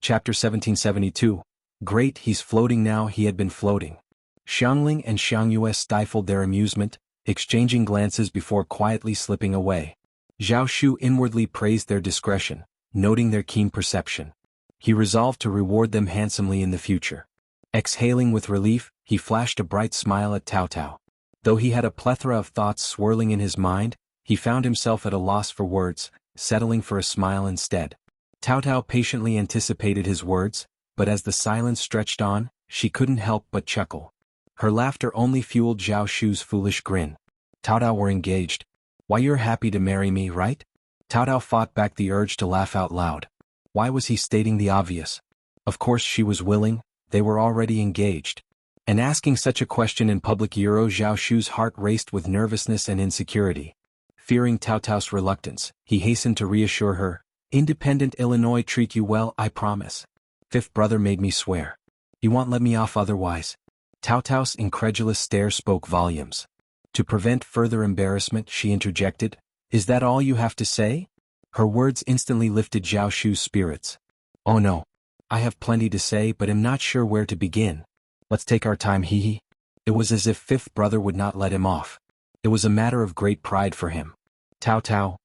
Chapter 1772. Great, he's floating now. He had been floating. Xiangling and Xiangyue stifled their amusement, exchanging glances before quietly slipping away. Zhao Shu inwardly praised their discretion, noting their keen perception. He resolved to reward them handsomely in the future. Exhaling with relief, he flashed a bright smile at Cao Cao. Though he had a plethora of thoughts swirling in his mind, he found himself at a loss for words, settling for a smile instead. Cao Cao patiently anticipated his words, but as the silence stretched on, she couldn't help but chuckle. Her laughter only fueled Zhao Shu's foolish grin. Cao Cao were engaged. Why, you're happy to marry me, right? Cao Cao fought back the urge to laugh out loud. Why was he stating the obvious? Of course she was willing, they were already engaged. And asking such a question in public, Zhao Shu's heart raced with nervousness and insecurity. Fearing Cao Cao's reluctance, he hastened to reassure her. Independent Illinois treat you well, I promise. Fifth brother made me swear. You won't let me off otherwise. Cao Cao's incredulous stare spoke volumes. To prevent further embarrassment, she interjected, Is that all you have to say? Her words instantly lifted Zhao Shu's spirits. Oh no. I have plenty to say, but am not sure where to begin. Let's take our time, hee. It was as if fifth brother would not let him off. It was a matter of great pride for him. Cao Cao.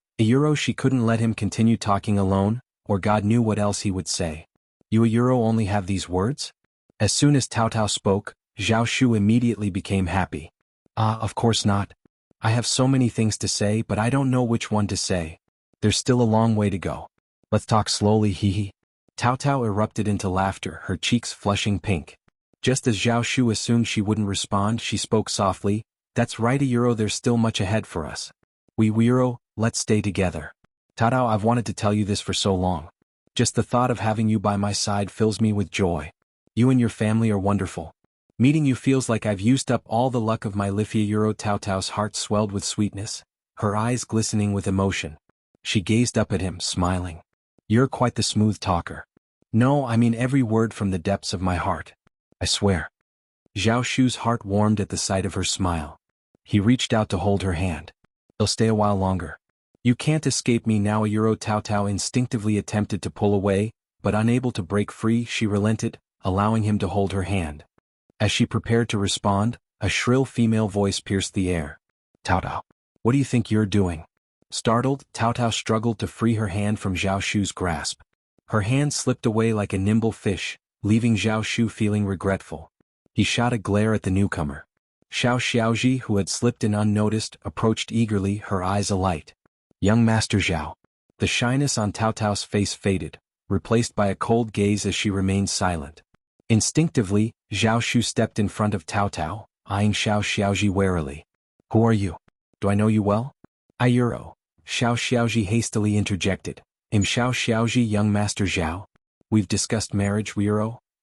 She couldn't let him continue talking alone, or God knew what else he would say. You only have these words? As soon as Cao Cao spoke, Zhao Shu immediately became happy. Of course not. I have so many things to say, but I don't know which one to say. There's still a long way to go. Let's talk slowly, hee. Cao Cao erupted into laughter, her cheeks flushing pink. Just as Zhao Shu assumed she wouldn't respond, she spoke softly, That's right, there's still much ahead for us. Let's stay together. Cao Cao, I've wanted to tell you this for so long. Just the thought of having you by my side fills me with joy. You and your family are wonderful. Meeting you feels like I've used up all the luck of my life. Cao Cao's heart swelled with sweetness, her eyes glistening with emotion. She gazed up at him, smiling. You're quite the smooth talker. No, I mean every word from the depths of my heart. I swear. Zhao Shu's heart warmed at the sight of her smile. He reached out to hold her hand. I'll stay a while longer. You can't escape me now. Cao Cao instinctively attempted to pull away, but unable to break free, she relented, allowing him to hold her hand. As she prepared to respond, a shrill female voice pierced the air. Cao Cao. What do you think you're doing? Startled, Cao Cao struggled to free her hand from Zhao Shu's grasp. Her hand slipped away like a nimble fish, leaving Zhao Shu feeling regretful. He shot a glare at the newcomer. Xiao Xiaoji, who had slipped in unnoticed, approached eagerly, her eyes alight. Young Master Zhao. The shyness on Cao Cao's face faded, replaced by a cold gaze as she remained silent. Instinctively, Zhao Shu stepped in front of Cao Cao, eyeing Xiao Xiaoji warily. Who are you? Do I know you well? Xiao Xiaoji hastily interjected. I'm Xiao Xiaoji, young Master Zhao. We've discussed marriage,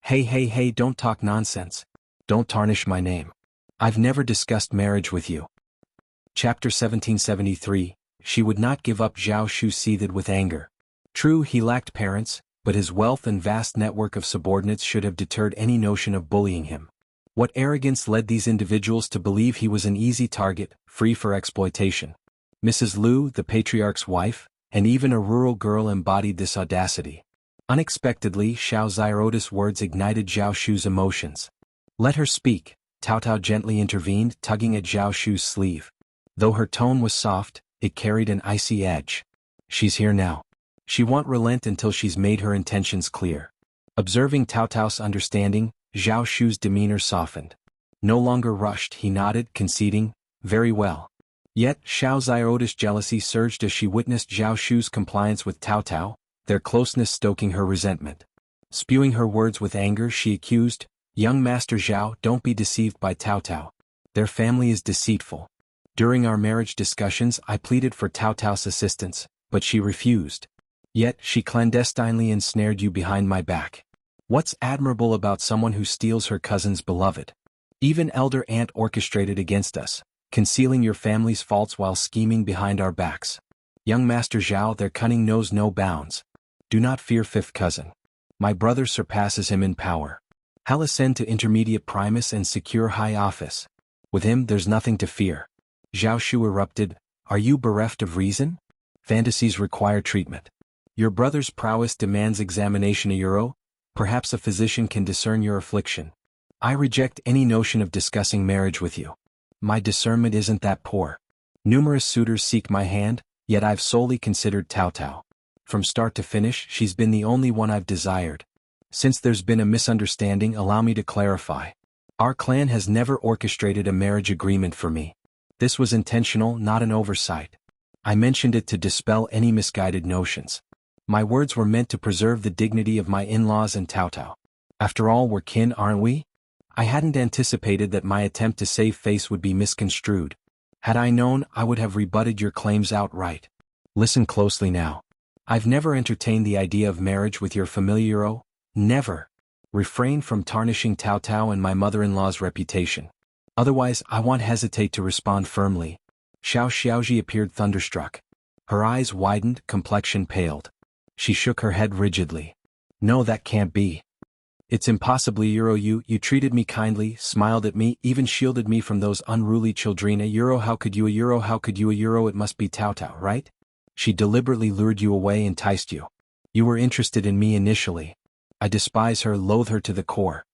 Hey, don't talk nonsense. Don't tarnish my name. I've never discussed marriage with you. Chapter 1773. She would not give up. Zhao Shu seethed with anger. True, he lacked parents, but his wealth and vast network of subordinates should have deterred any notion of bullying him. What arrogance led these individuals to believe he was an easy target, free for exploitation? Mrs. Liu, the patriarch's wife, and even a rural girl embodied this audacity. Unexpectedly, Xiao Xiaoda's words ignited Zhao Shu's emotions. Let her speak, Cao Cao gently intervened, tugging at Zhao Shu's sleeve. Though her tone was soft, it carried an icy edge. She's here now. She won't relent until she's made her intentions clear. Observing Cao Cao's understanding, Zhao Shu's demeanor softened. No longer rushed, he nodded, conceding, very well. Yet, Xiao Xiaoda's jealousy surged as she witnessed Zhao Shu's compliance with Cao Cao, their closeness stoking her resentment. Spewing her words with anger, she accused, Young Master Zhao, don't be deceived by Cao Cao. Their family is deceitful. During our marriage discussions, I pleaded for Cao Cao's assistance, but she refused. Yet, she clandestinely ensnared you behind my back. What's admirable about someone who steals her cousin's beloved? Even Elder Aunt orchestrated against us, concealing your family's faults while scheming behind our backs. Young Master Zhao, their cunning knows no bounds. Do not fear fifth cousin. My brother surpasses him in power. He'll ascend to intermediate primus and secure high office. With him there's nothing to fear. Zhao Shu erupted, Are you bereft of reason? Fantasies require treatment. Your brother's prowess demands examination. Perhaps a physician can discern your affliction. I reject any notion of discussing marriage with you. My discernment isn't that poor. Numerous suitors seek my hand, yet I've solely considered Tao Tao. From start to finish, she's been the only one I've desired. Since there's been a misunderstanding, allow me to clarify. Our clan has never orchestrated a marriage agreement for me. This was intentional, not an oversight. I mentioned it to dispel any misguided notions. My words were meant to preserve the dignity of my in-laws and Tao Tao. After all, we're kin, aren't we? I hadn't anticipated that my attempt to save face would be misconstrued. Had I known, I would have rebutted your claims outright. Listen closely now. I've never entertained the idea of marriage with your familiaro. Never. Refrain from tarnishing Tao Tao and my mother-in-law's reputation. Otherwise, I won't hesitate to respond firmly. Xiao Xiaoji appeared thunderstruck. Her eyes widened, complexion paled. She shook her head rigidly. No, that can't be. It's impossibly you treated me kindly, smiled at me, even shielded me from those unruly children. How could you it must be Tao Tao, right? She deliberately lured you away, enticed you. You were interested in me initially. I despise her, loathe her to the core.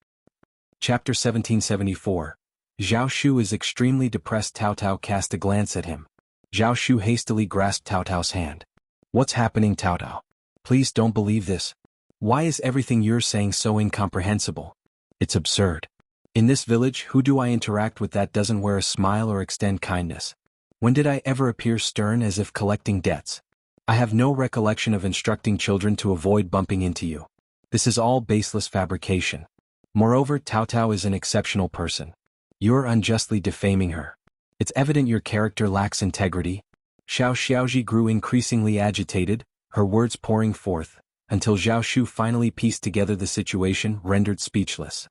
Chapter 1774. Zhao Shu is extremely depressed. Tao Tao cast a glance at him. Zhao Shu hastily grasped Tao Tao's hand. What's happening, Tao Tao? Please don't believe this. Why is everything you're saying so incomprehensible? It's absurd. In this village, who do I interact with that doesn't wear a smile or extend kindness? When did I ever appear stern, as if collecting debts? I have no recollection of instructing children to avoid bumping into you. This is all baseless fabrication. Moreover, Tao Tao is an exceptional person. You're unjustly defaming her. It's evident your character lacks integrity. Xiao Xiaoji grew increasingly agitated, her words pouring forth, until Zhao Shu finally pieced together the situation, rendered speechless.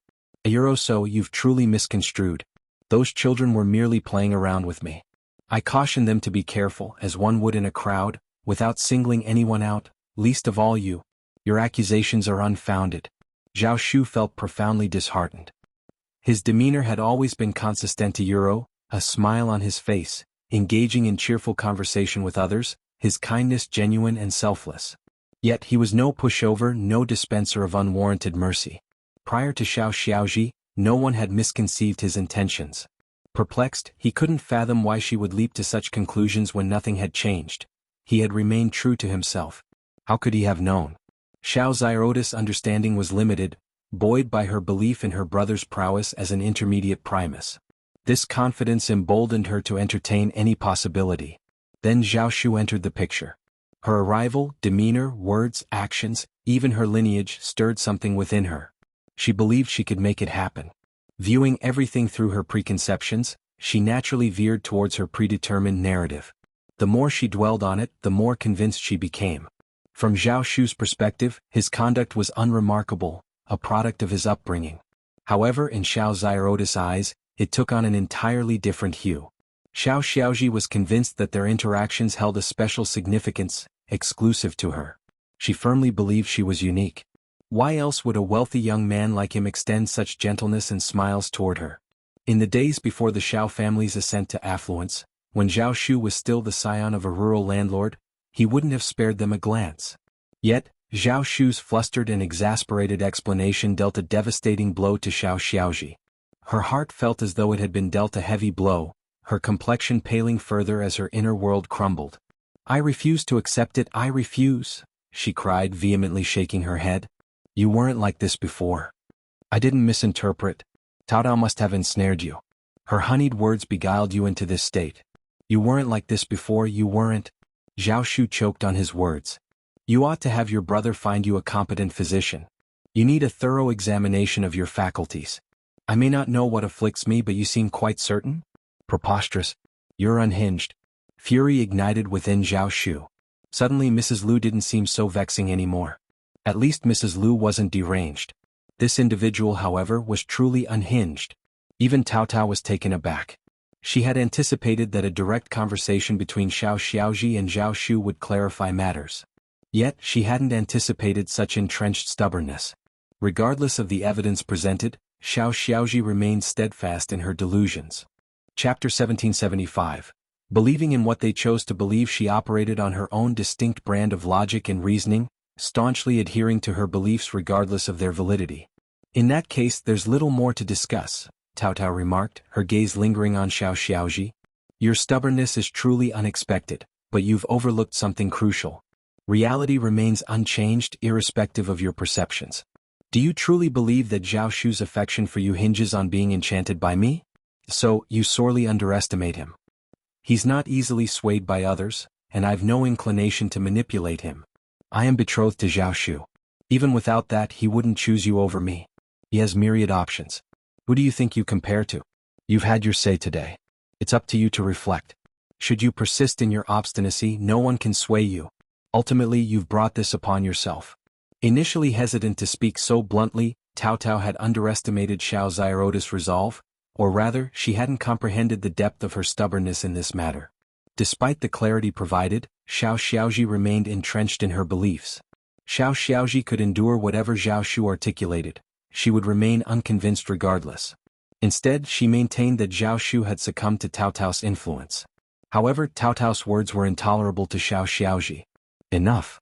So you've truly misconstrued. Those children were merely playing around with me. I cautioned them to be careful, as one would in a crowd, without singling anyone out, least of all you. Your accusations are unfounded. Zhao Shu felt profoundly disheartened. His demeanor had always been consistent to Euro, a smile on his face, engaging in cheerful conversation with others, his kindness genuine and selfless. Yet he was no pushover, no dispenser of unwarranted mercy. Prior to Xiao Xiaoji, no one had misconceived his intentions. Perplexed, he couldn't fathom why she would leap to such conclusions when nothing had changed. He had remained true to himself. How could he have known? Xiao Xiaoda's understanding was limited, buoyed by her belief in her brother's prowess as an intermediate primus. This confidence emboldened her to entertain any possibility. Then Zhao Shu entered the picture. Her arrival, demeanor, words, actions, even her lineage stirred something within her. She believed she could make it happen. Viewing everything through her preconceptions, she naturally veered towards her predetermined narrative. The more she dwelled on it, the more convinced she became. From Zhao Shu's perspective, his conduct was unremarkable, a product of his upbringing. However, in Xiao Xiaoda's eyes, it took on an entirely different hue. Xiao Xiaoji was convinced that their interactions held a special significance, exclusive to her. She firmly believed she was unique. Why else would a wealthy young man like him extend such gentleness and smiles toward her? In the days before the Xiao family's ascent to affluence, when Zhao Shu was still the scion of a rural landlord, he wouldn't have spared them a glance. Yet, Zhao Shu's flustered and exasperated explanation dealt a devastating blow to Xiao Xiaoji. Her heart felt as though it had been dealt a heavy blow, her complexion paling further as her inner world crumbled. I refuse to accept it, I refuse, she cried, vehemently shaking her head. You weren't like this before. I didn't misinterpret. Tao Tao must have ensnared you. Her honeyed words beguiled you into this state. You weren't like this before, you weren't. Zhao Shu choked on his words. You ought to have your brother find you a competent physician. You need a thorough examination of your faculties. I may not know what afflicts me, but you seem quite certain? Preposterous. You're unhinged. Fury ignited within Zhao Shu. Suddenly Mrs. Lu didn't seem so vexing anymore. At least Mrs. Lu wasn't deranged. This individual, however, was truly unhinged. Even Tao Tao was taken aback. She had anticipated that a direct conversation between Xiao Xiaoji and Zhao Shu would clarify matters. Yet, she hadn't anticipated such entrenched stubbornness. Regardless of the evidence presented, Xiao Xiaoji remained steadfast in her delusions. Chapter 1775. Believing in what they chose to believe, she operated on her own distinct brand of logic and reasoning, staunchly adhering to her beliefs regardless of their validity. In that case, there's little more to discuss, Cao Cao remarked, her gaze lingering on Xiao Xiaoji. Your stubbornness is truly unexpected, but you've overlooked something crucial. Reality remains unchanged irrespective of your perceptions. Do you truly believe that Zhao Shu's affection for you hinges on being enchanted by me? So, you sorely underestimate him. He's not easily swayed by others, and I've no inclination to manipulate him. I am betrothed to Zhao Shu. Even without that, he wouldn't choose you over me. He has myriad options. Who do you think you compare to? You've had your say today. It's up to you to reflect. Should you persist in your obstinacy, no one can sway you. Ultimately, you've brought this upon yourself. Initially hesitant to speak so bluntly, Cao Cao had underestimated Xiao Xiaoda's resolve, or rather, she hadn't comprehended the depth of her stubbornness in this matter. Despite the clarity provided, Xiao Xiaoji remained entrenched in her beliefs. Xiao Xiaoji could endure whatever Zhao Shu articulated. She would remain unconvinced regardless. Instead, she maintained that Zhao Shu had succumbed to Cao Cao's influence. However, Cao Cao's words were intolerable to Xiao Xiaoji. Enough.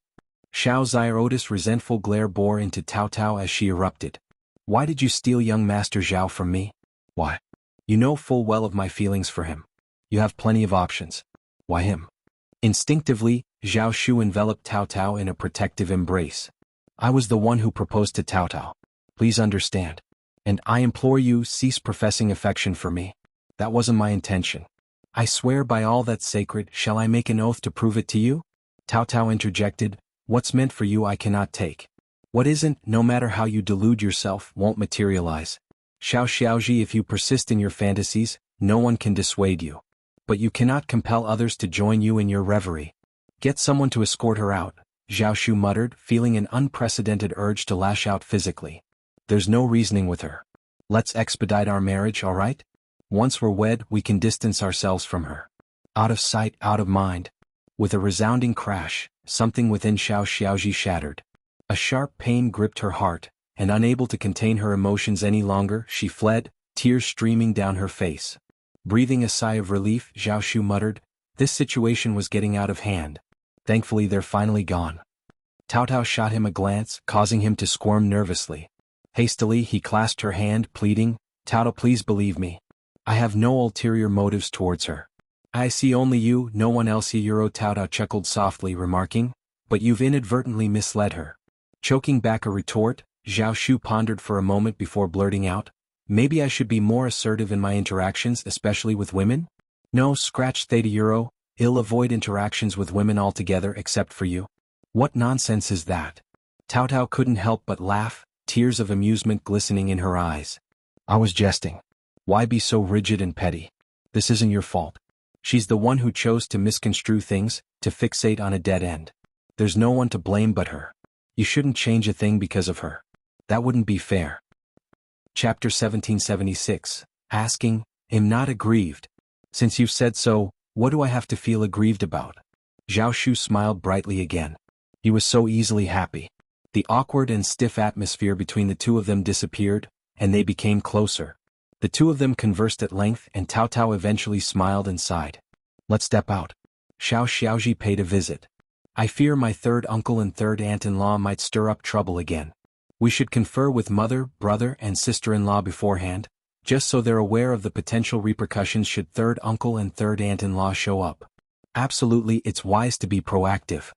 Xiao Xiaoda's resentful glare bore into Cao Cao as she erupted. Why did you steal young Master Zhao from me? Why? You know full well of my feelings for him. You have plenty of options. Why him? Instinctively, Zhao Shu enveloped Cao Cao in a protective embrace. I was the one who proposed to Cao Cao. Please understand. And I implore you, cease professing affection for me. That wasn't my intention. I swear by all that's sacred, shall I make an oath to prove it to you? Cao Cao interjected, what's meant for you I cannot take. What isn't, no matter how you delude yourself, won't materialize. Xiao Xiaoji, if you persist in your fantasies, no one can dissuade you. But you cannot compel others to join you in your reverie. Get someone to escort her out, Zhao Shu muttered, feeling an unprecedented urge to lash out physically. There's no reasoning with her. Let's expedite our marriage, all right? Once we're wed, we can distance ourselves from her. Out of sight, out of mind. With a resounding crash, something within Xiao Xiaoji shattered. A sharp pain gripped her heart, and unable to contain her emotions any longer, she fled, tears streaming down her face. Breathing a sigh of relief, Zhao Shu muttered, this situation was getting out of hand. Thankfully they're finally gone. Cao Cao shot him a glance, causing him to squirm nervously. Hastily, he clasped her hand, pleading, Cao Cao, please believe me. I have no ulterior motives towards her. I see only you, no one else. Cao Cao chuckled softly, remarking, but you've inadvertently misled her. Choking back a retort, Zhao Shu pondered for a moment before blurting out, maybe I should be more assertive in my interactions, especially with women? No, scratch theta Euro, I'll avoid interactions with women altogether except for you. What nonsense is that? Cao Cao couldn't help but laugh, tears of amusement glistening in her eyes. I was jesting. Why be so rigid and petty? This isn't your fault. She's the one who chose to misconstrue things, to fixate on a dead end. There's no one to blame but her. You shouldn't change a thing because of her. That wouldn't be fair. Chapter 1776, asking, am not aggrieved. Since you've said so, what do I have to feel aggrieved about? Zhao Shu smiled brightly again. He was so easily happy. The awkward and stiff atmosphere between the two of them disappeared, and they became closer. The two of them conversed at length, and Cao Cao eventually smiled and sighed. Let's step out. Xiao Xiaoji paid a visit. I fear my third uncle and third aunt-in-law might stir up trouble again. We should confer with mother, brother, and sister-in-law beforehand, just so they're aware of the potential repercussions should third uncle and third aunt-in-law show up. Absolutely, it's wise to be proactive.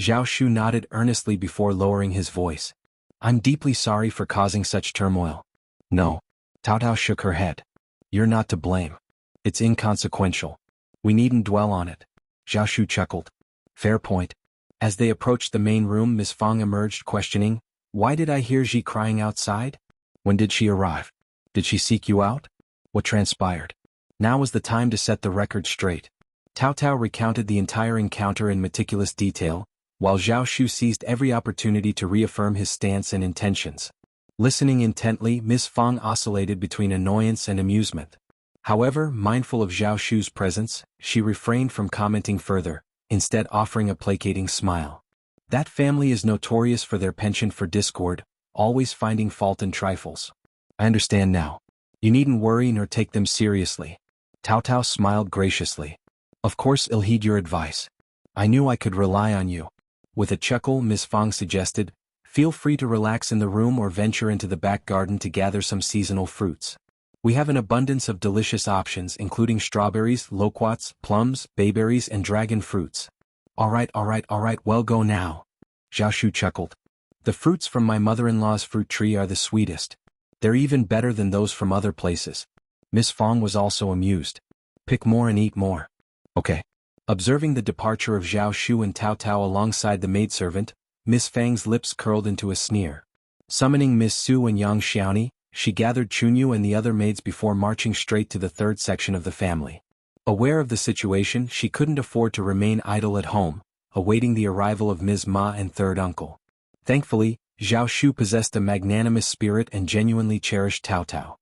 Zhao Shu nodded earnestly before lowering his voice. I'm deeply sorry for causing such turmoil. No. Cao Cao shook her head. You're not to blame. It's inconsequential. We needn't dwell on it. Zhao Shu chuckled. Fair point. As they approached the main room, Miss Fang emerged, questioning, why did I hear Ji crying outside? When did she arrive? Did she seek you out? What transpired? Now was the time to set the record straight. Cao Cao recounted the entire encounter in meticulous detail, while Zhao Shu seized every opportunity to reaffirm his stance and intentions. Listening intently, Miss Fang oscillated between annoyance and amusement. However, mindful of Zhao Shu's presence, she refrained from commenting further, instead offering a placating smile. That family is notorious for their penchant for discord, always finding fault in trifles. I understand now. You needn't worry nor take them seriously. Cao Cao smiled graciously. Of course I'll heed your advice. I knew I could rely on you. With a chuckle, Miss Fang suggested, "Feel free to relax in the room or venture into the back garden to gather some seasonal fruits. We have an abundance of delicious options including strawberries, loquats, plums, bayberries and dragon fruits." All right, well go now." Zhao Shu chuckled. "The fruits from my mother-in-law's fruit tree are the sweetest. They're even better than those from other places." Miss Fang was also amused. "Pick more and eat more." "Okay." Observing the departure of Zhao Shu and Tao Tao alongside the maidservant, Miss Fang's lips curled into a sneer. Summoning Miss Su and Yang Xiaoni, she gathered Chunyu and the other maids before marching straight to the third section of the family. Aware of the situation, she couldn't afford to remain idle at home, awaiting the arrival of Ms. Ma and third uncle. Thankfully, Zhao Shu possessed a magnanimous spirit and genuinely cherished Tao Tao.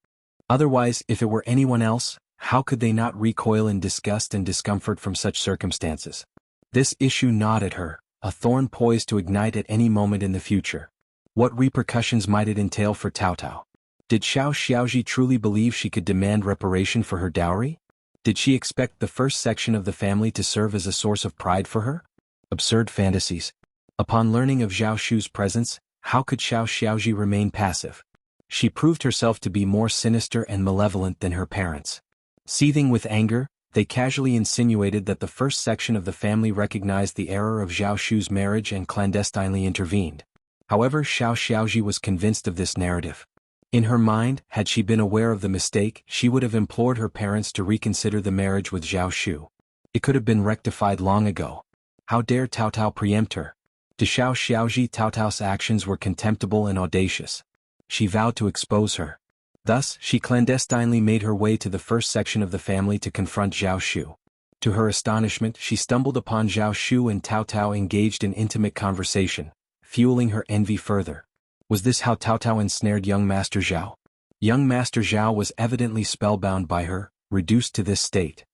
Otherwise, if it were anyone else, how could they not recoil in disgust and discomfort from such circumstances? This issue gnawed at her, a thorn poised to ignite at any moment in the future. What repercussions might it entail for Tao Tao? Did Xiao Xiaoji truly believe she could demand reparation for her dowry? Did she expect the first section of the family to serve as a source of pride for her? Absurd fantasies. Upon learning of Zhao Shu's presence, how could Xiao Xiaoji remain passive? She proved herself to be more sinister and malevolent than her parents. Seething with anger, they casually insinuated that the first section of the family recognized the error of Zhao Shu's marriage and clandestinely intervened. However, Xiao Xiaoji was convinced of this narrative. In her mind, had she been aware of the mistake, she would have implored her parents to reconsider the marriage with Zhao Shu. It could have been rectified long ago. How dare Tao Tao preempt her? To Xiao Xiaoji, Tao Tao's actions were contemptible and audacious. She vowed to expose her. Thus, she clandestinely made her way to the first section of the family to confront Zhao Shu. To her astonishment, she stumbled upon Zhao Shu and Tao Tao engaged in intimate conversation, fueling her envy further. Was this how Tao Tao ensnared young Master Zhao? Young Master Zhao was evidently spellbound by her, reduced to this state.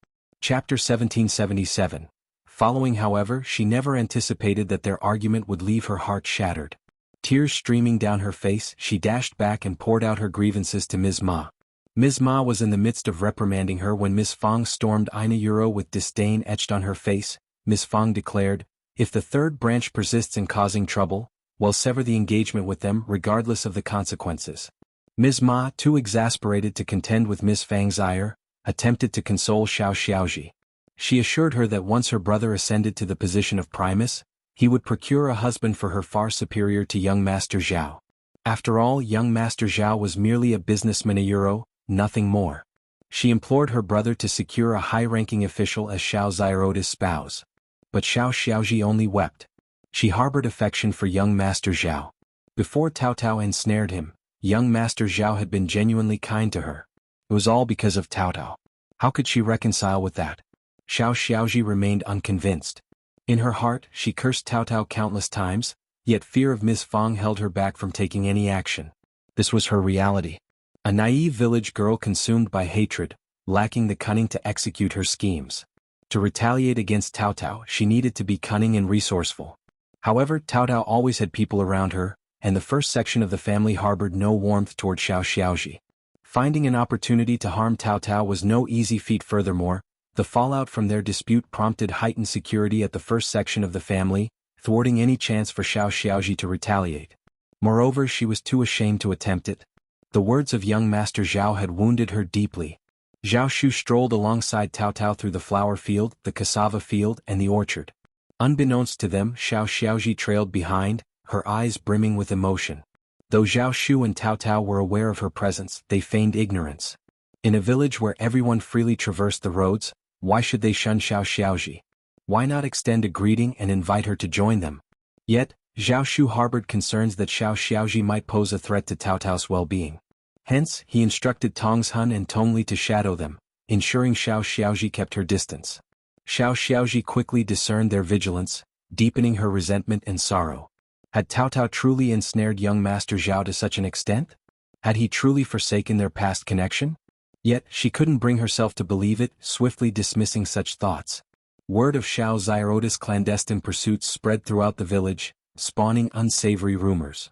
Chapter 1777. Following, however, she never anticipated that their argument would leave her heart shattered. Tears streaming down her face, she dashed back and poured out her grievances to Ms. Ma. Ms. Ma was in the midst of reprimanding her when Miss Fang stormed Ina Euro with disdain etched on her face. Miss Fang declared, "If the third branch persists in causing trouble, we'll sever the engagement with them regardless of the consequences." Ms. Ma, too exasperated to contend with Miss Fang's ire, attempted to console Xiao Xiaoji. She assured her that once her brother ascended to the position of primus, he would procure a husband for her far superior to young Master Zhao. After all, young Master Zhao was merely a businessman a euro, nothing more. She implored her brother to secure a high-ranking official as Xiao Xiaoda's spouse. But Xiao Xiaoji only wept. She harbored affection for young Master Zhao. Before Tao Tao ensnared him, young Master Zhao had been genuinely kind to her. It was all because of Tao Tao. How could she reconcile with that? Xiao Xiaoji remained unconvinced. In her heart, she cursed Tao Tao countless times, yet fear of Miss Fang held her back from taking any action. This was her reality. A naive village girl consumed by hatred, lacking the cunning to execute her schemes. To retaliate against Tao Tao, she needed to be cunning and resourceful. However, Tao Tao always had people around her, and the first section of the family harbored no warmth toward Xiao Xiaoji. Finding an opportunity to harm Tao Tao was no easy feat. Furthermore, the fallout from their dispute prompted heightened security at the first section of the family, thwarting any chance for Xiao Xiaoji to retaliate. Moreover, she was too ashamed to attempt it. The words of young Master Zhao had wounded her deeply. Zhao Shu strolled alongside Tao Tao through the flower field, the cassava field, and the orchard. Unbeknownst to them, Xiao Xiaoji trailed behind, her eyes brimming with emotion. Though Zhao Shu and Tao Tao were aware of her presence, they feigned ignorance. In a village where everyone freely traversed the roads, why should they shun Xiao Xiaoji? Why not extend a greeting and invite her to join them? Yet, Zhao Shu harbored concerns that Xiao Xiaoji might pose a threat to Tao Tao's well-being. Hence, he instructed Tongs Hun and Tongli to shadow them, ensuring Xiao Xiaoji kept her distance. Xiao Xiaoji quickly discerned their vigilance, deepening her resentment and sorrow. Had Tao Tao truly ensnared young Master Zhao to such an extent? Had he truly forsaken their past connection? Yet, she couldn't bring herself to believe it, swiftly dismissing such thoughts. Word of Xiao Xiaoda's clandestine pursuits spread throughout the village, spawning unsavory rumors.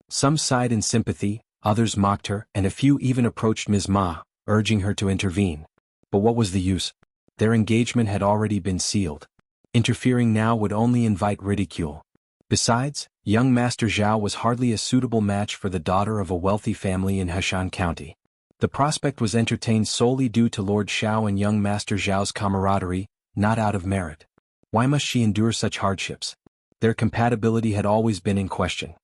Some sighed in sympathy, others mocked her, and a few even approached Ms. Ma, urging her to intervene. But what was the use? Their engagement had already been sealed. Interfering now would only invite ridicule. Besides, young Master Zhao was hardly a suitable match for the daughter of a wealthy family in Heshan County. The prospect was entertained solely due to Lord Xiao and young Master Zhao's camaraderie, not out of merit. Why must she endure such hardships? Their compatibility had always been in question.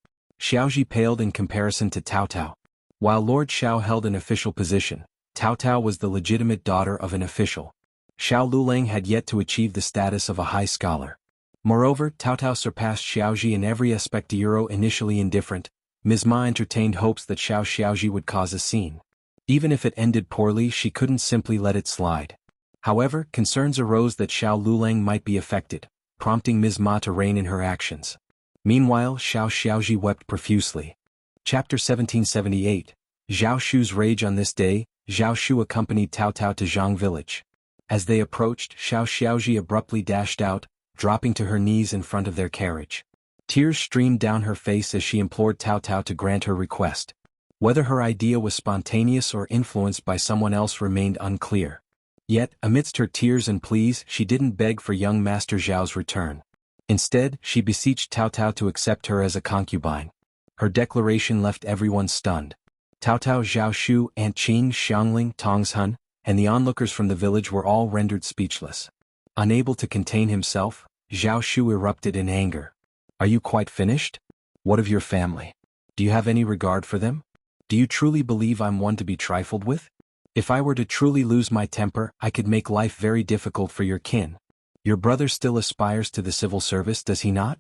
Xiaoji paled in comparison to Cao Cao. While Lord Xiao held an official position, Cao Cao was the legitimate daughter of an official. Xiao Lulang had yet to achieve the status of a high scholar. Moreover, Cao Cao surpassed Xiaoji in every aspect. Initially indifferent, Ms. Ma entertained hopes that Xiaoji would cause a scene. Even if it ended poorly, she couldn't simply let it slide. However, concerns arose that Xiao Lulang might be affected, prompting Ms. Ma to rein in her actions. Meanwhile, Xiaoji wept profusely. Chapter 1778. Zhao Shu's rage. On this day, Zhao Shu accompanied Cao Cao to Zhang village. As they approached, Xiaoji abruptly dashed out, dropping to her knees in front of their carriage. Tears streamed down her face as she implored Cao Cao to grant her request. Whether her idea was spontaneous or influenced by someone else remained unclear. Yet, amidst her tears and pleas, she didn't beg for young Master Zhao's return. Instead, she beseeched Cao Cao to accept her as a concubine. Her declaration left everyone stunned. Cao Cao, Zhao Shu, Aunt Qing, Xiangling, Tongzhen, and the onlookers from the village were all rendered speechless. Unable to contain himself, Zhao Shu erupted in anger. Are you quite finished? What of your family? Do you have any regard for them? Do you truly believe I'm one to be trifled with? If I were to truly lose my temper, I could make life very difficult for your kin. Your brother still aspires to the civil service, does he not?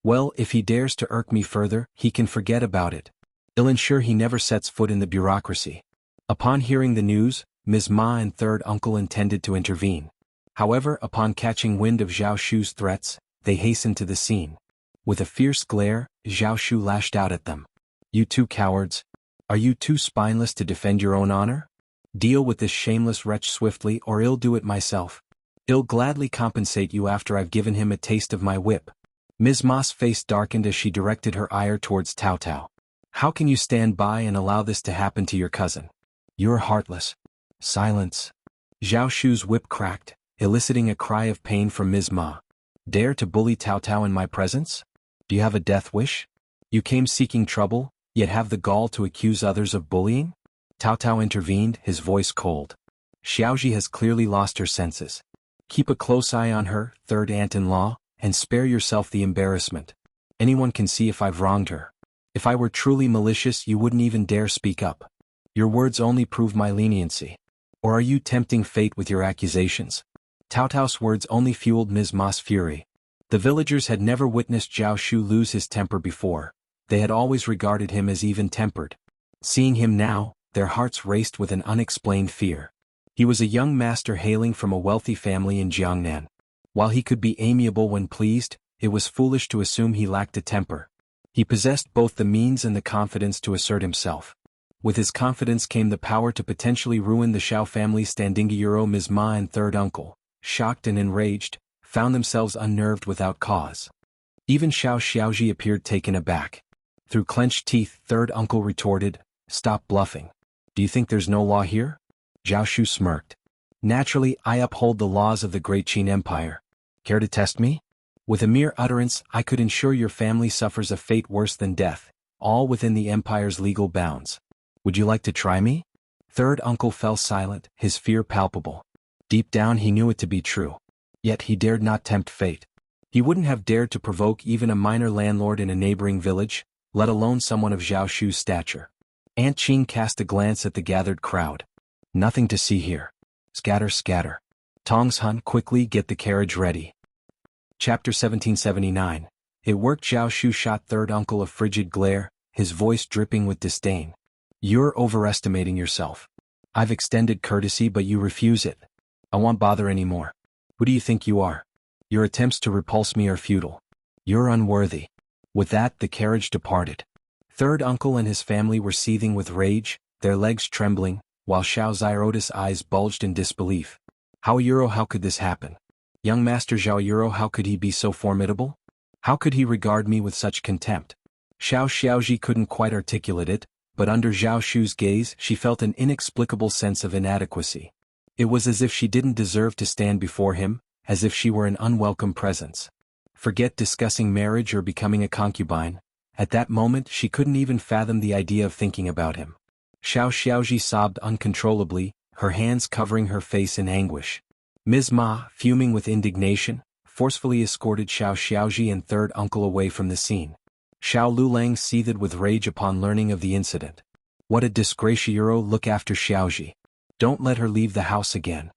Well, if he dares to irk me further, he can forget about it. I'll ensure he never sets foot in the bureaucracy. Upon hearing the news, Ms. Ma and third uncle intended to intervene. However, upon catching wind of Zhao Shu's threats, they hastened to the scene. With a fierce glare, Zhao Shu lashed out at them. You two cowards! Are you too spineless to defend your own honor? Deal with this shameless wretch swiftly, or I'll do it myself. I'll gladly compensate you after I've given him a taste of my whip. Ms. Ma's face darkened as she directed her ire towards Cao Cao. How can you stand by and allow this to happen to your cousin? You're heartless. Silence. Zhao Shu's whip cracked, eliciting a cry of pain from Ms. Ma. Dare to bully Cao Cao in my presence? Do you have a death wish? You came seeking trouble, yet have the gall to accuse others of bullying? Cao Cao intervened, his voice cold. Xiaoji has clearly lost her senses. Keep a close eye on her, third aunt-in-law, and spare yourself the embarrassment. Anyone can see if I've wronged her. If I were truly malicious, you wouldn't even dare speak up. Your words only prove my leniency. Or are you tempting fate with your accusations? Cao Cao's words only fueled Ms. Ma's fury. The villagers had never witnessed Zhao Shu lose his temper before. They had always regarded him as even-tempered. Seeing him now, their hearts raced with an unexplained fear. He was a young master hailing from a wealthy family in Jiangnan. While he could be amiable when pleased, it was foolish to assume he lacked a temper. He possessed both the means and the confidence to assert himself. With his confidence came the power to potentially ruin the Xiao family. Standing Ms. Ma and third uncle, shocked and enraged, found themselves unnerved without cause. Even Xiaoji appeared taken aback. Through clenched teeth, third uncle retorted, "Stop bluffing. Do you think there's no law here?" Zhao Shu smirked. "Naturally, I uphold the laws of the Great Qin Empire. Care to test me? With a mere utterance, I could ensure your family suffers a fate worse than death, all within the empire's legal bounds. Would you like to try me?" Third uncle fell silent, his fear palpable. Deep down he knew it to be true. Yet he dared not tempt fate. He wouldn't have dared to provoke even a minor landlord in a neighboring village, let alone someone of Zhao Shu's stature. Aunt Qing cast a glance at the gathered crowd. Nothing to see here. Scatter, scatter. Tongzhen, quickly get the carriage ready. Chapter 1779. It worked. Zhao Shu shot third uncle a frigid glare, his voice dripping with disdain. You're overestimating yourself. I've extended courtesy but you refuse it. I won't bother anymore. Who do you think you are? Your attempts to repulse me are futile. You're unworthy. With that, the carriage departed. Third uncle and his family were seething with rage, their legs trembling, while Xiao Xirota's eyes bulged in disbelief. How could this happen? Young Master Zhao, how could he be so formidable? How could he regard me with such contempt? Xiaoji couldn't quite articulate it, but under Zhao Shu's gaze she felt an inexplicable sense of inadequacy. It was as if she didn't deserve to stand before him, as if she were an unwelcome presence. Forget discussing marriage or becoming a concubine. At that moment she couldn't even fathom the idea of thinking about him. Xiao Xiaoji sobbed uncontrollably, her hands covering her face in anguish. Ms. Ma, fuming with indignation, forcefully escorted Xiao Xiaoji and third uncle away from the scene. Xiao Lulang seethed with rage upon learning of the incident. What a disgrace! Look after Xiaoji. Don't let her leave the house again,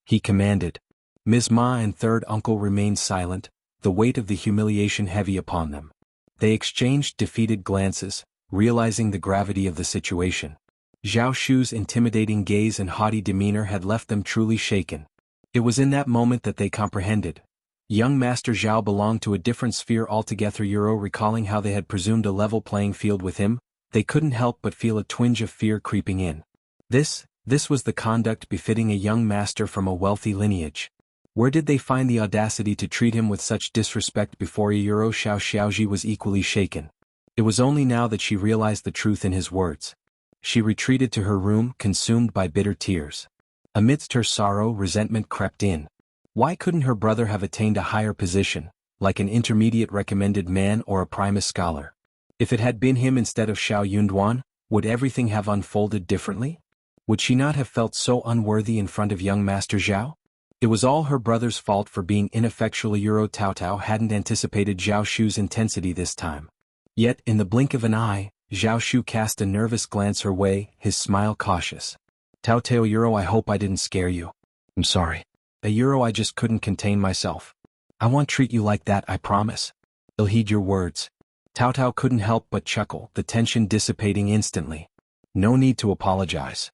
he commanded. Ms. Ma and third uncle remained silent, the weight of the humiliation heavy upon them. They exchanged defeated glances, realizing the gravity of the situation. Zhao Shu's intimidating gaze and haughty demeanor had left them truly shaken. It was in that moment that they comprehended. Young Master Zhao belonged to a different sphere altogether. Recalling how they had presumed a level playing field with him, they couldn't help but feel a twinge of fear creeping in. This was the conduct befitting a young master from a wealthy lineage. Where did they find the audacity to treat him with such disrespect before Xiao Xiaoji was equally shaken. It was only now that she realized the truth in his words. She retreated to her room, consumed by bitter tears. Amidst her sorrow, resentment crept in. Why couldn't her brother have attained a higher position, like an intermediate recommended man or a primus scholar? If it had been him instead of Xiao Yunduan, would everything have unfolded differently? Would she not have felt so unworthy in front of young Master Zhao? It was all her brother's fault for being ineffectual. Tao Tao hadn't anticipated Zhao Shu's intensity this time. Yet, in the blink of an eye, Zhao Shu cast a nervous glance her way, his smile cautious. Tao Tao, I hope I didn't scare you. I'm sorry. I just couldn't contain myself. I won't treat you like that, I promise. I'll heed your words. Tao Tao couldn't help but chuckle, the tension dissipating instantly. No need to apologize.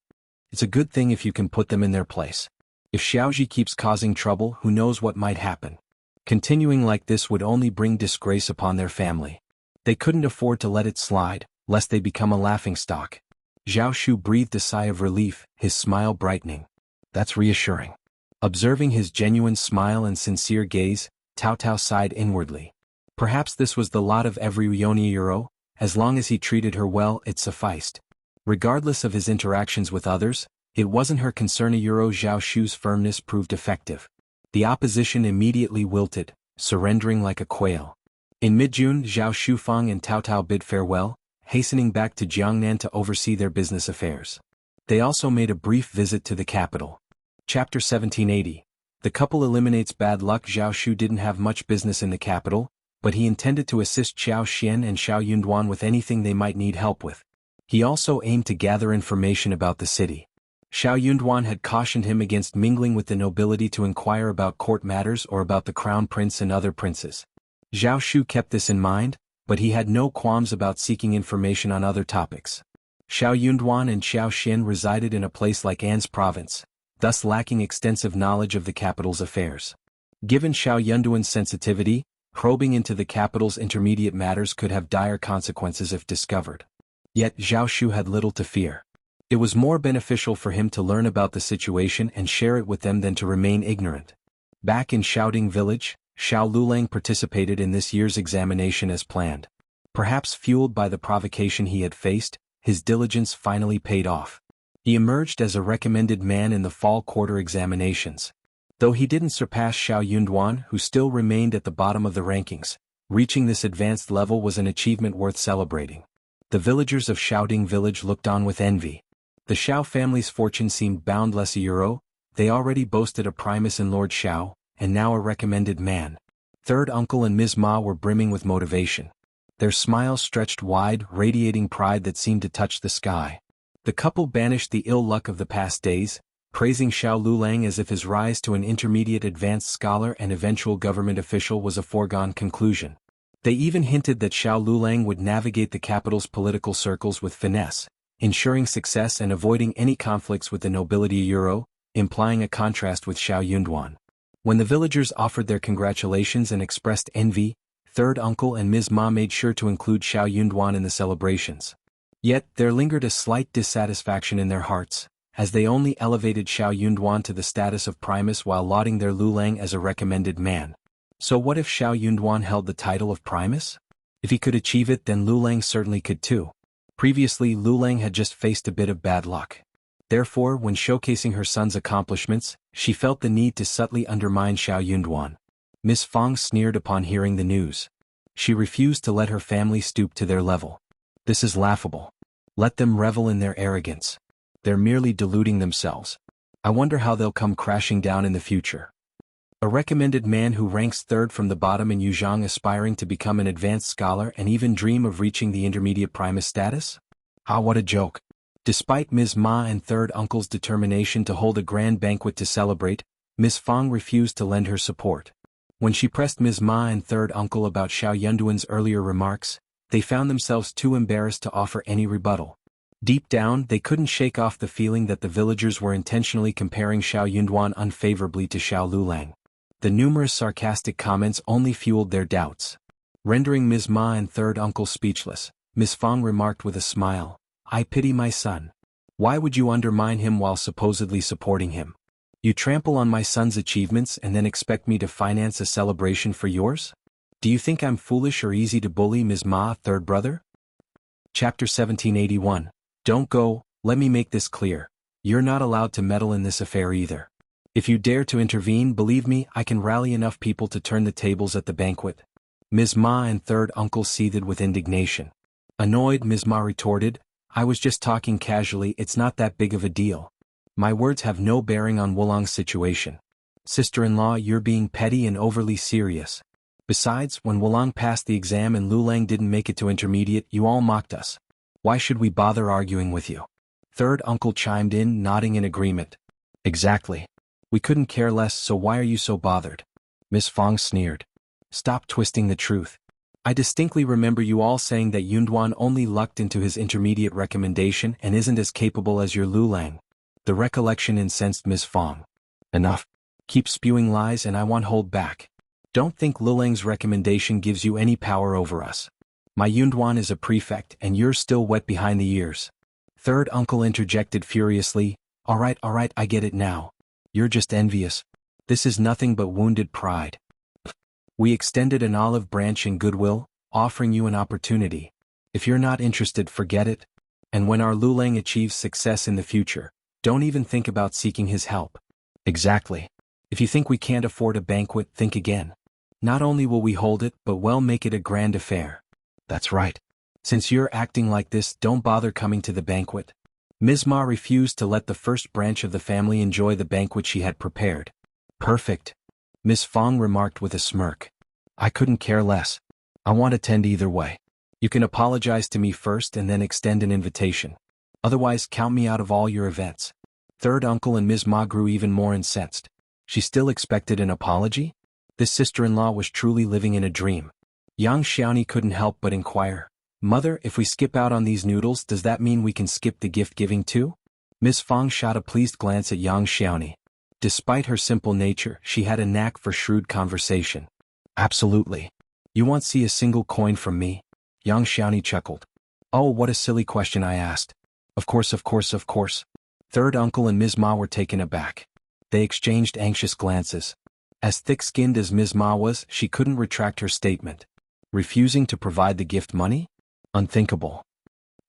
It's a good thing if you can put them in their place. If Xiaoji keeps causing trouble, who knows what might happen. Continuing like this would only bring disgrace upon their family. They couldn't afford to let it slide, lest they become a laughingstock. Zhao Shu breathed a sigh of relief, his smile brightening. That's reassuring. Observing his genuine smile and sincere gaze, Tao Tao sighed inwardly. Perhaps this was the lot of every Ryoni, as long as he treated her well it sufficed. Regardless of his interactions with others, it wasn't her concern. Zhao Shu's firmness proved effective. The opposition immediately wilted, surrendering like a quail. In mid-June, Zhao Shufang and Tao Tao bid farewell, hastening back to Jiangnan to oversee their business affairs. They also made a brief visit to the capital. Chapter 1780. The couple eliminates bad luck. Zhao Shu didn't have much business in the capital, but he intended to assist Xiao Xian and Xiao Yunduan with anything they might need help with. He also aimed to gather information about the city. Xiao Yunduan had cautioned him against mingling with the nobility to inquire about court matters or about the crown prince and other princes. Zhao Shu kept this in mind, but he had no qualms about seeking information on other topics. Xiao Yunduan and Xiao Xian resided in a place like An's province, thus lacking extensive knowledge of the capital's affairs. Given Xiao Yunduan's sensitivity, probing into the capital's intermediate matters could have dire consequences if discovered. Yet Zhao Shu had little to fear. It was more beneficial for him to learn about the situation and share it with them than to remain ignorant. Back in Shouting Village, Xiao Lulang participated in this year's examination as planned. Perhaps fueled by the provocation he had faced, his diligence finally paid off. He emerged as a recommended man in the fall quarter examinations. Though he didn't surpass Xiao Yunduan, who still remained at the bottom of the rankings, reaching this advanced level was an achievement worth celebrating. The villagers of Shouting Village looked on with envy. The Xiao family's fortune seemed boundless. They already boasted a primus in Lord Xiao, and now a recommended man. Third uncle and Ms. Ma were brimming with motivation. Their smiles stretched wide, radiating pride that seemed to touch the sky. The couple banished the ill luck of the past days, praising Xiao Lulang as if his rise to an intermediate advanced scholar and eventual government official was a foregone conclusion. They even hinted that Xiao Lulang would navigate the capital's political circles with finesse, ensuring success and avoiding any conflicts with the nobility. Implying a contrast with Xiao Yunduan. When the villagers offered their congratulations and expressed envy, third uncle and Ms. Ma made sure to include Xiao Yunduan in the celebrations. Yet there lingered a slight dissatisfaction in their hearts, as they only elevated Xiao Yunduan to the status of primus while lauding their Lulang as a recommended man. So what if Xiao Yunduan held the title of primus? If he could achieve it, then Lulang certainly could too. Previously, Lulang had just faced a bit of bad luck. Therefore, when showcasing her son's accomplishments, she felt the need to subtly undermine Xiao Yunduan. Miss Fang sneered upon hearing the news. She refused to let her family stoop to their level. This is laughable. Let them revel in their arrogance. They're merely deluding themselves. I wonder how they'll come crashing down in the future. A recommended man who ranks third from the bottom in Yuzhang, aspiring to become an advanced scholar and even dream of reaching the intermediate primus status? Ah, what a joke. Despite Ms. Ma and third uncle's determination to hold a grand banquet to celebrate, Ms. Fang refused to lend her support. When she pressed Ms. Ma and third uncle about Xiao Yunduan's earlier remarks, they found themselves too embarrassed to offer any rebuttal. Deep down, they couldn't shake off the feeling that the villagers were intentionally comparing Xiao Yunduan unfavorably to Xiao Lulang. The numerous sarcastic comments only fueled their doubts. Rendering Ms. Ma and third uncle speechless, Ms. Fang remarked with a smile, "I pity my son. Why would you undermine him while supposedly supporting him? You trample on my son's achievements and then expect me to finance a celebration for yours? Do you think I'm foolish or easy to bully, Ms. Ma, third brother?" Chapter 1781. Don't go. Let me make this clear. You're not allowed to meddle in this affair either. If you dare to intervene, believe me, I can rally enough people to turn the tables at the banquet. Ms. Ma and third uncle seethed with indignation. Annoyed, Ms. Ma retorted, "I was just talking casually, it's not that big of a deal. My words have no bearing on Wulong's situation. Sister-in-law, you're being petty and overly serious. Besides, when Wulong passed the exam and Lulang didn't make it to intermediate, you all mocked us. Why should we bother arguing with you?" Third uncle chimed in, nodding in agreement. "Exactly. We couldn't care less, so why are you so bothered?" Miss Fang sneered. "Stop twisting the truth. I distinctly remember you all saying that Yunduan only lucked into his intermediate recommendation and isn't as capable as your Lulang." The recollection incensed Miss Fang. "Enough. Keep spewing lies and I won't hold back. Don't think Lulang's recommendation gives you any power over us. My Yunduan is a prefect and you're still wet behind the ears." Third uncle interjected furiously, all right, I get it now. You're just envious. This is nothing but wounded pride. We extended an olive branch in goodwill, offering you an opportunity. If you're not interested, forget it. And when our Lulang achieves success in the future, don't even think about seeking his help." "Exactly. If you think we can't afford a banquet, think again. Not only will we hold it, but we'll make it a grand affair." "That's right. Since you're acting like this, don't bother coming to the banquet." Ms. Ma refused to let the first branch of the family enjoy the banquet she had prepared. "Perfect," Miss Fang remarked with a smirk. "I couldn't care less. I want to attend either way. You can apologize to me first and then extend an invitation. Otherwise, count me out of all your events." Third uncle and Ms. Ma grew even more incensed. She still expected an apology? This sister-in-law was truly living in a dream. Yang Xiaoni couldn't help but inquire, "Mother, if we skip out on these noodles, does that mean we can skip the gift-giving too?" Miss Fang shot a pleased glance at Yang Xiaoni. Despite her simple nature, she had a knack for shrewd conversation. "Absolutely. You won't see a single coin from me?" Yang Xiaoni chuckled. "Oh, what a silly question I asked. Of course. Third uncle and Ms. Ma were taken aback. They exchanged anxious glances. As thick-skinned as Ms. Ma was, she couldn't retract her statement. Refusing to provide the gift money? Unthinkable.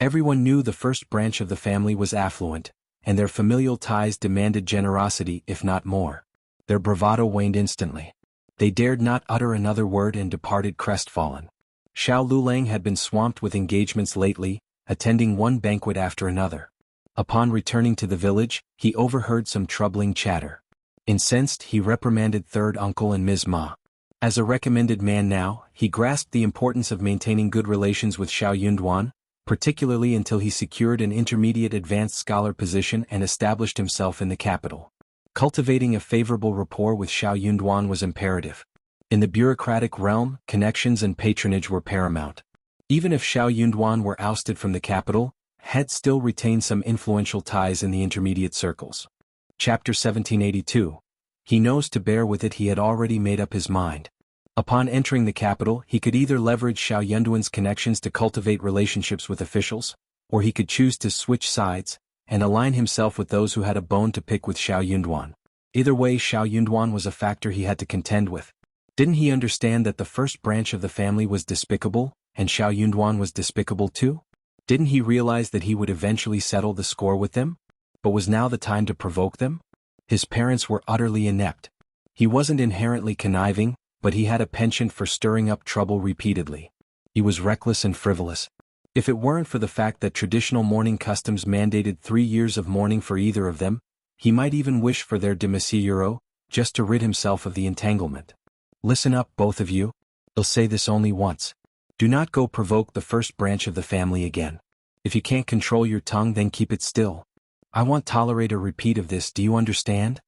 Everyone knew the first branch of the family was affluent, and their familial ties demanded generosity if not more. Their bravado waned instantly. They dared not utter another word and departed crestfallen. Xiao Lulang had been swamped with engagements lately, attending one banquet after another. Upon returning to the village, he overheard some troubling chatter. Incensed, he reprimanded third uncle and Ms. Ma. As a recommended man now, he grasped the importance of maintaining good relations with Xiao Yunduan, particularly until he secured an intermediate advanced scholar position and established himself in the capital. Cultivating a favorable rapport with Xiao Yunduan was imperative. In the bureaucratic realm, connections and patronage were paramount. Even if Xiao Yunduan were ousted from the capital, had still retained some influential ties in the intermediate circles. Chapter 1782. He knows to bear with it. He had already made up his mind. Upon entering the capital, he could either leverage Xiao Yunduan's connections to cultivate relationships with officials, or he could choose to switch sides and align himself with those who had a bone to pick with Xiao Yunduan. Either way, Xiao Yunduan was a factor he had to contend with. Didn't he understand that the first branch of the family was despicable, and Xiao Yunduan was despicable too? Didn't he realize that he would eventually settle the score with them? But was now the time to provoke them? His parents were utterly inept. He wasn't inherently conniving, but he had a penchant for stirring up trouble repeatedly. He was reckless and frivolous. If it weren't for the fact that traditional mourning customs mandated 3 years of mourning for either of them, he might even wish for their demisieuro, just to rid himself of the entanglement. Listen up, both of you. I'll say this only once. Do not go provoke the first branch of the family again. If you can't control your tongue, then keep it still. I won't tolerate a repeat of this, do you understand?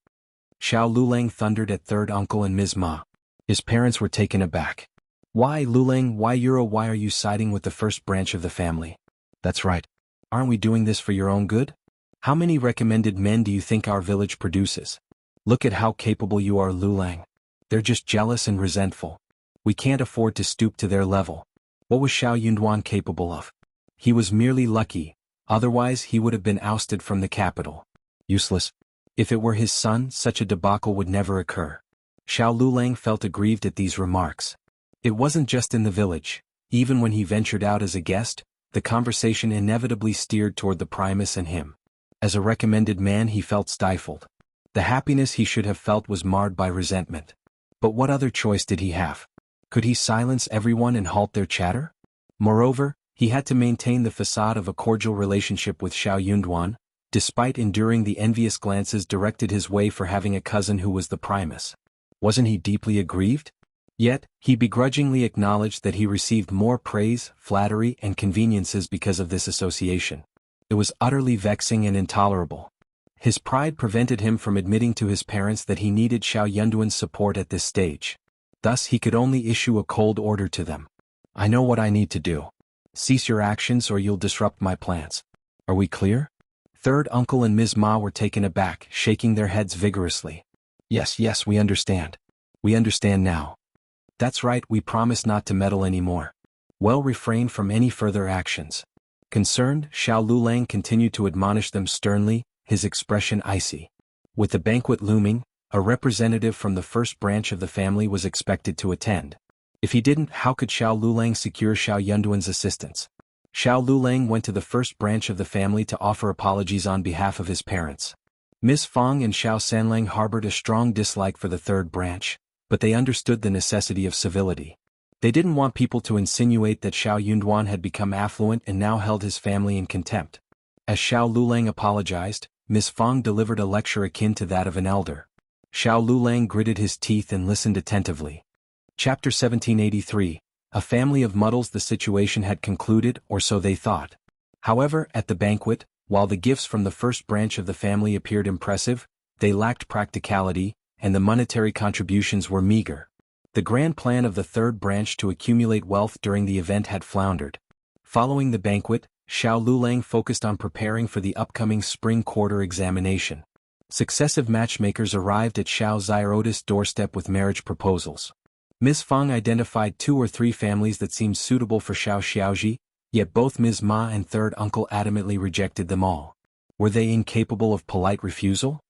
Xiao Lulang thundered at third uncle and Ms. Ma. His parents were taken aback. Why, Lulang, why are you siding with the first branch of the family? That's right. Aren't we doing this for your own good? How many recommended men do you think our village produces? Look at how capable you are, Lulang. They're just jealous and resentful. We can't afford to stoop to their level. What was Xiao Yunduan capable of? He was merely lucky, otherwise he would have been ousted from the capital. Useless. If it were his son, such a debacle would never occur. Xiao Lulang felt aggrieved at these remarks. It wasn't just in the village. Even when he ventured out as a guest, the conversation inevitably steered toward the Primus and him. As a recommended man, he felt stifled. The happiness he should have felt was marred by resentment. But what other choice did he have? Could he silence everyone and halt their chatter? Moreover, he had to maintain the facade of a cordial relationship with Xiao Yunduan, despite enduring the envious glances directed his way for having a cousin who was the Primus. Wasn't he deeply aggrieved? Yet, he begrudgingly acknowledged that he received more praise, flattery, and conveniences because of this association. It was utterly vexing and intolerable. His pride prevented him from admitting to his parents that he needed Xiao Yunduan's support at this stage. Thus he could only issue a cold order to them. I know what I need to do. Cease your actions or you'll disrupt my plans. Are we clear? Third uncle and Ms. Ma were taken aback, shaking their heads vigorously. Yes, we understand. We understand now. That's right, we promise not to meddle anymore. Well, refrain from any further actions. Concerned, Xiao Lulang continued to admonish them sternly, his expression icy. With the banquet looming, a representative from the first branch of the family was expected to attend. If he didn't, how could Xiao Lulang secure Xiao Yunduan's assistance? Xiao Lulang went to the first branch of the family to offer apologies on behalf of his parents. Ms. Fang and Xiao Sanlang harbored a strong dislike for the third branch, but they understood the necessity of civility. They didn't want people to insinuate that Xiao Yunduan had become affluent and now held his family in contempt. As Xiao Lulang apologized, Ms. Fang delivered a lecture akin to that of an elder. Xiao Lulang gritted his teeth and listened attentively. Chapter 1783. A family of muddles. The situation had concluded, or so they thought. However, at the banquet, while the gifts from the first branch of the family appeared impressive, they lacked practicality, and the monetary contributions were meager. The grand plan of the third branch to accumulate wealth during the event had floundered. Following the banquet, Xiao Lulang focused on preparing for the upcoming spring quarter examination. Successive matchmakers arrived at Xiao Xiaoda's doorstep with marriage proposals. Ms. Fang identified 2 or 3 families that seemed suitable for Xiao Xiaoji, yet both Ms. Ma and third uncle adamantly rejected them all. Were they incapable of polite refusal?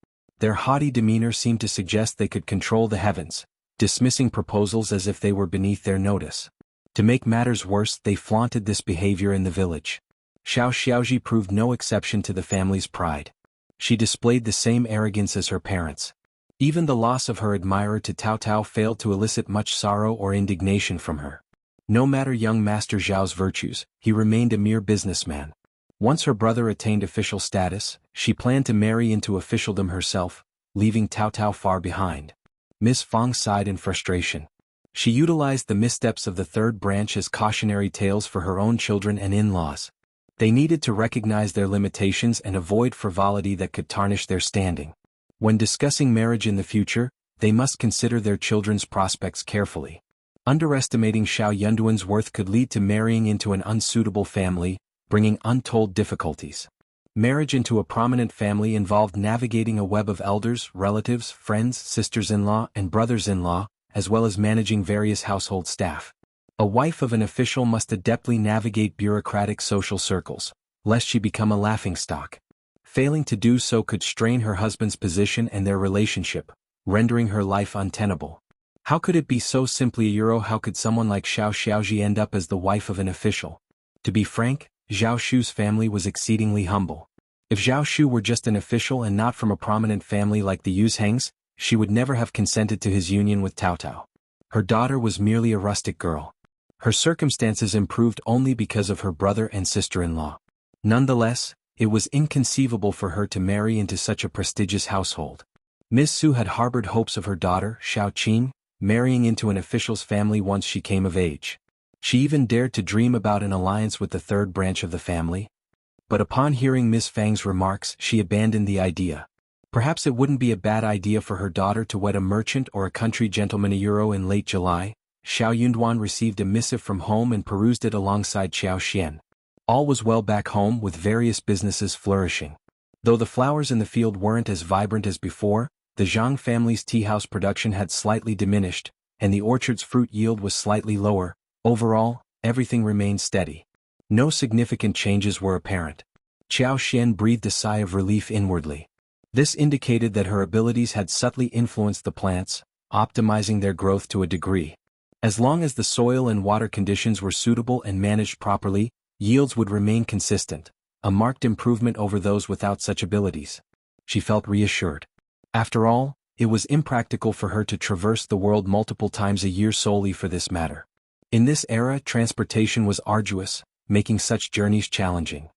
Their haughty demeanor seemed to suggest they could control the heavens, dismissing proposals as if they were beneath their notice. To make matters worse, they flaunted this behavior in the village. Xiao Xiaoji proved no exception to the family's pride. She displayed the same arrogance as her parents. Even the loss of her admirer to Tao Tao failed to elicit much sorrow or indignation from her. No matter young Master Zhao's virtues, he remained a mere businessman. Once her brother attained official status, she planned to marry into officialdom herself, leaving Tao Tao far behind. Ms. Fang sighed in frustration. She utilized the missteps of the third branch as cautionary tales for her own children and in-laws. They needed to recognize their limitations and avoid frivolity that could tarnish their standing. When discussing marriage in the future, they must consider their children's prospects carefully. Underestimating Xiao Yunduan's worth could lead to marrying into an unsuitable family, bringing untold difficulties. Marriage into a prominent family involved navigating a web of elders, relatives, friends, sisters-in-law, and brothers-in-law, as well as managing various household staff. A wife of an official must adeptly navigate bureaucratic social circles, lest she become a laughingstock. Failing to do so could strain her husband's position and their relationship, rendering her life untenable. How could it be so simply how could someone like Xiao Xiaoji end up as the wife of an official? To be frank, Zhao Shu's family was exceedingly humble. If Zhao Shu were just an official and not from a prominent family like the Yuzhengs, she would never have consented to his union with Tao Tao. Her daughter was merely a rustic girl. Her circumstances improved only because of her brother and sister-in-law. Nonetheless, it was inconceivable for her to marry into such a prestigious household. Ms. Su had harbored hopes of her daughter, Xiao Qing, marrying into an official's family once she came of age. She even dared to dream about an alliance with the third branch of the family. But upon hearing Miss Fang's remarks, she abandoned the idea. Perhaps it wouldn't be a bad idea for her daughter to wed a merchant or a country gentleman. In late July, Xiao Yunduan received a missive from home and perused it alongside Xiao Xian. All was well back home, with various businesses flourishing. Though the flowers in the field weren't as vibrant as before, the Zhang family's tea house production had slightly diminished, and the orchard's fruit yield was slightly lower. Overall, everything remained steady. No significant changes were apparent. Xiao Xian breathed a sigh of relief inwardly. This indicated that her abilities had subtly influenced the plants, optimizing their growth to a degree. As long as the soil and water conditions were suitable and managed properly, yields would remain consistent, a marked improvement over those without such abilities. She felt reassured. After all, it was impractical for her to traverse the world multiple times a year solely for this matter. In this era, transportation was arduous, making such journeys challenging.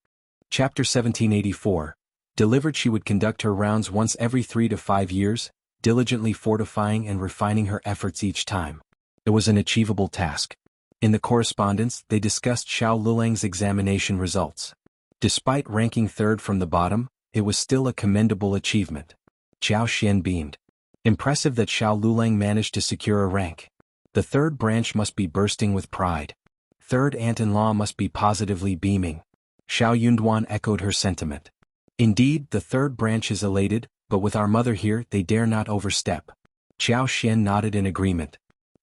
Chapter 1784. Delivered. She would conduct her rounds once every 3 to 5 years, diligently fortifying and refining her efforts each time. It was an achievable task. In the correspondence, they discussed Xiao Lulang's examination results. Despite ranking third from the bottom, it was still a commendable achievement. Xiao Xian beamed. Impressive that Xiao Lulang managed to secure a rank. The third branch must be bursting with pride. Third aunt-in-law must be positively beaming. Xiao Yunduan echoed her sentiment. Indeed, the third branch is elated, but with our mother here, they dare not overstep. Xiao Xian nodded in agreement.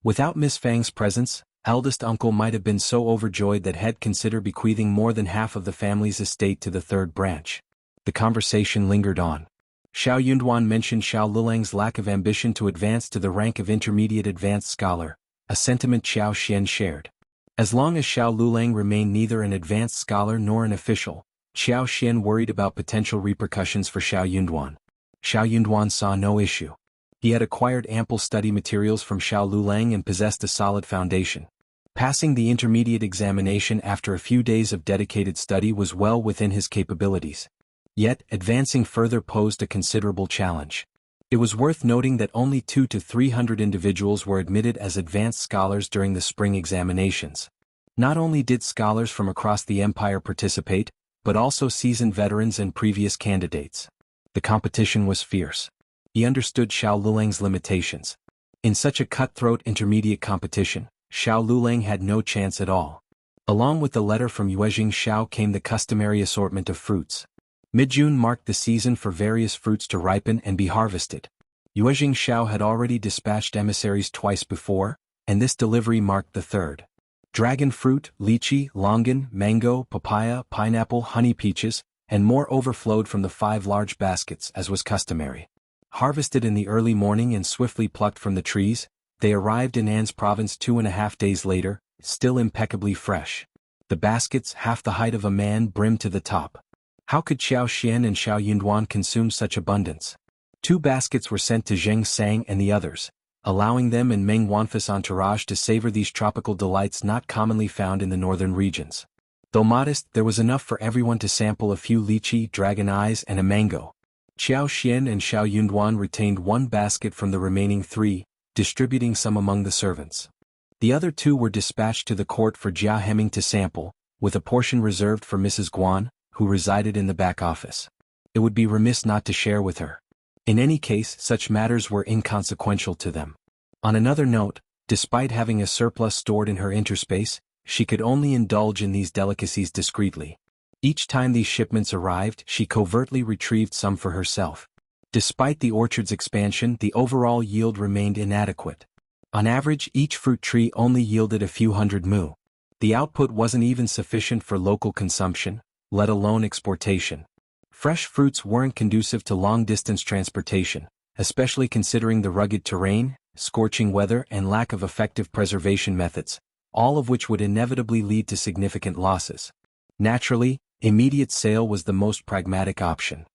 Without Miss Fang's presence, eldest uncle might have been so overjoyed that he'd consider bequeathing more than half of the family's estate to the third branch. The conversation lingered on. Xiao Yunduan mentioned Xiao Lulang's lack of ambition to advance to the rank of intermediate advanced scholar, a sentiment Xiao Xian shared. As long as Xiao Lulang remained neither an advanced scholar nor an official, Xiao Xian worried about potential repercussions for Xiao Yunduan. Xiao Yunduan saw no issue. He had acquired ample study materials from Xiao Lulang and possessed a solid foundation. Passing the intermediate examination after a few days of dedicated study was well within his capabilities. Yet, advancing further posed a considerable challenge. It was worth noting that only 200 to 300 individuals were admitted as advanced scholars during the spring examinations. Not only did scholars from across the empire participate, but also seasoned veterans and previous candidates. The competition was fierce. He understood Xiao Lulang's limitations. In such a cutthroat intermediate competition, Xiao Lulang had no chance at all. Along with the letter from Yuezhing Xiao came the customary assortment of fruits. Mid-June marked the season for various fruits to ripen and be harvested. Yuezhing Xiao had already dispatched emissaries twice before, and this delivery marked the third. Dragon fruit, lychee, longan, mango, papaya, pineapple, honey peaches, and more overflowed from the 5 large baskets as was customary. Harvested in the early morning and swiftly plucked from the trees, they arrived in An's province 2.5 days later, still impeccably fresh. The baskets, half the height of a man, brimmed to the top. How could Xiao Xian and Xiao Yunduan consume such abundance? 2 baskets were sent to Zheng Sang and the others, allowing them and Meng Wanfa's entourage to savor these tropical delights not commonly found in the northern regions. Though modest, there was enough for everyone to sample a few lychee, dragon eyes, and a mango. Xiao Xian and Xiao Yunduan retained 1 basket from the remaining 3, distributing some among the servants. The other 2 were dispatched to the court for Jia Hemming to sample, with a portion reserved for Mrs. Guan, who resided in the back office. It would be remiss not to share with her. In any case, such matters were inconsequential to them. On another note, despite having a surplus stored in her interspace, she could only indulge in these delicacies discreetly. Each time these shipments arrived, she covertly retrieved some for herself. Despite the orchard's expansion, the overall yield remained inadequate. On average, each fruit tree only yielded a few hundred mu. The output wasn't even sufficient for local consumption, let alone exportation. Fresh fruits weren't conducive to long-distance transportation, especially considering the rugged terrain, scorching weather, and lack of effective preservation methods, all of which would inevitably lead to significant losses. Naturally, immediate sale was the most pragmatic option.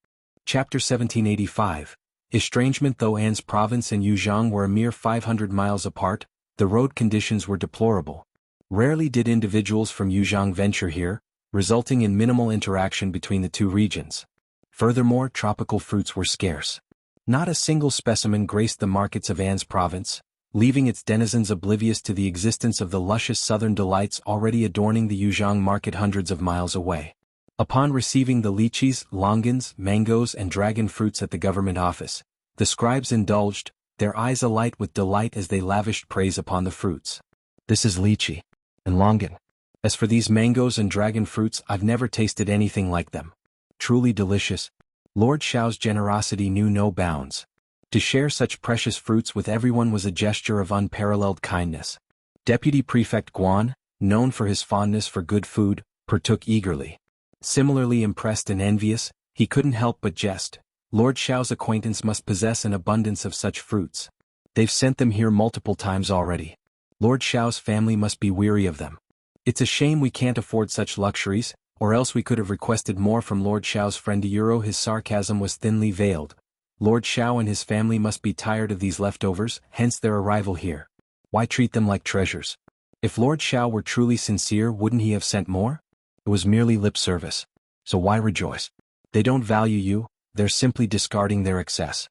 Chapter 1785. Estrangement. Though An's province and Yuzhong were a mere 500 miles apart, The road conditions were deplorable. Rarely did individuals from Yuzhang venture here, resulting in minimal interaction between the two regions. Furthermore, tropical fruits were scarce. Not a single specimen graced the markets of An's province, leaving its denizens oblivious to the existence of the luscious southern delights already adorning the Yuzhang market hundreds of miles away. Upon receiving the lychees, longans, mangoes and dragon fruits at the government office, the scribes indulged, their eyes alight with delight as they lavished praise upon the fruits. This is lychee. And longan. As for these mangoes and dragon fruits, I've never tasted anything like them. Truly delicious. Lord Xiao's generosity knew no bounds. To share such precious fruits with everyone was a gesture of unparalleled kindness. Deputy Prefect Guan, known for his fondness for good food, partook eagerly. Similarly impressed and envious, he couldn't help but jest. Lord Xiao's acquaintance must possess an abundance of such fruits. They've sent them here multiple times already. Lord Xiao's family must be weary of them. It's a shame we can't afford such luxuries, or else we could have requested more from Lord Xiao's friend Euro. His sarcasm was thinly veiled. Lord Xiao and his family must be tired of these leftovers, hence their arrival here. Why treat them like treasures? If Lord Xiao were truly sincere, wouldn't he have sent more? It was merely lip service. So why rejoice? They don't value you, they're simply discarding their excess.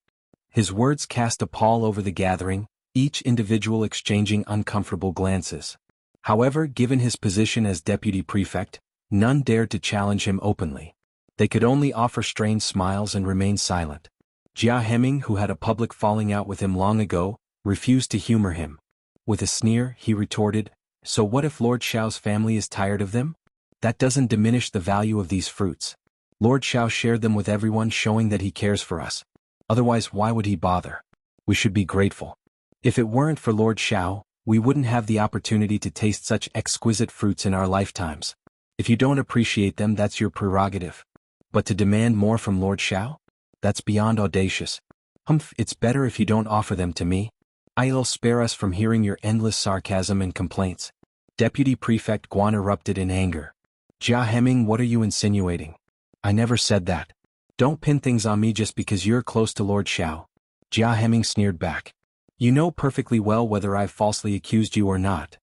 His words cast a pall over the gathering, each individual exchanging uncomfortable glances. However, given his position as deputy prefect, none dared to challenge him openly. They could only offer strained smiles and remain silent. Jia Heming, who had a public falling out with him long ago, refused to humor him. With a sneer, he retorted, "So what if Lord Xiao's family is tired of them? That doesn't diminish the value of these fruits. Lord Xiao shared them with everyone, showing that he cares for us. Otherwise, why would he bother? We should be grateful. If it weren't for Lord Xiao, we wouldn't have the opportunity to taste such exquisite fruits in our lifetimes. If you don't appreciate them, that's your prerogative. But to demand more from Lord Xiao? That's beyond audacious. Humph, it's better if you don't offer them to me. I'll spare us from hearing your endless sarcasm and complaints." Deputy Prefect Guan erupted in anger. "Jia Heming, what are you insinuating? I never said that. Don't pin things on me just because you're close to Lord Xiao." Jia Heming sneered back. "You know perfectly well whether I've falsely accused you or not."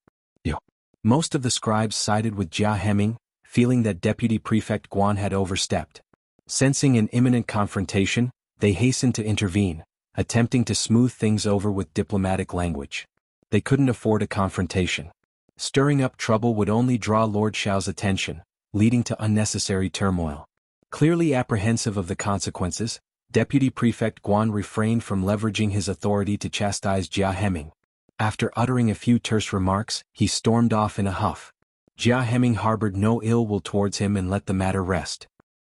Most of the scribes sided with Jia Heming, feeling that Deputy Prefect Guan had overstepped. Sensing an imminent confrontation, they hastened to intervene, attempting to smooth things over with diplomatic language. They couldn't afford a confrontation. Stirring up trouble would only draw Lord Xiao's attention, leading to unnecessary turmoil. Clearly apprehensive of the consequences, Deputy Prefect Guan refrained from leveraging his authority to chastise Jia Heming. After uttering a few terse remarks, he stormed off in a huff. Jia Heming harbored no ill will towards him and let the matter rest.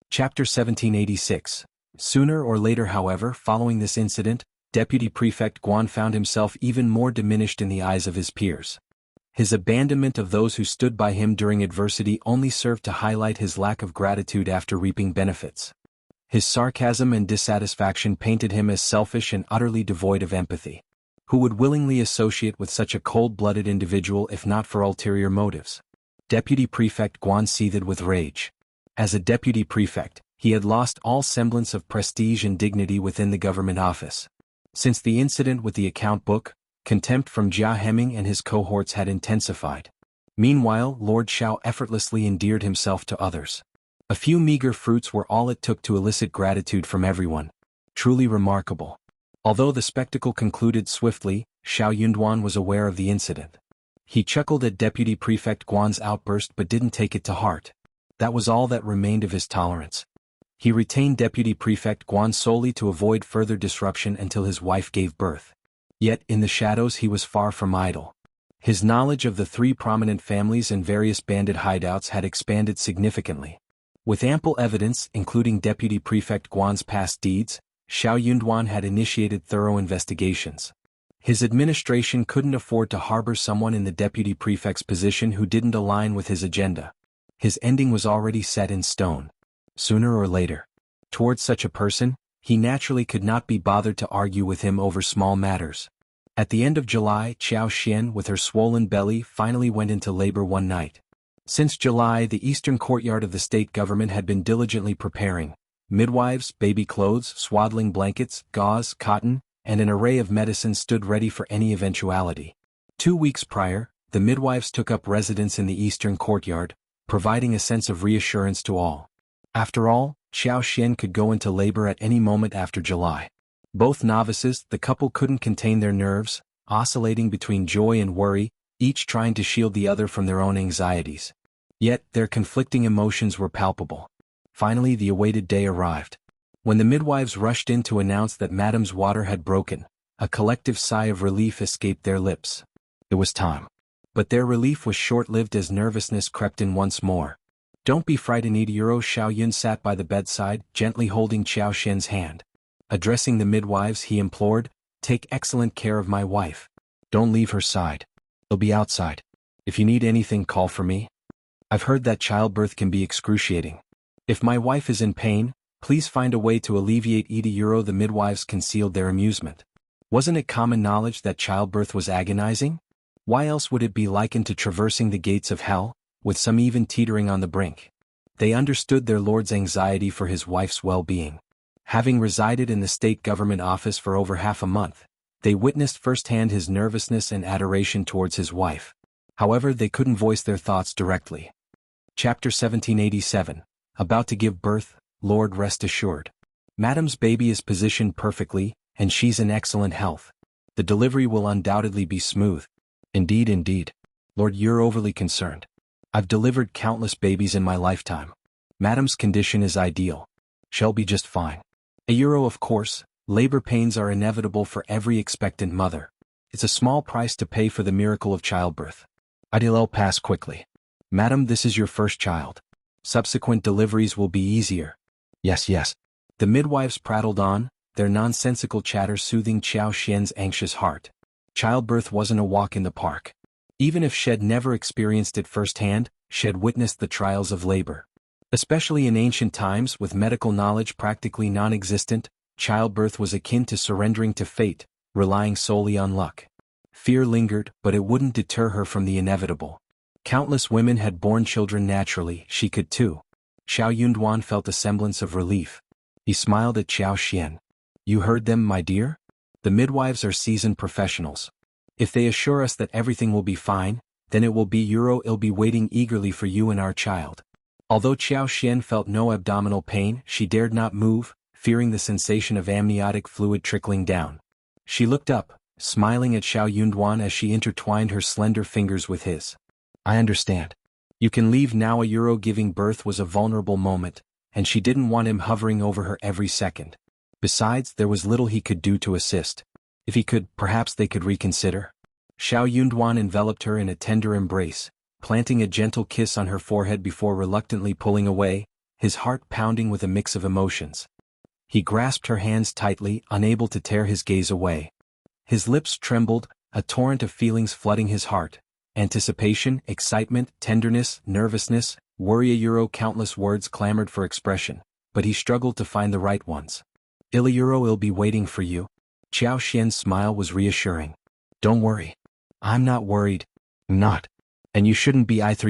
Chapter 1786. Sooner or later, however, following this incident, Deputy Prefect Guan found himself even more diminished in the eyes of his peers. His abandonment of those who stood by him during adversity only served to highlight his lack of gratitude after reaping benefits. His sarcasm and dissatisfaction painted him as selfish and utterly devoid of empathy. Who would willingly associate with such a cold-blooded individual if not for ulterior motives? Deputy Prefect Guan seethed with rage. As a deputy prefect, he had lost all semblance of prestige and dignity within the government office. Since the incident with the account book, contempt from Jia Heming and his cohorts had intensified. Meanwhile, Lord Xiao effortlessly endeared himself to others. A few meager fruits were all it took to elicit gratitude from everyone. Truly remarkable. Although the spectacle concluded swiftly, Xiao Yunduan was aware of the incident. He chuckled at Deputy Prefect Guan's outburst but didn't take it to heart. That was all that remained of his tolerance. He retained Deputy Prefect Guan solely to avoid further disruption until his wife gave birth. Yet, in the shadows, he was far from idle. His knowledge of the three prominent families and various bandit hideouts had expanded significantly. With ample evidence, including Deputy Prefect Guan's past deeds, Xiao Yunduan had initiated thorough investigations. His administration couldn't afford to harbor someone in the deputy prefect's position who didn't align with his agenda. His ending was already set in stone. Sooner or later. Towards such a person, he naturally could not be bothered to argue with him over small matters. At the end of July, Qiao Xian, with her swollen belly, finally went into labor one night. Since July, the eastern courtyard of the state government had been diligently preparing. Midwives, baby clothes, swaddling blankets, gauze, cotton, and an array of medicines stood ready for any eventuality. 2 weeks prior, the midwives took up residence in the eastern courtyard, providing a sense of reassurance to all. After all, Xiao Xian could go into labor at any moment after July. Both novices, the couple couldn't contain their nerves, oscillating between joy and worry, each trying to shield the other from their own anxieties. Yet, their conflicting emotions were palpable. Finally, the awaited day arrived. When the midwives rushed in to announce that Madame's water had broken, a collective sigh of relief escaped their lips. It was time. But their relief was short-lived as nervousness crept in once more. "Don't be frightened, Euro." Xiao Yun sat by the bedside, gently holding Xiao Xian's hand. Addressing the midwives, he implored, "Take excellent care of my wife. Don't leave her side. I'll be outside. If you need anything, call for me. I've heard that childbirth can be excruciating. If my wife is in pain, please find a way to alleviate Euro." The midwives concealed their amusement. Wasn't it common knowledge that childbirth was agonizing? Why else would it be likened to traversing the gates of hell, with some even teetering on the brink? They understood their lord's anxiety for his wife's well-being. Having resided in the state government office for over half a month, they witnessed firsthand his nervousness and adoration towards his wife. However, they couldn't voice their thoughts directly. Chapter 1787. About to give birth, Lord, rest assured. Madame's baby is positioned perfectly, and she's in excellent health. The delivery will undoubtedly be smooth. Indeed, indeed. Lord, you're overly concerned. I've delivered countless babies in my lifetime. Madame's condition is ideal. She'll be just fine. Euro, of course, labor pains are inevitable for every expectant mother. It's a small price to pay for the miracle of childbirth. It'll pass quickly. Madame, this is your first child. Subsequent deliveries will be easier. Yes, yes. The midwives prattled on, their nonsensical chatter soothing Xiao Xian's anxious heart. Childbirth wasn't a walk in the park. Even if Shed never experienced it firsthand, Shed witnessed the trials of labor. Especially in ancient times, with medical knowledge practically non-existent, childbirth was akin to surrendering to fate, relying solely on luck. Fear lingered, but it wouldn't deter her from the inevitable. Countless women had borne children naturally, she could too. Xiao Yunduan felt a semblance of relief. He smiled at Xiao Xian. You heard them, my dear? The midwives are seasoned professionals. If they assure us that everything will be fine, then it will be I'll be waiting eagerly for you and our child. Although Xiao Xian felt no abdominal pain, she dared not move, fearing the sensation of amniotic fluid trickling down. She looked up, smiling at Xiao Yunduan as she intertwined her slender fingers with his. I understand. You can leave now. Giving birth was a vulnerable moment, and she didn't want him hovering over her every second. Besides, there was little he could do to assist. If he could, perhaps they could reconsider. Xiao Yunduan enveloped her in a tender embrace, planting a gentle kiss on her forehead before reluctantly pulling away, his heart pounding with a mix of emotions. He grasped her hands tightly, unable to tear his gaze away. His lips trembled, a torrent of feelings flooding his heart. Anticipation, excitement, tenderness, nervousness, worry. Countless words clamored for expression, but he struggled to find the right ones. I'll be waiting for you. Xiao Xian's smile was reassuring. Don't worry. I'm not worried. Not. And you shouldn't be either.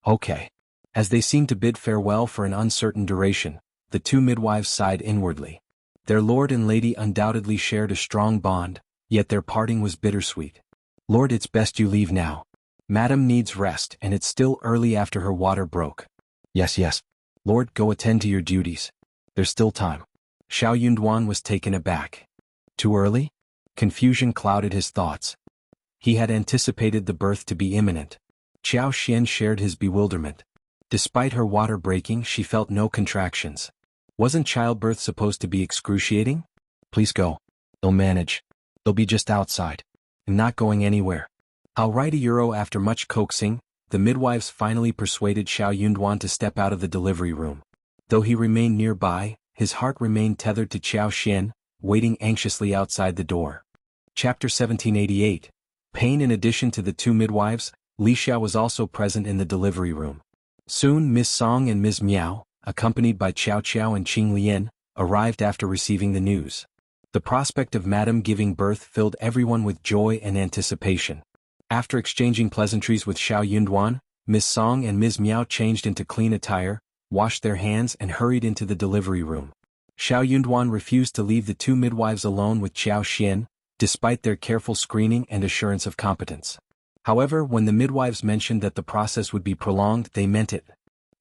Okay. As they seemed to bid farewell for an uncertain duration, the two midwives sighed inwardly. Their lord and lady undoubtedly shared a strong bond, yet their parting was bittersweet. Lord, it's best you leave now. Madame needs rest, and it's still early after her water broke. Yes, yes. Lord, go attend to your duties. There's still time. Xiao Yunduan was taken aback. Too early? Confusion clouded his thoughts. He had anticipated the birth to be imminent. Xiao Xian shared his bewilderment. Despite her water breaking, she felt no contractions. Wasn't childbirth supposed to be excruciating? Please go. They'll manage. They'll be just outside. And not going anywhere. I'll write after much coaxing, the midwives finally persuaded Xiao Yunduan to step out of the delivery room. Though he remained nearby, his heart remained tethered to Xiao Xian, waiting anxiously outside the door. Chapter 1788. Pain. In addition to the two midwives, Li Xiao was also present in the delivery room. Soon Ms. Song and Ms. Miao, accompanied by Qiao Qiao and Qing Lian, arrived after receiving the news. The prospect of Madame giving birth filled everyone with joy and anticipation. After exchanging pleasantries with Xiao Yunduan, Ms. Song and Ms. Miao changed into clean attire, washed their hands and hurried into the delivery room. Xiao Yunduan refused to leave the two midwives alone with Xiao Xian, despite their careful screening and assurance of competence. However, when the midwives mentioned that the process would be prolonged, they meant it.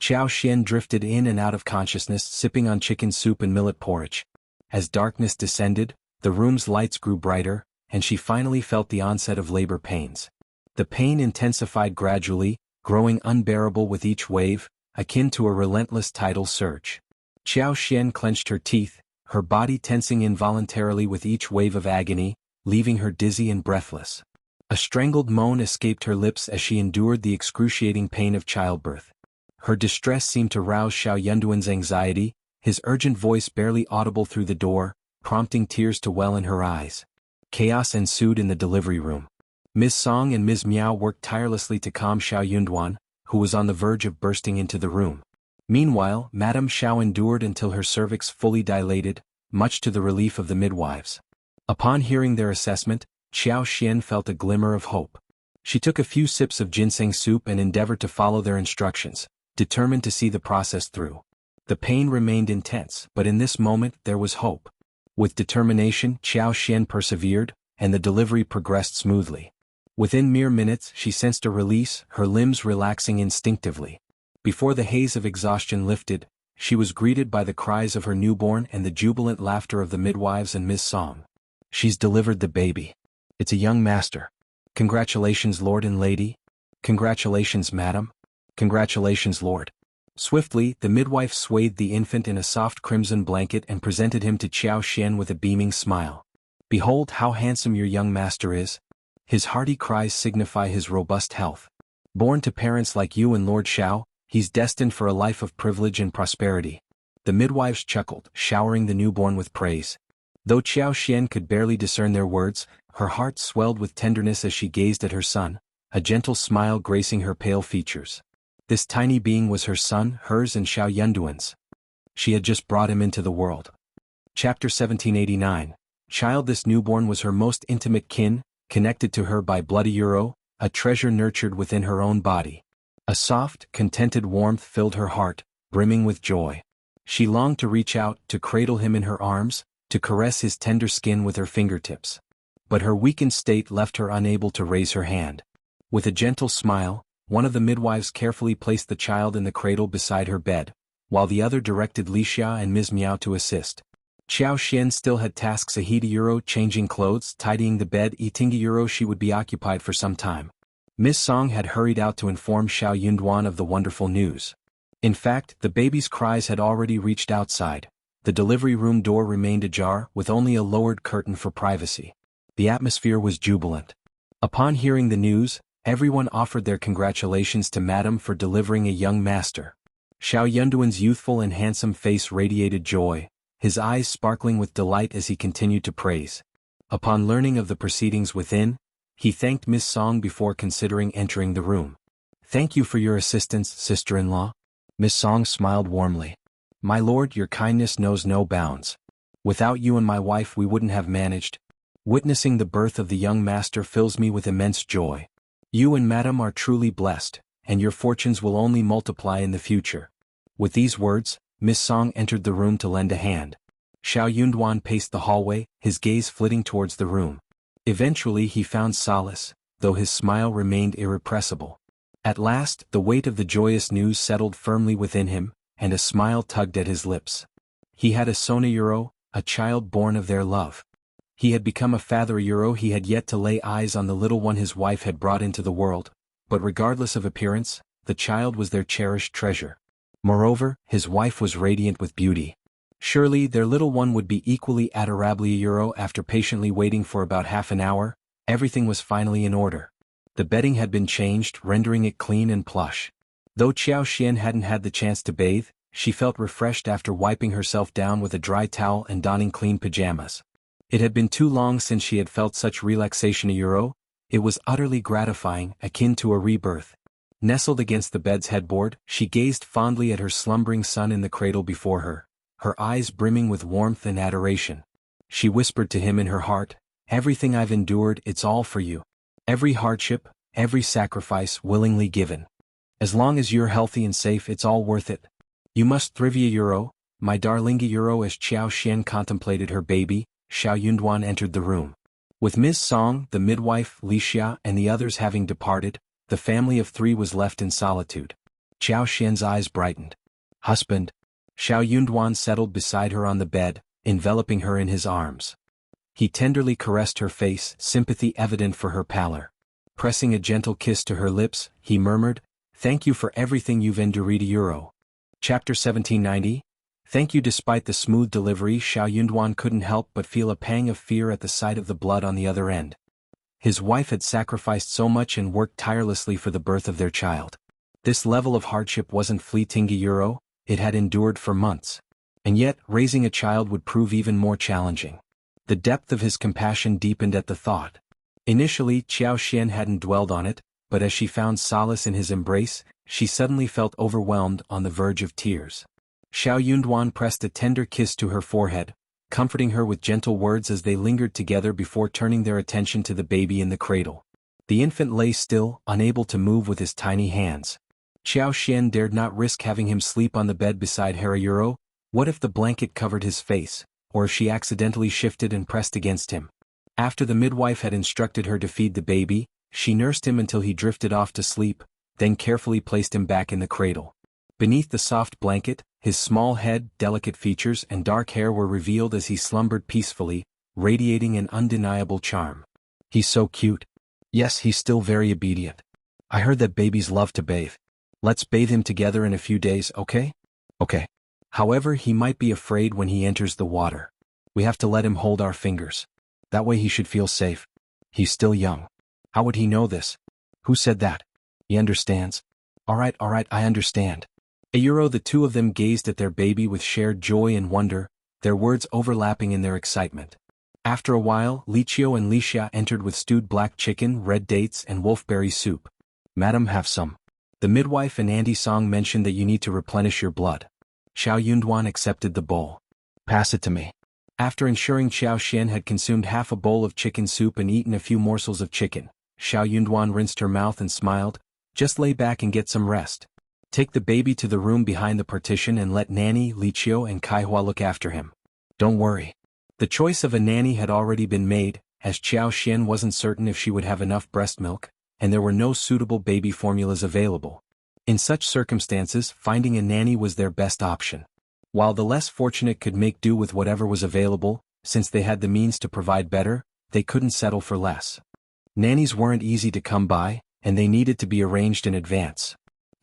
Qiao Xian drifted in and out of consciousness, sipping on chicken soup and millet porridge. As darkness descended, the room's lights grew brighter, and she finally felt the onset of labor pains. The pain intensified gradually, growing unbearable with each wave, akin to a relentless tidal surge. Qiao Xian clenched her teeth, her body tensing involuntarily with each wave of agony, leaving her dizzy and breathless. A strangled moan escaped her lips as she endured the excruciating pain of childbirth. Her distress seemed to rouse Xiao Yunduan's anxiety, his urgent voice barely audible through the door, prompting tears to well in her eyes. Chaos ensued in the delivery room. Ms. Song and Ms. Miao worked tirelessly to calm Xiao Yunduan, who was on the verge of bursting into the room. Meanwhile, Madame Xiao endured until her cervix fully dilated, much to the relief of the midwives. Upon hearing their assessment, Qiao Xian felt a glimmer of hope. She took a few sips of ginseng soup and endeavored to follow their instructions, determined to see the process through. The pain remained intense, but in this moment there was hope. With determination, Qiao Xian persevered, and the delivery progressed smoothly. Within mere minutes she sensed a release, her limbs relaxing instinctively. Before the haze of exhaustion lifted, she was greeted by the cries of her newborn and the jubilant laughter of the midwives and Ms. Song. "She's delivered the baby. It's a young master. Congratulations, Lord and Lady. Congratulations, Madam. Congratulations, Lord." Swiftly, the midwife swathed the infant in a soft crimson blanket and presented him to Qiao Xian with a beaming smile. "Behold how handsome your young master is. His hearty cries signify his robust health. Born to parents like you and Lord Xiao, he's destined for a life of privilege and prosperity." The midwives chuckled, showering the newborn with praise. Though Qiao Xian could barely discern their words, her heart swelled with tenderness as she gazed at her son, a gentle smile gracing her pale features. This tiny being was her son, hers and Xiao Yunduan's. She had just brought him into the world. Chapter 1789. Child. This newborn was her most intimate kin, connected to her by blood, a treasure nurtured within her own body. A soft, contented warmth filled her heart, brimming with joy. She longed to reach out, to cradle him in her arms, to caress his tender skin with her fingertips. But her weakened state left her unable to raise her hand. With a gentle smile, one of the midwives carefully placed the child in the cradle beside her bed, while the other directed Li Xia and Ms. Miao to assist. Qiao Xian still had tasks ahead, changing clothes, tidying the bed, eating. She would be occupied for some time. Ms. Song had hurried out to inform Xiao Yunduan of the wonderful news. In fact, the baby's cries had already reached outside. The delivery room door remained ajar, with only a lowered curtain for privacy. The atmosphere was jubilant. Upon hearing the news, everyone offered their congratulations to Madame for delivering a young master. Xiao Yunduan's youthful and handsome face radiated joy, his eyes sparkling with delight as he continued to praise. Upon learning of the proceedings within, he thanked Miss Song before considering entering the room. "Thank you for your assistance, sister-in-law." Miss Song smiled warmly. "My lord, your kindness knows no bounds. Without you and my wife we wouldn't have managed. Witnessing the birth of the young master fills me with immense joy. You and Madame are truly blessed, and your fortunes will only multiply in the future." With these words, Miss Song entered the room to lend a hand. Xiao Yunduan paced the hallway, his gaze flitting towards the room. Eventually he found solace, though his smile remained irrepressible. At last, the weight of the joyous news settled firmly within him, and a smile tugged at his lips. He had a son, a child born of their love. He had become a father. He had yet to lay eyes on the little one his wife had brought into the world, but regardless of appearance, the child was their cherished treasure. Moreover, his wife was radiant with beauty. Surely their little one would be equally adorable. After patiently waiting for about half an hour, everything was finally in order. The bedding had been changed, rendering it clean and plush. Though Qiao Xian hadn't had the chance to bathe, she felt refreshed after wiping herself down with a dry towel and donning clean pajamas. It had been too long since she had felt such relaxation. It was utterly gratifying, akin to a rebirth. Nestled against the bed's headboard, she gazed fondly at her slumbering son in the cradle before her, her eyes brimming with warmth and adoration. She whispered to him in her heart, "Everything I've endured, it's all for you. Every hardship, every sacrifice willingly given. As long as you're healthy and safe, it's all worth it. You must thrive, my darling." As Qiao Xian contemplated her baby, Xiao Yunduan entered the room. With Ms. Song, the midwife, Lixia, and the others having departed, the family of 3 was left in solitude. Xiao Xian's eyes brightened. Husband. Xiao Yunduan settled beside her on the bed, enveloping her in his arms. He tenderly caressed her face, sympathy evident for her pallor. Pressing a gentle kiss to her lips, he murmured, "Thank you for everything you've endured." Chapter 1790. Thank you. Despite the smooth delivery, Xiao Yunduan couldn't help but feel a pang of fear at the sight of the blood on the other end. His wife had sacrificed so much and worked tirelessly for the birth of their child. This level of hardship wasn't fleeting, it had endured for months. And yet, raising a child would prove even more challenging. The depth of his compassion deepened at the thought. Initially, Xiao Xian hadn't dwelled on it, but as she found solace in his embrace, she suddenly felt overwhelmed, on the verge of tears. Xiao Yunduan pressed a tender kiss to her forehead, comforting her with gentle words as they lingered together before turning their attention to the baby in the cradle. The infant lay still, unable to move with his tiny hands. Xiao Xian dared not risk having him sleep on the bed beside her. What if the blanket covered his face, or if she accidentally shifted and pressed against him? After the midwife had instructed her to feed the baby, she nursed him until he drifted off to sleep, then carefully placed him back in the cradle. Beneath the soft blanket, his small head, delicate features, and dark hair were revealed as he slumbered peacefully, radiating an undeniable charm. He's so cute. Yes, he's still very obedient. I heard that babies love to bathe. Let's bathe him together in a few days, okay? Okay. However, he might be afraid when he enters the water. We have to let him hold our fingers. That way he should feel safe. He's still young. How would he know this? Who said that? He understands. All right, I understand. The 2 of them gazed at their baby with shared joy and wonder, their words overlapping in their excitement. After a while, Lichio and Lixia entered with stewed black chicken, red dates, and wolfberry soup. Madam, have some. The midwife and Auntie Song mentioned that you need to replenish your blood. Xiao Yunduan accepted the bowl. Pass it to me. After ensuring Xiao Xian had consumed half a bowl of chicken soup and eaten a few morsels of chicken, Xiao Yunduan rinsed her mouth and smiled, "Just lay back and get some rest. Take the baby to the room behind the partition and let Nanny, Lichio, and Kaihua look after him. Don't worry." The choice of a nanny had already been made, as Xiao Xian wasn't certain if she would have enough breast milk, and there were no suitable baby formulas available. In such circumstances, finding a nanny was their best option. While the less fortunate could make do with whatever was available, since they had the means to provide better, they couldn't settle for less. Nannies weren't easy to come by, and they needed to be arranged in advance.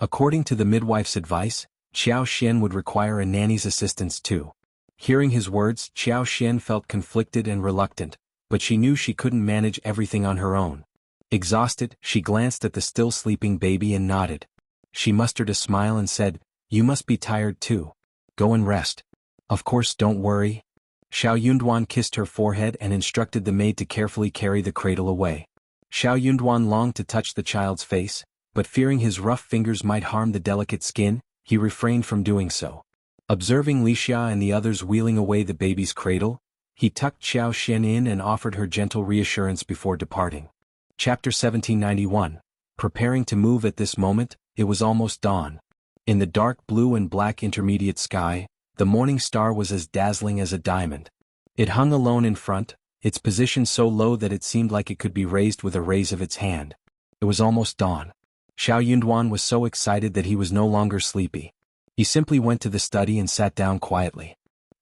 According to the midwife's advice, Xiao Xian would require a nanny's assistance too. Hearing his words, Xiao Xian felt conflicted and reluctant, but she knew she couldn't manage everything on her own. Exhausted, she glanced at the still sleeping baby and nodded. She mustered a smile and said, "You must be tired too. Go and rest." "Of course, don't worry." Xiao Yunduan kissed her forehead and instructed the maid to carefully carry the cradle away. Xiao Yunduan longed to touch the child's face, but fearing his rough fingers might harm the delicate skin, he refrained from doing so. Observing Lixia and the others wheeling away the baby's cradle, he tucked Xiao Xian in and offered her gentle reassurance before departing. Chapter 1791. Preparing to move. At this moment, it was almost dawn. In the dark blue and black intermediate sky, the morning star was as dazzling as a diamond. It hung alone in front, its position so low that it seemed like it could be raised with a raise of its hand. It was almost dawn. Xiao Yunduan was so excited that he was no longer sleepy. He simply went to the study and sat down quietly.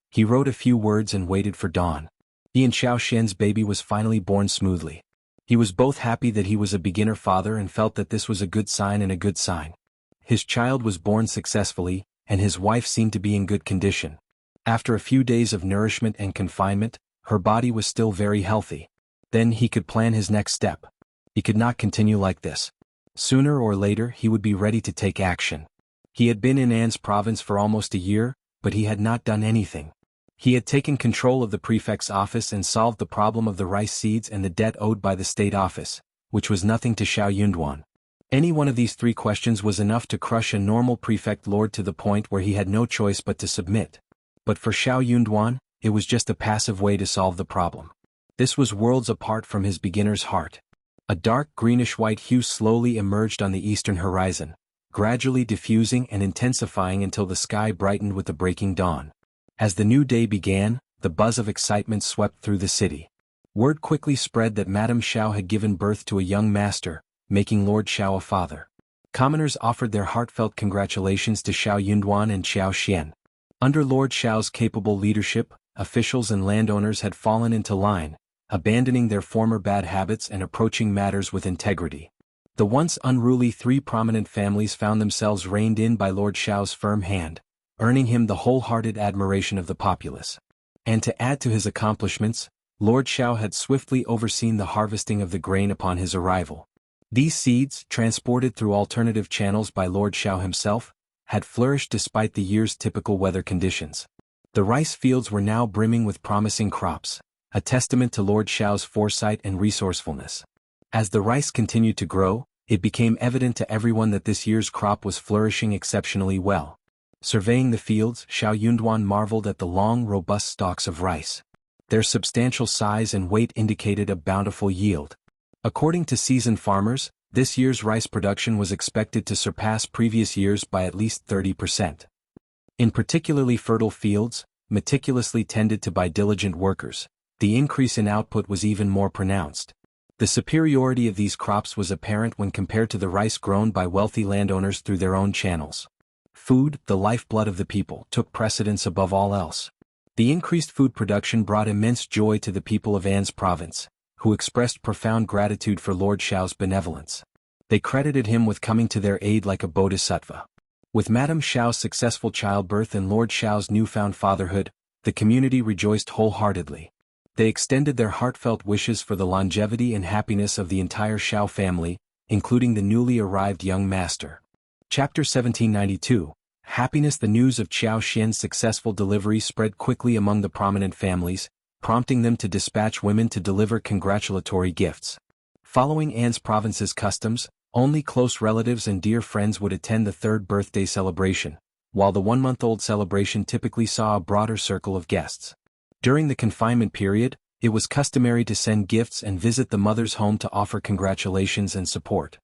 He wrote a few words and waited for dawn. He and Xiao Xian's baby was finally born smoothly. He was both happy that he was a beginner father and felt that this was a good sign and a good sign. His child was born successfully, and his wife seemed to be in good condition. After a few days of nourishment and confinement, her body was still very healthy. Then he could plan his next step. He could not continue like this. Sooner or later he would be ready to take action. He had been in An's province for almost a year, but he had not done anything. He had taken control of the prefect's office and solved the problem of the rice seeds and the debt owed by the state office, which was nothing to Xiao Yunduan. Any one of these 3 questions was enough to crush a normal prefect lord to the point where he had no choice but to submit. But for Xiao Yunduan, it was just a passive way to solve the problem. This was worlds apart from his beginner's heart. A dark greenish-white hue slowly emerged on the eastern horizon, gradually diffusing and intensifying until the sky brightened with the breaking dawn. As the new day began, the buzz of excitement swept through the city. Word quickly spread that Madame Xiao had given birth to a young master, making Lord Xiao a father. Commoners offered their heartfelt congratulations to Xiao Yunduan and Xiao Xian. Under Lord Xiao's capable leadership, officials and landowners had fallen into line, abandoning their former bad habits and approaching matters with integrity. The once unruly three prominent families found themselves reined in by Lord Xiao's firm hand, earning him the wholehearted admiration of the populace. And to add to his accomplishments, Lord Xiao had swiftly overseen the harvesting of the grain upon his arrival. These seeds, transported through alternative channels by Lord Xiao himself, had flourished despite the year's typical weather conditions. The rice fields were now brimming with promising crops, a testament to Lord Xiao's foresight and resourcefulness. As the rice continued to grow, it became evident to everyone that this year's crop was flourishing exceptionally well. Surveying the fields, Xiao Yunduan marveled at the long, robust stalks of rice. Their substantial size and weight indicated a bountiful yield. According to seasoned farmers, this year's rice production was expected to surpass previous years by at least 30%. In particularly fertile fields, meticulously tended to by diligent workers, the increase in output was even more pronounced. The superiority of these crops was apparent when compared to the rice grown by wealthy landowners through their own channels. Food, the lifeblood of the people, took precedence above all else. The increased food production brought immense joy to the people of An's province, who expressed profound gratitude for Lord Xiao's benevolence. They credited him with coming to their aid like a bodhisattva. With Madame Xiao's successful childbirth and Lord Xiao's newfound fatherhood, the community rejoiced wholeheartedly. They extended their heartfelt wishes for the longevity and happiness of the entire Xiao family, including the newly arrived young master. Chapter 1792. Happiness. The news of Xiao Xian's successful delivery spread quickly among the prominent families, prompting them to dispatch women to deliver congratulatory gifts. Following An's province's customs, only close relatives and dear friends would attend the third birthday celebration, while the one-month-old celebration typically saw a broader circle of guests. During the confinement period, it was customary to send gifts and visit the mother's home to offer congratulations and support.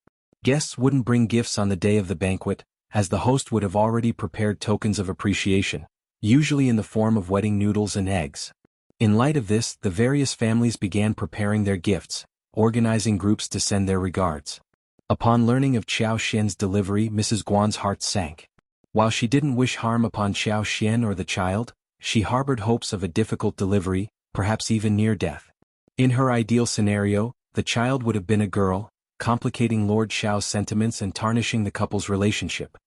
Guests wouldn't bring gifts on the day of the banquet, as the host would have already prepared tokens of appreciation, usually in the form of wedding noodles and eggs. In light of this, the various families began preparing their gifts, organizing groups to send their regards. Upon learning of Xiao Xian's delivery, Mrs. Guan's heart sank. While she didn't wish harm upon Xiao Xian or the child, she harbored hopes of a difficult delivery, perhaps even near death. In her ideal scenario, the child would have been a girl, complicating Lord Xiao's sentiments and tarnishing the couple's relationship.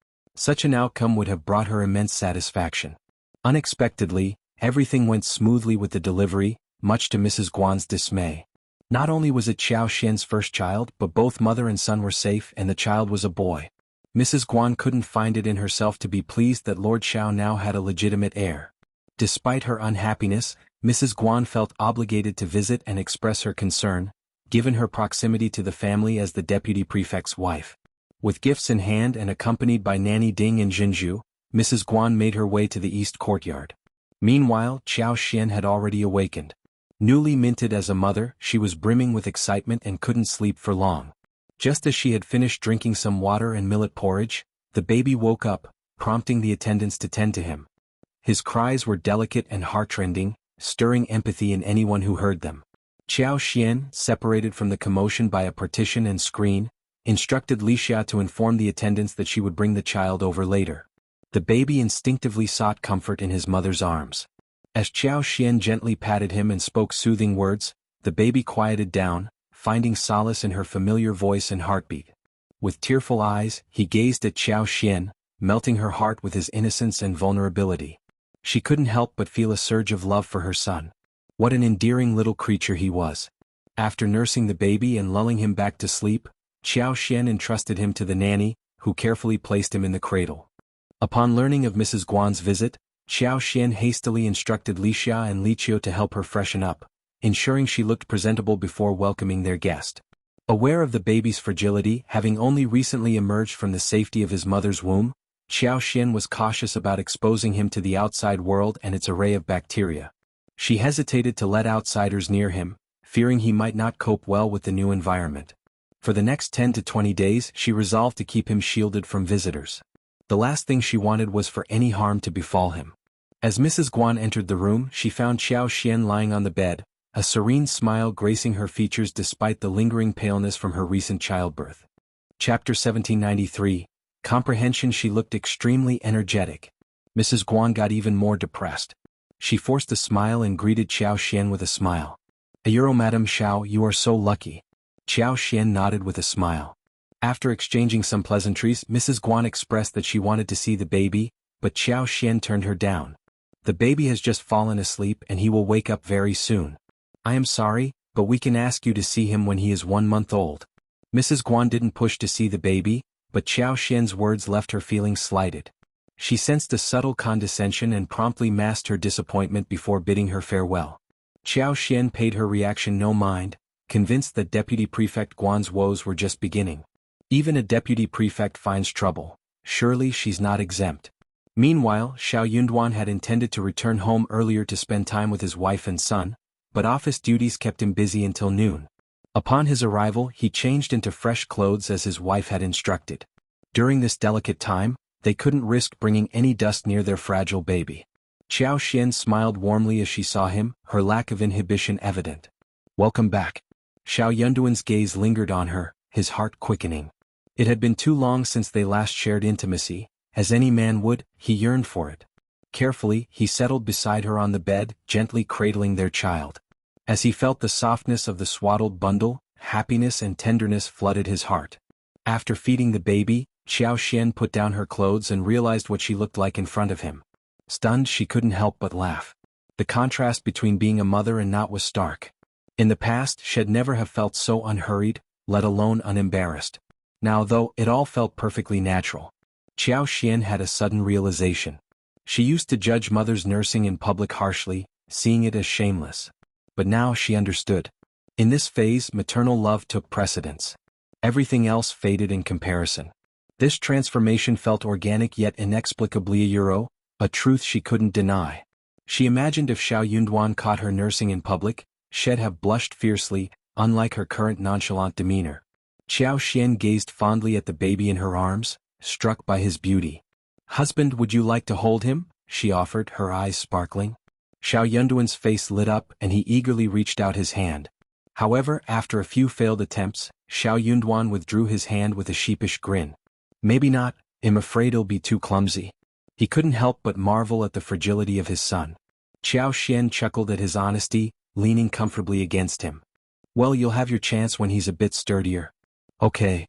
Such an outcome would have brought her immense satisfaction. Unexpectedly, everything went smoothly with the delivery, much to Mrs. Guan's dismay. Not only was it Xiao Xian's first child, but both mother and son were safe and the child was a boy. Mrs. Guan couldn't find it in herself to be pleased that Lord Xiao now had a legitimate heir. Despite her unhappiness, Mrs. Guan felt obligated to visit and express her concern, given her proximity to the family as the deputy prefect's wife. With gifts in hand and accompanied by Nanny Ding and Jinju, Mrs. Guan made her way to the east courtyard. Meanwhile, Xiao Xian had already awakened. Newly minted as a mother, she was brimming with excitement and couldn't sleep for long. Just as she had finished drinking some water and millet porridge, the baby woke up, prompting the attendants to tend to him. His cries were delicate and heartrending, stirring empathy in anyone who heard them. Xiao Xian, separated from the commotion by a partition and screen, instructed Li Xia to inform the attendants that she would bring the child over later. The baby instinctively sought comfort in his mother's arms. As Xiao Xian gently patted him and spoke soothing words, the baby quieted down, finding solace in her familiar voice and heartbeat. With tearful eyes, he gazed at Xiao Xian, melting her heart with his innocence and vulnerability. She couldn't help but feel a surge of love for her son. What an endearing little creature he was. After nursing the baby and lulling him back to sleep, Xiao Xian entrusted him to the nanny, who carefully placed him in the cradle. Upon learning of Mrs. Guan's visit, Xiao Xian hastily instructed Li Xia and Li Qiu to help her freshen up, ensuring she looked presentable before welcoming their guest. Aware of the baby's fragility, having only recently emerged from the safety of his mother's womb, Xiao Xian was cautious about exposing him to the outside world and its array of bacteria. She hesitated to let outsiders near him, fearing he might not cope well with the new environment. For the next 10 to 20 days, she resolved to keep him shielded from visitors. The last thing she wanted was for any harm to befall him. As Mrs. Guan entered the room, she found Xiao Xian lying on the bed, a serene smile gracing her features despite the lingering paleness from her recent childbirth. Chapter 1793, Comprehension. She looked extremely energetic. Mrs. Guan got even more depressed. She forced a smile and greeted Xiao Xian with a smile. Madame Xiao, you are so lucky. Xiao Xian nodded with a smile. After exchanging some pleasantries, Mrs. Guan expressed that she wanted to see the baby, but Xiao Xian turned her down. The baby has just fallen asleep and he will wake up very soon. I am sorry, but we can ask you to see him when he is 1 month old. Mrs. Guan didn't push to see the baby, but Xiao Xian's words left her feeling slighted. She sensed a subtle condescension and promptly masked her disappointment before bidding her farewell. Xiao Xian paid her reaction no mind, convinced that Deputy Prefect Guan's woes were just beginning. Even a deputy prefect finds trouble. Surely she's not exempt. Meanwhile, Xiao Yunduan had intended to return home earlier to spend time with his wife and son, but office duties kept him busy until noon. Upon his arrival, he changed into fresh clothes as his wife had instructed. During this delicate time, they couldn't risk bringing any dust near their fragile baby. Xiao Xian smiled warmly as she saw him, her lack of inhibition evident. Welcome back. Xiao Yunduan's gaze lingered on her, his heart quickening. It had been too long since they last shared intimacy, as any man would, he yearned for it. Carefully, he settled beside her on the bed, gently cradling their child. As he felt the softness of the swaddled bundle, happiness and tenderness flooded his heart. After feeding the baby, Xiao Xian put down her clothes and realized what she looked like in front of him. Stunned, she couldn't help but laugh. The contrast between being a mother and not was stark. In the past, she'd never have felt so unhurried, let alone unembarrassed. Now though, it all felt perfectly natural. Xiao Xian had a sudden realization. She used to judge mothers nursing in public harshly, seeing it as shameless. But now she understood. In this phase, maternal love took precedence. Everything else faded in comparison. This transformation felt organic yet inexplicably a truth she couldn't deny. She imagined if Xiao Yunduan caught her nursing in public, she'd have blushed fiercely, unlike her current nonchalant demeanor. Xiao Xian gazed fondly at the baby in her arms, struck by his beauty. Husband, would you like to hold him? She offered, her eyes sparkling. Xiao Yunduan's face lit up and he eagerly reached out his hand. However, after a few failed attempts, Xiao Yunduan withdrew his hand with a sheepish grin. Maybe not, I'm afraid it'll be too clumsy. He couldn't help but marvel at the fragility of his son. Xiao Xian chuckled at his honesty, leaning comfortably against him. Well, you'll have your chance when he's a bit sturdier. Okay.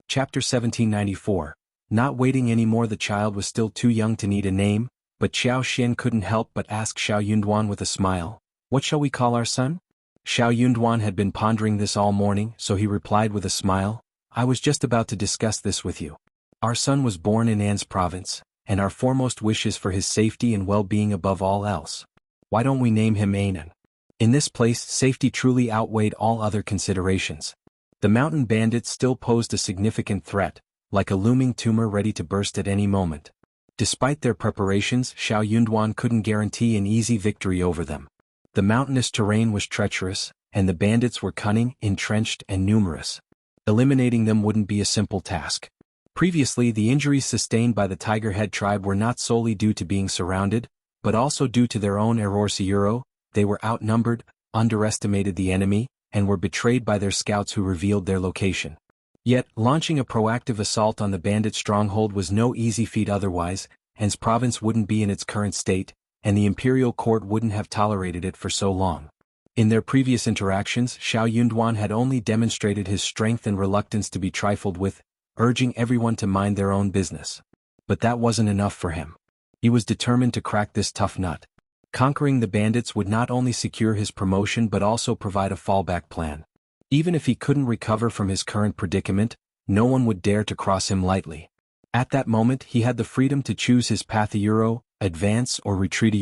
Chapter 1794. Not waiting anymore. The child was still too young to need a name, but Xiao Xian couldn't help but ask Xiao Yunduan with a smile, what shall we call our son? Xiao Yunduan had been pondering this all morning, so he replied with a smile, I was just about to discuss this with you. Our son was born in An's province, and our foremost wish is for his safety and well-being above all else. Why don't we name him Anan? In this place, safety truly outweighed all other considerations. The mountain bandits still posed a significant threat, like a looming tumor ready to burst at any moment. Despite their preparations, Xiao Yunduan couldn't guarantee an easy victory over them. The mountainous terrain was treacherous, and the bandits were cunning, entrenched, and numerous. Eliminating them wouldn't be a simple task. Previously, the injuries sustained by the Tigerhead tribe were not solely due to being surrounded, but also due to their own error. They were outnumbered, underestimated the enemy, and were betrayed by their scouts who revealed their location. Yet, launching a proactive assault on the bandit stronghold was no easy feat otherwise, An's province wouldn't be in its current state, and the imperial court wouldn't have tolerated it for so long. In their previous interactions, Xiao Yunduan had only demonstrated his strength and reluctance to be trifled with, urging everyone to mind their own business. But that wasn't enough for him. He was determined to crack this tough nut. Conquering the bandits would not only secure his promotion but also provide a fallback plan. Even if he couldn't recover from his current predicament, no one would dare to cross him lightly. At that moment, he had the freedom to choose his path: advance or retreat,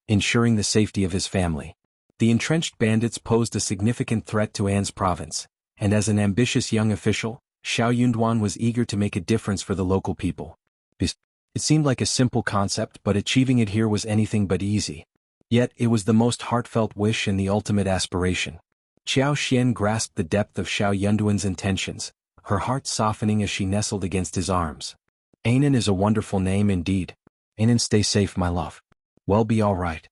ensuring the safety of his family. The entrenched bandits posed a significant threat to An's province, and as an ambitious young official, Xiao Yunduan was eager to make a difference for the local people. It seemed like a simple concept, but achieving it here was anything but easy. Yet, it was the most heartfelt wish and the ultimate aspiration. Xiao Xian grasped the depth of Xiao Yunduan's intentions, her heart softening as she nestled against his arms. Anan is a wonderful name indeed. Anan, stay safe, my love. We'll be all right.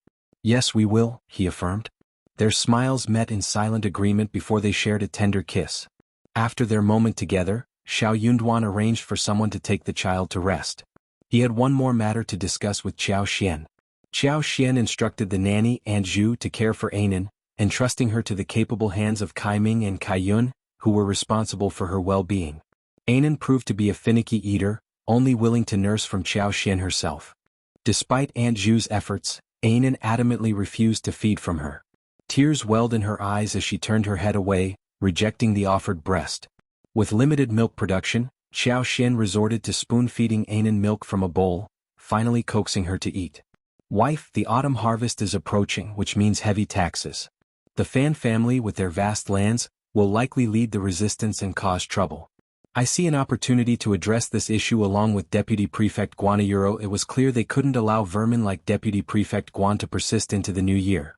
Yes, we will, he affirmed. Their smiles met in silent agreement before they shared a tender kiss. After their moment together, Xiao Yunduan arranged for someone to take the child to rest. He had one more matter to discuss with Qiao Xian. Qiao Xian instructed the nanny and Zhu to care for Anan, entrusting her to the capable hands of Kai Ming and Kai Yun, who were responsible for her well-being. Anan proved to be a finicky eater, only willing to nurse from Qiao Xian herself. Despite Aunt Zhu's efforts, Anan adamantly refused to feed from her. Tears welled in her eyes as she turned her head away, rejecting the offered breast. With limited milk production, Qiao Xian resorted to spoon-feeding Anan milk from a bowl, finally coaxing her to eat. Wife, the autumn harvest is approaching, which means heavy taxes. The Fan family, with their vast lands, will likely lead the resistance and cause trouble. I see an opportunity to address this issue along with Deputy Prefect Guanayuro. It was clear they couldn't allow vermin like Deputy Prefect Guan to persist into the new year.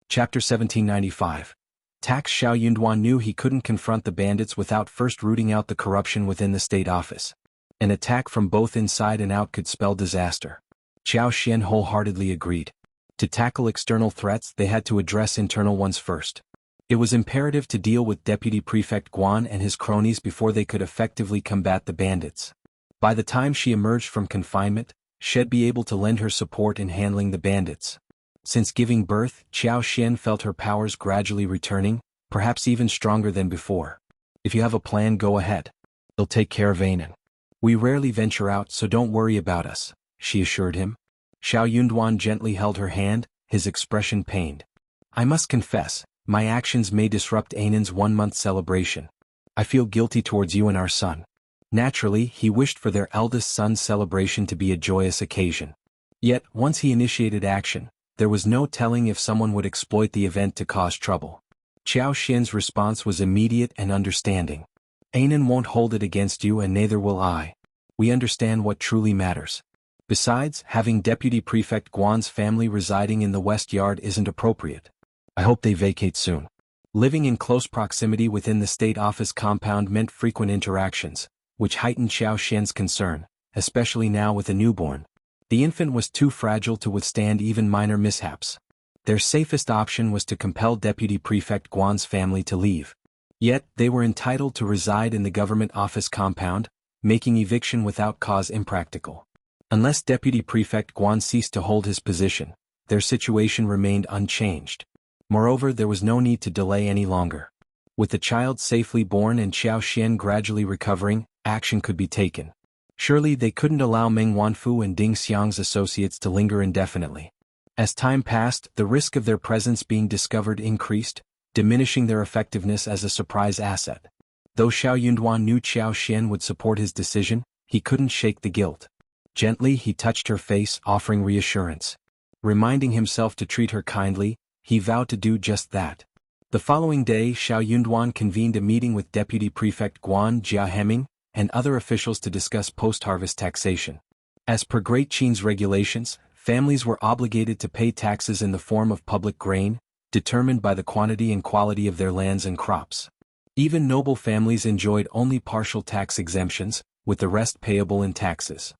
Chapter 1795. Tax Xiao Yunduan knew he couldn't confront the bandits without first rooting out the corruption within the state office. An attack from both inside and out could spell disaster. Qiao Xian wholeheartedly agreed. To tackle external threats, they had to address internal ones first. It was imperative to deal with Deputy Prefect Guan and his cronies before they could effectively combat the bandits. By the time she emerged from confinement, she'd be able to lend her support in handling the bandits. Since giving birth, Qiao Xian felt her powers gradually returning, perhaps even stronger than before. If you have a plan, go ahead. They'll take care of Anan. We rarely venture out, so don't worry about us, she assured him. Xiao Yunduan gently held her hand, his expression pained. I must confess, my actions may disrupt Anan's 1-month celebration. I feel guilty towards you and our son. Naturally, he wished for their eldest son's celebration to be a joyous occasion. Yet, once he initiated action, there was no telling if someone would exploit the event to cause trouble. Qiao Xian's response was immediate and understanding. Anan won't hold it against you and neither will I. We understand what truly matters. Besides, having Deputy Prefect Guan's family residing in the West Yard isn't appropriate. I hope they vacate soon. Living in close proximity within the state office compound meant frequent interactions, which heightened Xiao Xian's concern, especially now with a newborn. The infant was too fragile to withstand even minor mishaps. Their safest option was to compel Deputy Prefect Guan's family to leave. Yet, they were entitled to reside in the government office compound, making eviction without cause impractical. Unless Deputy Prefect Guan ceased to hold his position, their situation remained unchanged. Moreover, there was no need to delay any longer. With the child safely born and Qiao Xian gradually recovering, action could be taken. Surely they couldn't allow Meng Wanfu and Ding Xiang's associates to linger indefinitely. As time passed, the risk of their presence being discovered increased, diminishing their effectiveness as a surprise asset. Though Xiao Yunduan knew Qiao Xian would support his decision, he couldn't shake the guilt. Gently he touched her face, offering reassurance. Reminding himself to treat her kindly, he vowed to do just that. The following day, Xiao Yunduan convened a meeting with Deputy Prefect Guan Jia Heming and other officials to discuss post-harvest taxation. As per Great Qin's regulations, families were obligated to pay taxes in the form of public grain, determined by the quantity and quality of their lands and crops. Even noble families enjoyed only partial tax exemptions, with the rest payable in taxes.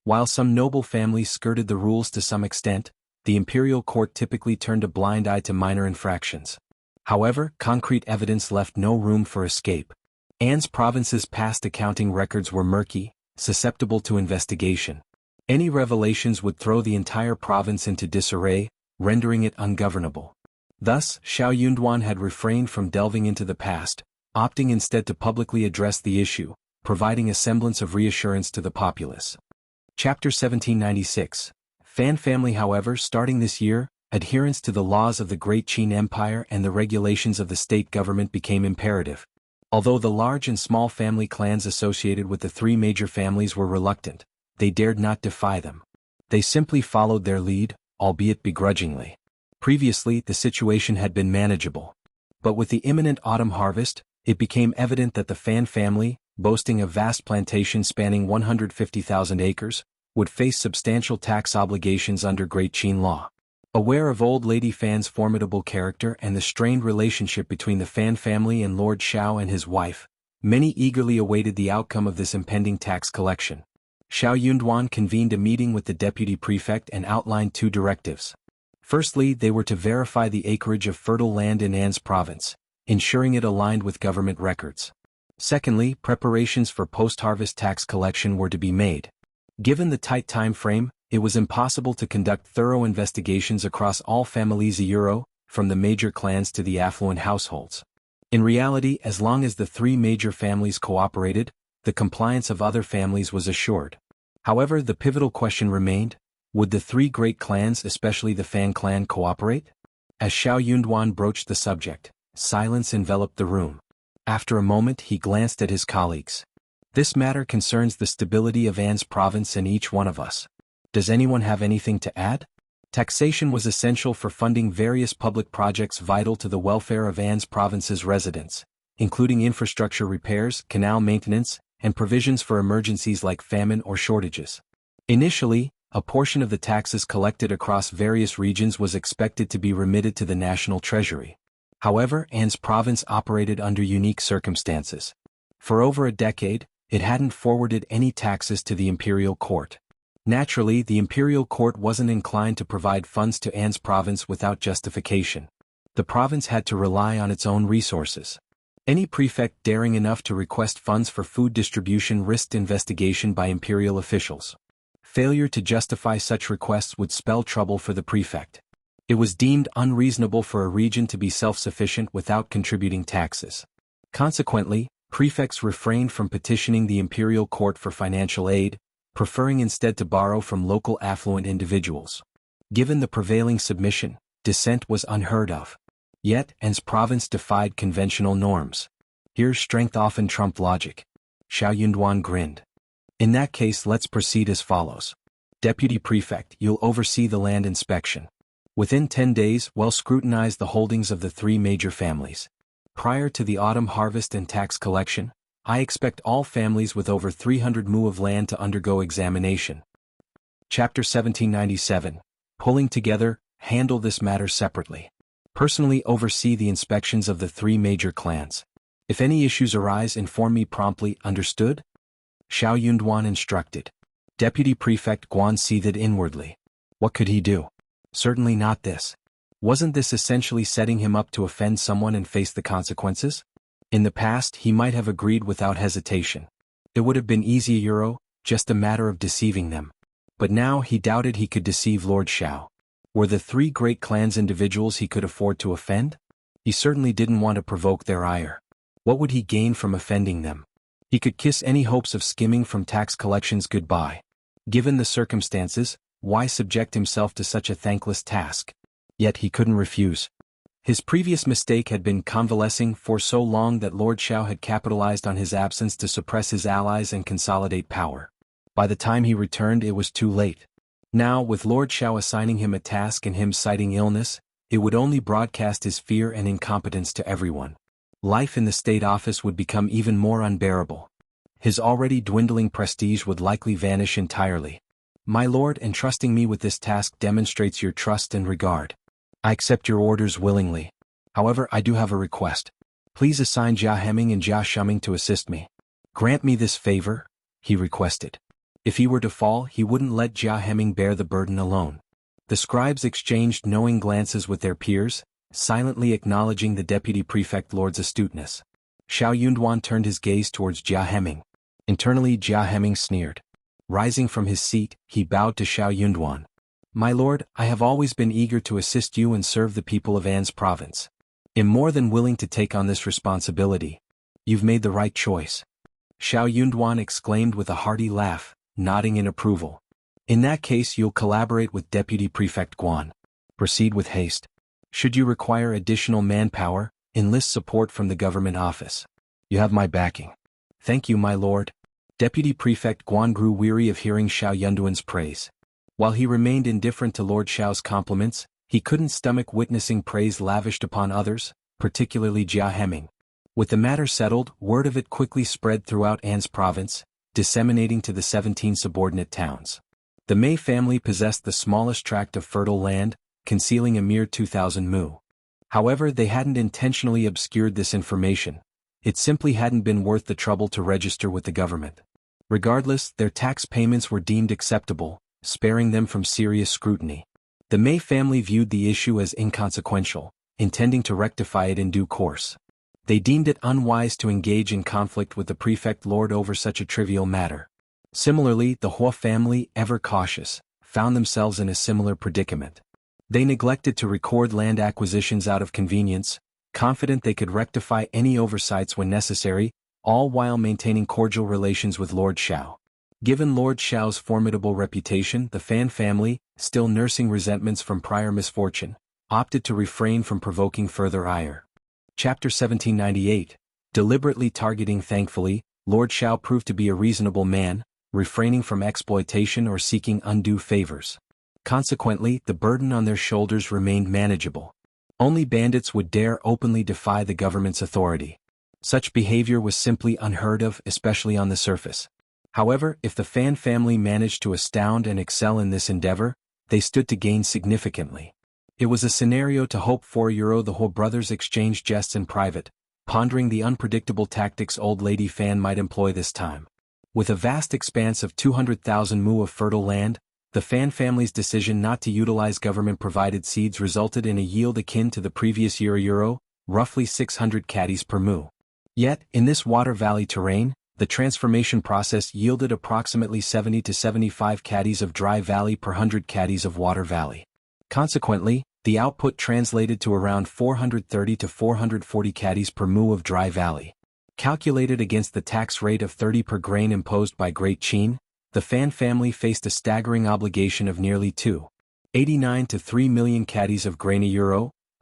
While some noble families skirted the rules to some extent, the imperial court typically turned a blind eye to minor infractions. However, concrete evidence left no room for escape. An's province's past accounting records were murky, susceptible to investigation. Any revelations would throw the entire province into disarray, rendering it ungovernable. Thus, Xiao Yunduan had refrained from delving into the past, opting instead to publicly address the issue, providing a semblance of reassurance to the populace. Chapter 1796. Fan family. However, starting this year, adherence to the laws of the Great Qin Empire and the regulations of the state government became imperative. Although the large and small family clans associated with the three major families were reluctant, they dared not defy them. They simply followed their lead, albeit begrudgingly. Previously, the situation had been manageable. But with the imminent autumn harvest, it became evident that the Fan family, boasting a vast plantation spanning 150,000 acres, would face substantial tax obligations under Great Qin law. Aware of old lady Fan's formidable character and the strained relationship between the Fan family and Lord Xiao and his wife, many eagerly awaited the outcome of this impending tax collection. Xiao Yunduan convened a meeting with the deputy prefect and outlined two directives. Firstly, they were to verify the acreage of fertile land in An's province, ensuring it aligned with government records. Secondly, preparations for post-harvest tax collection were to be made. Given the tight time frame, it was impossible to conduct thorough investigations across all families from the major clans to the affluent households. In reality, as long as the three major families cooperated, the compliance of other families was assured. However, the pivotal question remained: would the three great clans, especially the Fan clan, cooperate? As Xiao Yunduan broached the subject, silence enveloped the room. After a moment, he glanced at his colleagues. This matter concerns the stability of An's province and each one of us. Does anyone have anything to add? Taxation was essential for funding various public projects vital to the welfare of An's province's residents, including infrastructure repairs, canal maintenance, and provisions for emergencies like famine or shortages. Initially, a portion of the taxes collected across various regions was expected to be remitted to the national treasury. However, An's province operated under unique circumstances. For over a decade, it hadn't forwarded any taxes to the imperial court. Naturally, the imperial court wasn't inclined to provide funds to An's province without justification. The province had to rely on its own resources. Any prefect daring enough to request funds for food distribution risked investigation by imperial officials. Failure to justify such requests would spell trouble for the prefect. It was deemed unreasonable for a region to be self-sufficient without contributing taxes. Consequently, prefects refrained from petitioning the imperial court for financial aid, preferring instead to borrow from local affluent individuals. Given the prevailing submission, dissent was unheard of. Yet, An's province defied conventional norms. Here strength often trumped logic. Xiao Yunduan grinned. In that case, let's proceed as follows. Deputy Prefect, you'll oversee the land inspection. Within 10 days, we'll scrutinize the holdings of the three major families. Prior to the autumn harvest and tax collection, I expect all families with over 300 mu of land to undergo examination. Chapter 1797. Pulling together, handle this matter separately. Personally oversee the inspections of the three major clans. If any issues arise, inform me promptly, understood? Xiao Yunduan instructed. Deputy Prefect Guan seethed inwardly. What could he do? Certainly not this. Wasn't this essentially setting him up to offend someone and face the consequences? In the past, he might have agreed without hesitation. It would have been easy, just a matter of deceiving them. But now he doubted he could deceive Lord Xiao. Were the three great clans individuals he could afford to offend? He certainly didn't want to provoke their ire. What would he gain from offending them? He could kiss any hopes of skimming from tax collections goodbye. Given the circumstances, why subject himself to such a thankless task? Yet he couldn't refuse. His previous mistake had been convalescing for so long that Lord Xiao had capitalized on his absence to suppress his allies and consolidate power. By the time he returned, it was too late. Now, with Lord Xiao assigning him a task and him citing illness, it would only broadcast his fear and incompetence to everyone. Life in the state office would become even more unbearable. His already dwindling prestige would likely vanish entirely. My lord, entrusting me with this task demonstrates your trust and regard. I accept your orders willingly. However, I do have a request. Please assign Jia Heming and Jia Shuming to assist me. Grant me this favor, he requested. If he were to fall, he wouldn't let Jia Heming bear the burden alone. The scribes exchanged knowing glances with their peers, silently acknowledging the deputy prefect lord's astuteness. Xiao Yunduan turned his gaze towards Jia Heming. Internally, Jia Heming sneered. Rising from his seat, he bowed to Xiao Yunduan. My lord, I have always been eager to assist you and serve the people of An's province. I'm more than willing to take on this responsibility. You've made the right choice. Xiao Yunduan exclaimed with a hearty laugh, nodding in approval. In that case, you'll collaborate with Deputy Prefect Guan. Proceed with haste. Should you require additional manpower, enlist support from the government office. You have my backing. Thank you, my lord. Deputy Prefect Guan grew weary of hearing Xiao Yunduan's praise. While he remained indifferent to Lord Xiao's compliments, he couldn't stomach witnessing praise lavished upon others, particularly Jia Heming. With the matter settled, word of it quickly spread throughout An's province, disseminating to the 17 subordinate towns. The Mei family possessed the smallest tract of fertile land, concealing a mere 2,000 mu. However, they hadn't intentionally obscured this information. It simply hadn't been worth the trouble to register with the government. Regardless, their tax payments were deemed acceptable, sparing them from serious scrutiny. The Mei family viewed the issue as inconsequential, intending to rectify it in due course. They deemed it unwise to engage in conflict with the prefect lord over such a trivial matter. Similarly, the Hua family, ever cautious, found themselves in a similar predicament. They neglected to record land acquisitions out of convenience, confident they could rectify any oversights when necessary, all while maintaining cordial relations with Lord Xiao. Given Lord Xiao's formidable reputation, the Fan family, still nursing resentments from prior misfortune, opted to refrain from provoking further ire. Chapter 1798. Deliberately targeting. Thankfully, Lord Xiao proved to be a reasonable man, refraining from exploitation or seeking undue favors. Consequently, the burden on their shoulders remained manageable. Only bandits would dare openly defy the government's authority. Such behavior was simply unheard of, especially on the surface. However, if the Fan family managed to astound and excel in this endeavor, they stood to gain significantly. It was a scenario to hope for. The Ho brothers exchanged jests in private, pondering the unpredictable tactics old lady Fan might employ this time. With a vast expanse of 200,000 mu of fertile land, the Fan family's decision not to utilize government-provided seeds resulted in a yield akin to the previous year, roughly 600 caddies per mu. Yet, in this water valley terrain, the transformation process yielded approximately 70 to 75 caddies of dry valley per 100 caddies of water valley. Consequently, the output translated to around 430 to 440 caddies per mu of dry valley. Calculated against the tax rate of 30 per grain imposed by Great Qin, the Fan family faced a staggering obligation of nearly 2.89 to 3 million caddies of grain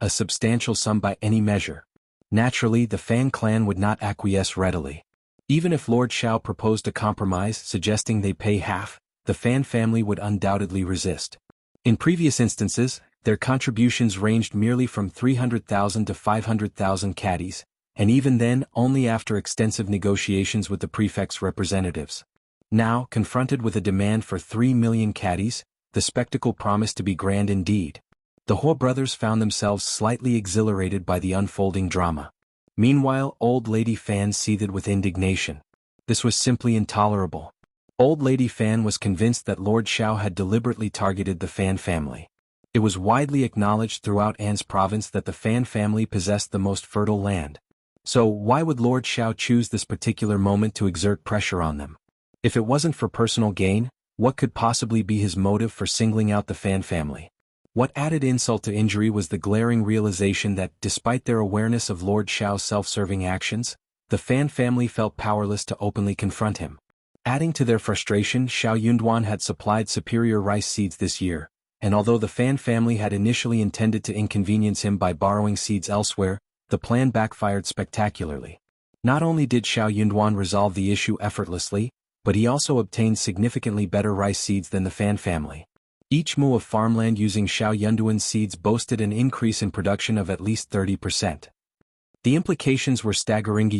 a substantial sum by any measure. Naturally, the Fan clan would not acquiesce readily. Even if Lord Xiao proposed a compromise suggesting they pay half, the Fan family would undoubtedly resist. In previous instances, their contributions ranged merely from 300,000 to 500,000 caddies, and even then only after extensive negotiations with the prefect's representatives. Now, confronted with a demand for 3 million caddies, the spectacle promised to be grand indeed. The Hua brothers found themselves slightly exhilarated by the unfolding drama. Meanwhile, Old Lady Fan seethed with indignation. This was simply intolerable. Old Lady Fan was convinced that Lord Xiao had deliberately targeted the Fan family. It was widely acknowledged throughout An's province that the Fan family possessed the most fertile land. So why would Lord Xiao choose this particular moment to exert pressure on them? If it wasn't for personal gain, what could possibly be his motive for singling out the Fan family? What added insult to injury was the glaring realization that, despite their awareness of Lord Xiao's self-serving actions, the Fan family felt powerless to openly confront him. Adding to their frustration, Xiao Yunduan had supplied superior rice seeds this year, and although the Fan family had initially intended to inconvenience him by borrowing seeds elsewhere, the plan backfired spectacularly. Not only did Xiao Yunduan resolve the issue effortlessly, but he also obtained significantly better rice seeds than the Fan family. Each mu of farmland using Xiao Yunduan's seeds boasted an increase in production of at least 30%. The implications were staggering.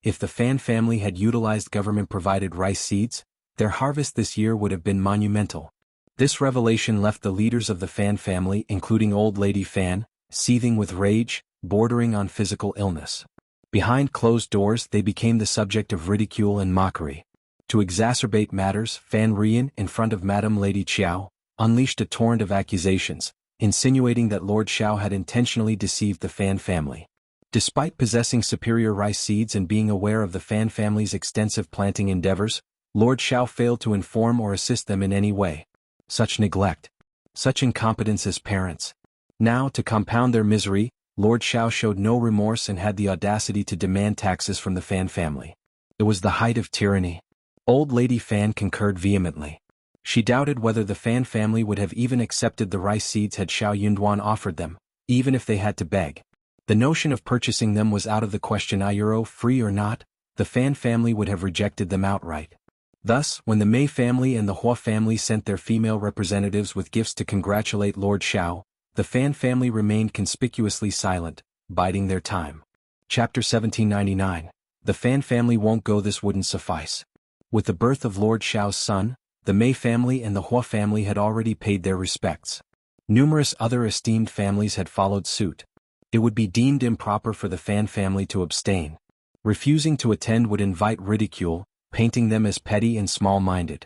If the Fan family had utilized government-provided rice seeds, their harvest this year would have been monumental. This revelation left the leaders of the Fan family, including Old Lady Fan, seething with rage, bordering on physical illness. Behind closed doors, they became the subject of ridicule and mockery. To exacerbate matters, Fan Rian, in front of Madame Lady Qiao, unleashed a torrent of accusations, insinuating that Lord Xiao had intentionally deceived the Fan family. Despite possessing superior rice seeds and being aware of the Fan family's extensive planting endeavors, Lord Xiao failed to inform or assist them in any way. Such neglect. Such incompetence as parents. Now, to compound their misery, Lord Xiao showed no remorse and had the audacity to demand taxes from the Fan family. It was the height of tyranny. Old Lady Fan concurred vehemently. She doubted whether the Fan family would have even accepted the rice seeds had Xiao Yunduan offered them, even if they had to beg. The notion of purchasing them was out of the question. Free or not, the Fan family would have rejected them outright. Thus, when the Mei family and the Hua family sent their female representatives with gifts to congratulate Lord Xiao, the Fan family remained conspicuously silent, biding their time. Chapter 1799. The Fan family won't go. This wouldn't suffice. With the birth of Lord Xiao's son, the Mei family and the Hua family had already paid their respects. Numerous other esteemed families had followed suit. It would be deemed improper for the Fan family to abstain. Refusing to attend would invite ridicule, painting them as petty and small-minded.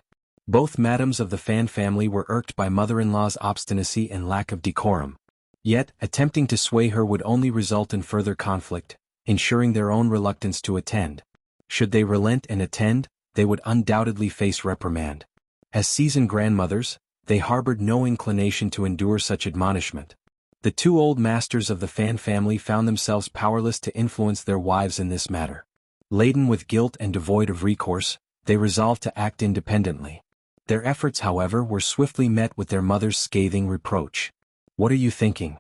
Both madams of the Fan family were irked by mother-in-law's obstinacy and lack of decorum. Yet, attempting to sway her would only result in further conflict, ensuring their own reluctance to attend. Should they relent and attend, they would undoubtedly face reprimand. As seasoned grandmothers, they harbored no inclination to endure such admonishment. The two old masters of the Fan family found themselves powerless to influence their wives in this matter. Laden with guilt and devoid of recourse, they resolved to act independently. Their efforts, however, were swiftly met with their mother's scathing reproach. "What are you thinking?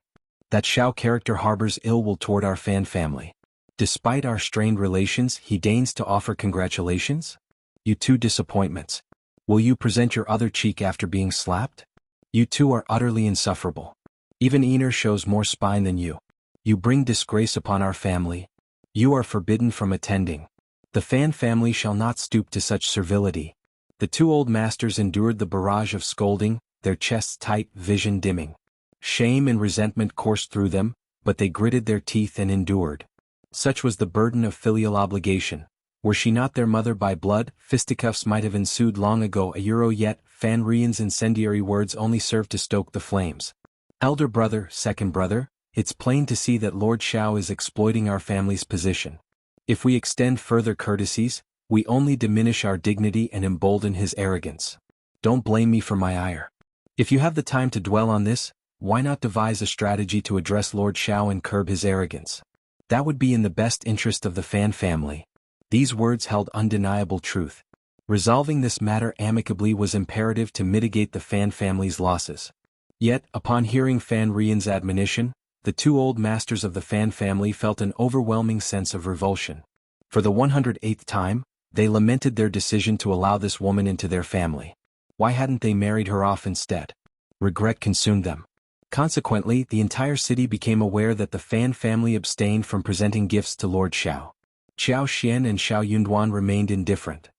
That Xiao character harbors ill will toward our Fan family. Despite our strained relations, he deigns to offer congratulations? You two disappointments. Will you present your other cheek after being slapped? You two are utterly insufferable. Even Ener shows more spine than you. You bring disgrace upon our family. You are forbidden from attending. The Fan family shall not stoop to such servility." The two old masters endured the barrage of scolding, their chests tight, vision dimming. Shame and resentment coursed through them, but they gritted their teeth and endured. Such was the burden of filial obligation. Were she not their mother by blood, fisticuffs might have ensued long ago. Yet, Fan Rian's incendiary words only served to stoke the flames. "Elder brother, second brother, it's plain to see that Lord Xiao is exploiting our family's position. If we extend further courtesies, we only diminish our dignity and embolden his arrogance. Don't blame me for my ire. If you have the time to dwell on this, why not devise a strategy to address Lord Xiao and curb his arrogance? That would be in the best interest of the Fan family." These words held undeniable truth. Resolving this matter amicably was imperative to mitigate the Fan family's losses. Yet, upon hearing Fan Rian's admonition, the two old masters of the Fan family felt an overwhelming sense of revulsion. For the 108th time, they lamented their decision to allow this woman into their family. Why hadn't they married her off instead? Regret consumed them. Consequently, the entire city became aware that the Fan family abstained from presenting gifts to Lord Xiao. Xiao Xian and Xiao Yunduan remained indifferent.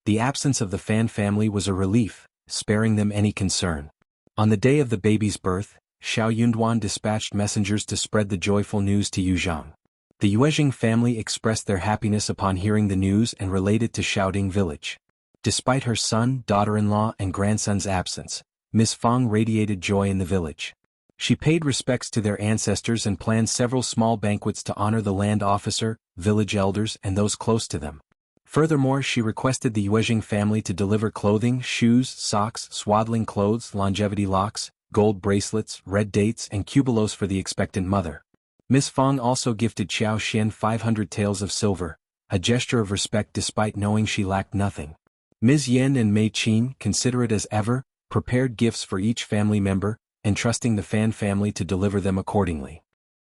The absence of the Fan family was a relief, sparing them any concern. On the day of the baby's birth, Xiao Yunduan dispatched messengers to spread the joyful news to Yuzhang. The Yuezhing family expressed their happiness upon hearing the news and relayed it to Xiaoding village. Despite her son, daughter-in-law, and grandson's absence, Miss Fang radiated joy in the village. She paid respects to their ancestors and planned several small banquets to honor the land officer, village elders, and those close to them. Furthermore, she requested the Yuezhing family to deliver clothing, shoes, socks, swaddling clothes, longevity locks, gold bracelets, red dates, and cubelos for the expectant mother. Miss Fang also gifted Xiao Xian 500 taels of silver, a gesture of respect despite knowing she lacked nothing. Ms. Yen and Mei Qin, considerate as ever, prepared gifts for each family member, entrusting the Fan family to deliver them accordingly.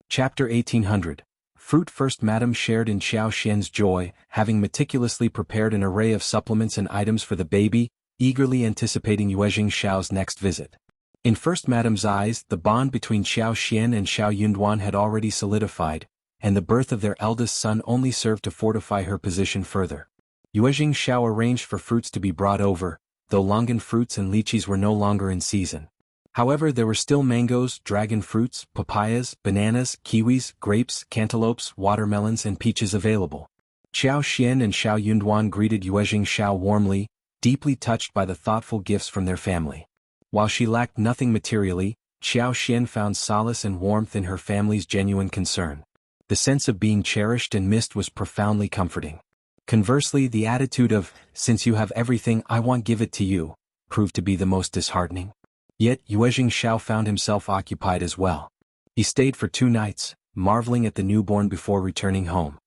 Chapter 1800. Fruit. First Madam shared in Xiao Xian's joy, having meticulously prepared an array of supplements and items for the baby, eagerly anticipating Yuezhing Xiao's next visit. In First Madam's eyes, the bond between Xiao Xian and Xiao Yunduan had already solidified, and the birth of their eldest son only served to fortify her position further. Yuezhing Xiao arranged for fruits to be brought over, though longan fruits and lychees were no longer in season. However, there were still mangoes, dragon fruits, papayas, bananas, kiwis, grapes, cantaloupes, watermelons, and peaches available. Xiao Xian and Xiao Yunduan greeted Yuezhing Xiao warmly, deeply touched by the thoughtful gifts from their family. While she lacked nothing materially, Xiao Xian found solace and warmth in her family's genuine concern. The sense of being cherished and missed was profoundly comforting. Conversely, the attitude of, "Since you have everything I want, give it to you," proved to be the most disheartening. Yet Yuezhing Xiao found himself occupied as well. He stayed for 2 nights, marveling at the newborn before returning home.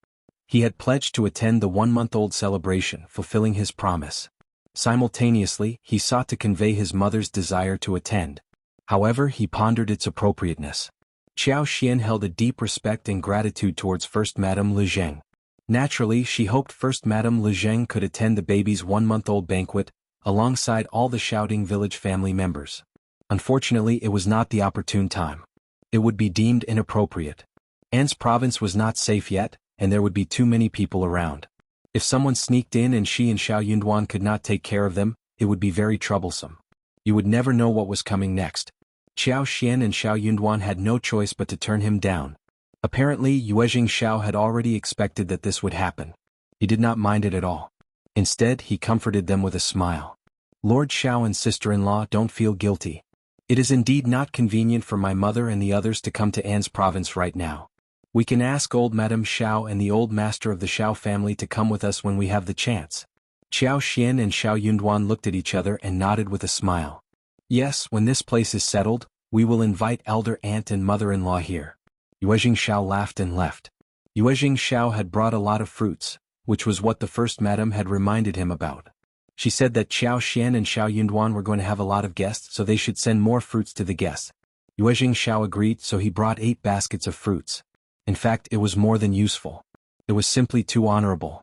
He had pledged to attend the 1-month-old celebration, fulfilling his promise. Simultaneously, he sought to convey his mother's desire to attend. However, he pondered its appropriateness. Xiao Xian held a deep respect and gratitude towards First Madame Li Zheng. Naturally, she hoped First Madame Li Zheng could attend the baby's 1-month-old banquet, alongside all the Xiaoding village family members. Unfortunately, it was not the opportune time. It would be deemed inappropriate. An's province was not safe yet, and there would be too many people around. If someone sneaked in and she and Xiao Yunduan could not take care of them, it would be very troublesome. You would never know what was coming next. Xiao Xian and Xiao Yunduan had no choice but to turn him down. Apparently, Yuezhing Xiao had already expected that this would happen. He did not mind it at all. Instead, he comforted them with a smile. Lord Xiao and sister-in-law don't feel guilty. It is indeed not convenient for my mother and the others to come to An's province right now. We can ask old Madame Xiao and the old master of the Xiao family to come with us when we have the chance. Xiao Xian and Xiao Yunduan looked at each other and nodded with a smile. Yes, when this place is settled, we will invite elder aunt and mother-in-law here. Yuezhing Xiao laughed and left. Yuezhing Xiao had brought a lot of fruits, which was what the first madam had reminded him about. She said that Xiao Xian and Xiao Yunduan were going to have a lot of guests, so they should send more fruits to the guests. Yuezhing Xiao agreed, so he brought 8 baskets of fruits. In fact, it was more than useful. It was simply too honorable.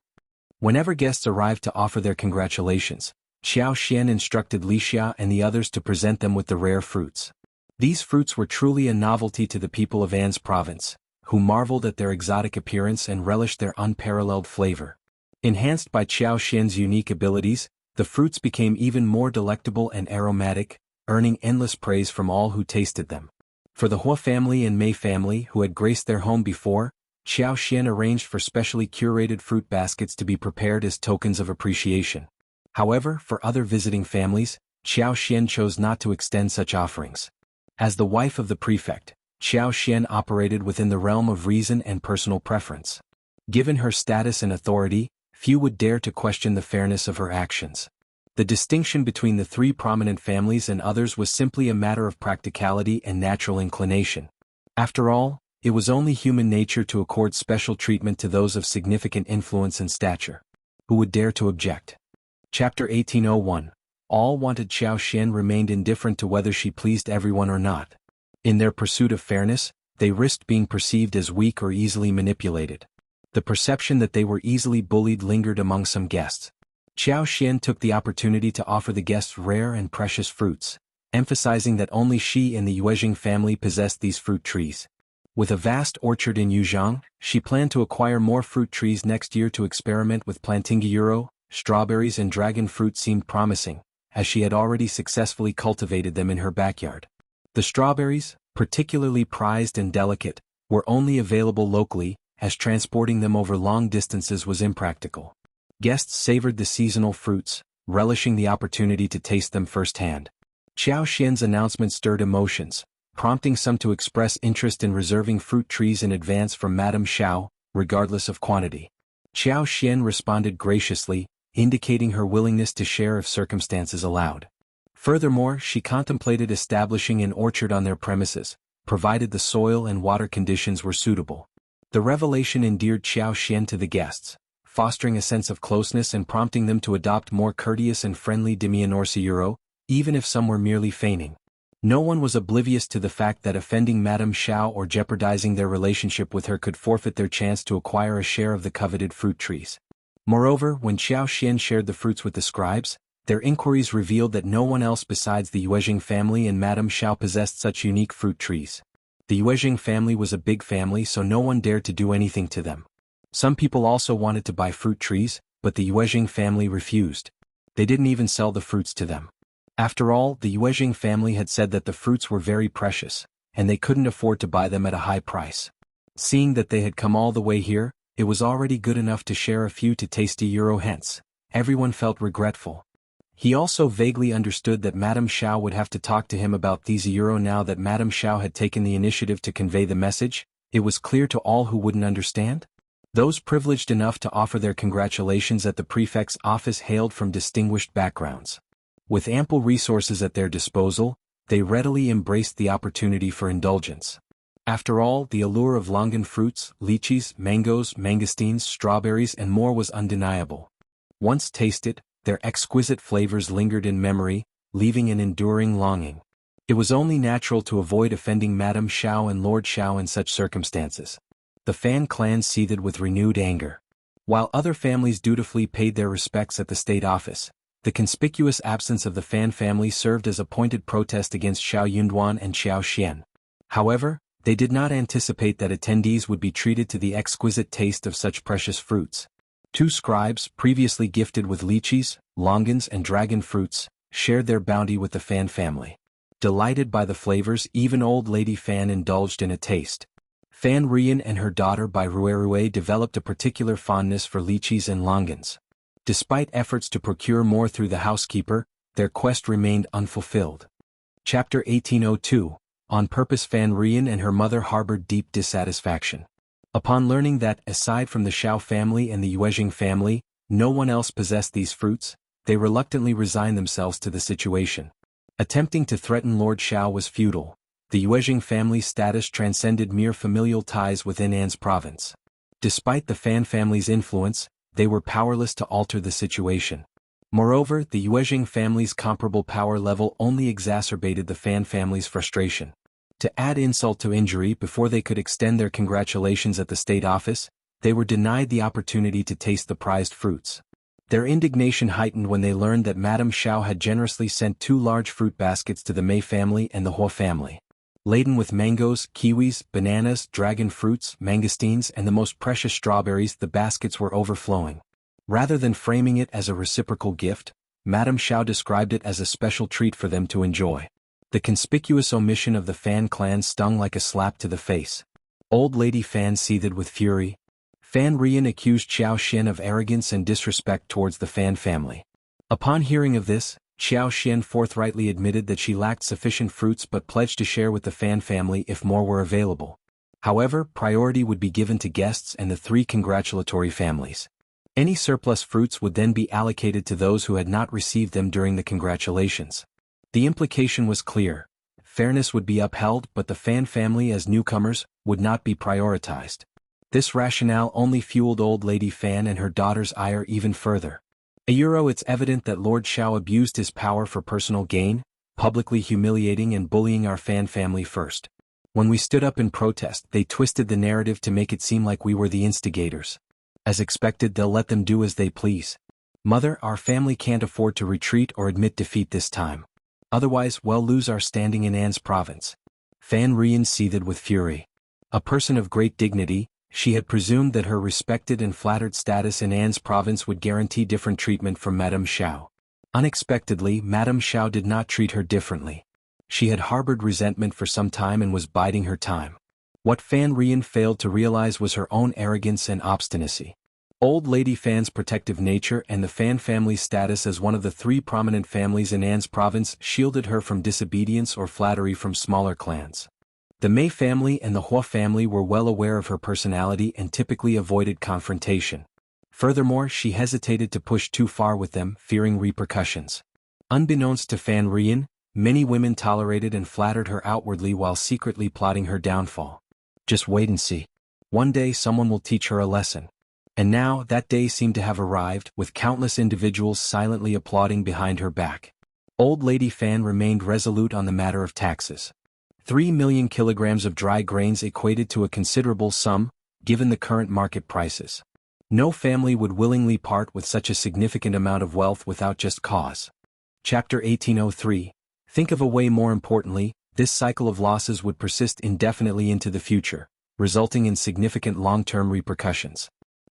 Whenever guests arrived to offer their congratulations, Xiao Xian instructed Li Xia and the others to present them with the rare fruits. These fruits were truly a novelty to the people of An's province, who marveled at their exotic appearance and relished their unparalleled flavor. Enhanced by Xiao Xian's unique abilities, the fruits became even more delectable and aromatic, earning endless praise from all who tasted them. For the Hua family and Mei family who had graced their home before, Xiao Xian arranged for specially curated fruit baskets to be prepared as tokens of appreciation. However, for other visiting families, Xiao Xian chose not to extend such offerings. As the wife of the prefect, Xiao Xian operated within the realm of reason and personal preference. Given her status and authority, few would dare to question the fairness of her actions. The distinction between the 3 prominent families and others was simply a matter of practicality and natural inclination. After all, it was only human nature to accord special treatment to those of significant influence and stature. Who would dare to object? Chapter 1801. All wanted. Xiao Xian remained indifferent to whether she pleased everyone or not. In their pursuit of fairness, they risked being perceived as weak or easily manipulated. The perception that they were easily bullied lingered among some guests. Xiao Xian took the opportunity to offer the guests rare and precious fruits, emphasizing that only she and the Yuezhing family possessed these fruit trees. With a vast orchard in Yuzhang, she planned to acquire more fruit trees next year to experiment with planting. Gyuro, strawberries and dragon fruit seemed promising, as she had already successfully cultivated them in her backyard. The strawberries, particularly prized and delicate, were only available locally, as transporting them over long distances was impractical. Guests savored the seasonal fruits, relishing the opportunity to taste them firsthand. Xiao Xian's announcement stirred emotions, prompting some to express interest in reserving fruit trees in advance from Madame Xiao, regardless of quantity. Xiao Xian responded graciously, indicating her willingness to share if circumstances allowed. Furthermore, she contemplated establishing an orchard on their premises, provided the soil and water conditions were suitable. The revelation endeared Xiao Xian to the guests, fostering a sense of closeness and prompting them to adopt more courteous and friendly demeanor, even if some were merely feigning. No one was oblivious to the fact that offending Madame Xiao or jeopardizing their relationship with her could forfeit their chance to acquire a share of the coveted fruit trees. Moreover, when Xiao Xian shared the fruits with the scribes, their inquiries revealed that no one else besides the Yuezhing family and Madame Xiao possessed such unique fruit trees. The Yuezhing family was a big family, so no one dared to do anything to them. Some people also wanted to buy fruit trees, but the Yuezhing family refused. They didn't even sell the fruits to them. After all, the Yuezhing family had said that the fruits were very precious, and they couldn't afford to buy them at a high price. Seeing that they had come all the way here, it was already good enough to share a few to tasty euro hence. Everyone felt regretful. He also vaguely understood that Madame Xiao would have to talk to him about these euro. Now that Madame Xiao had taken the initiative to convey the message, it was clear to all who wouldn't understand. Those privileged enough to offer their congratulations at the prefect's office hailed from distinguished backgrounds. With ample resources at their disposal, they readily embraced the opportunity for indulgence. After all, the allure of longan fruits, lychees, mangoes, mangosteens, strawberries and more was undeniable. Once tasted, their exquisite flavors lingered in memory, leaving an enduring longing. It was only natural to avoid offending Madame Xiao and Lord Xiao in such circumstances. The Fan clan seethed with renewed anger. While other families dutifully paid their respects at the state office, the conspicuous absence of the Fan family served as a pointed protest against Xiao Yunduan and Xiao Xian. However, they did not anticipate that attendees would be treated to the exquisite taste of such precious fruits. 2 scribes, previously gifted with lychees, longans and dragon fruits, shared their bounty with the Fan family. Delighted by the flavors, even old Lady Fan indulged in a taste. Fan Rian and her daughter Bai Ruerue developed a particular fondness for lychees and longans. Despite efforts to procure more through the housekeeper, their quest remained unfulfilled. Chapter 1802. On purpose. Fan Rian and her mother harbored deep dissatisfaction. Upon learning that, aside from the Xiao family and the Yuezhing family, no one else possessed these fruits, they reluctantly resigned themselves to the situation. Attempting to threaten Lord Xiao was futile. The Yuezhing family's status transcended mere familial ties within An's province. Despite the Fan family's influence, they were powerless to alter the situation. Moreover, the Yuezhing family's comparable power level only exacerbated the Fan family's frustration. To add insult to injury, before they could extend their congratulations at the state office, they were denied the opportunity to taste the prized fruits. Their indignation heightened when they learned that Madame Xiao had generously sent 2 large fruit baskets to the Mei family and the Hua family. Laden with mangoes, kiwis, bananas, dragon fruits, mangosteens, and the most precious strawberries, the baskets were overflowing. Rather than framing it as a reciprocal gift, Madame Xiao described it as a special treat for them to enjoy. The conspicuous omission of the Fan clan stung like a slap to the face. Old Lady Fan seethed with fury. Fan Rian accused Xiao Xin of arrogance and disrespect towards the Fan family. Upon hearing of this, Xiao Xin forthrightly admitted that she lacked sufficient fruits but pledged to share with the Fan family if more were available. However, priority would be given to guests and the 3 congratulatory families. Any surplus fruits would then be allocated to those who had not received them during the congratulations. The implication was clear. Fairness would be upheld, but the Fan family as newcomers would not be prioritized. This rationale only fueled Old Lady Fan and her daughter's ire even further. It's evident that Lord Xiao abused his power for personal gain, publicly humiliating and bullying our Fan family first. When we stood up in protest, they twisted the narrative to make it seem like we were the instigators. As expected, they'll let them do as they please. Mother, our family can't afford to retreat or admit defeat this time. Otherwise, we'll lose our standing in An's province. Fan Rian seethed with fury. A person of great dignity, she had presumed that her respected and flattered status in An's province would guarantee different treatment from Madame Xiao. Unexpectedly, Madame Xiao did not treat her differently. She had harbored resentment for some time and was biding her time. What Fan Rian failed to realize was her own arrogance and obstinacy. Old Lady Fan's protective nature and the Fan family's status as one of the 3 prominent families in An's province shielded her from disobedience or flattery from smaller clans. The Mei family and the Hua family were well aware of her personality and typically avoided confrontation. Furthermore, she hesitated to push too far with them, fearing repercussions. Unbeknownst to Fan Rian, many women tolerated and flattered her outwardly while secretly plotting her downfall. Just wait and see. One day someone will teach her a lesson. And now, that day seemed to have arrived, with countless individuals silently applauding behind her back. Old Lady Fan remained resolute on the matter of taxes. 3 million kilograms of dry grains equated to a considerable sum, given the current market prices. No family would willingly part with such a significant amount of wealth without just cause. Chapter 1803. Think of a way. More importantly, this cycle of losses would persist indefinitely into the future, resulting in significant long-term repercussions.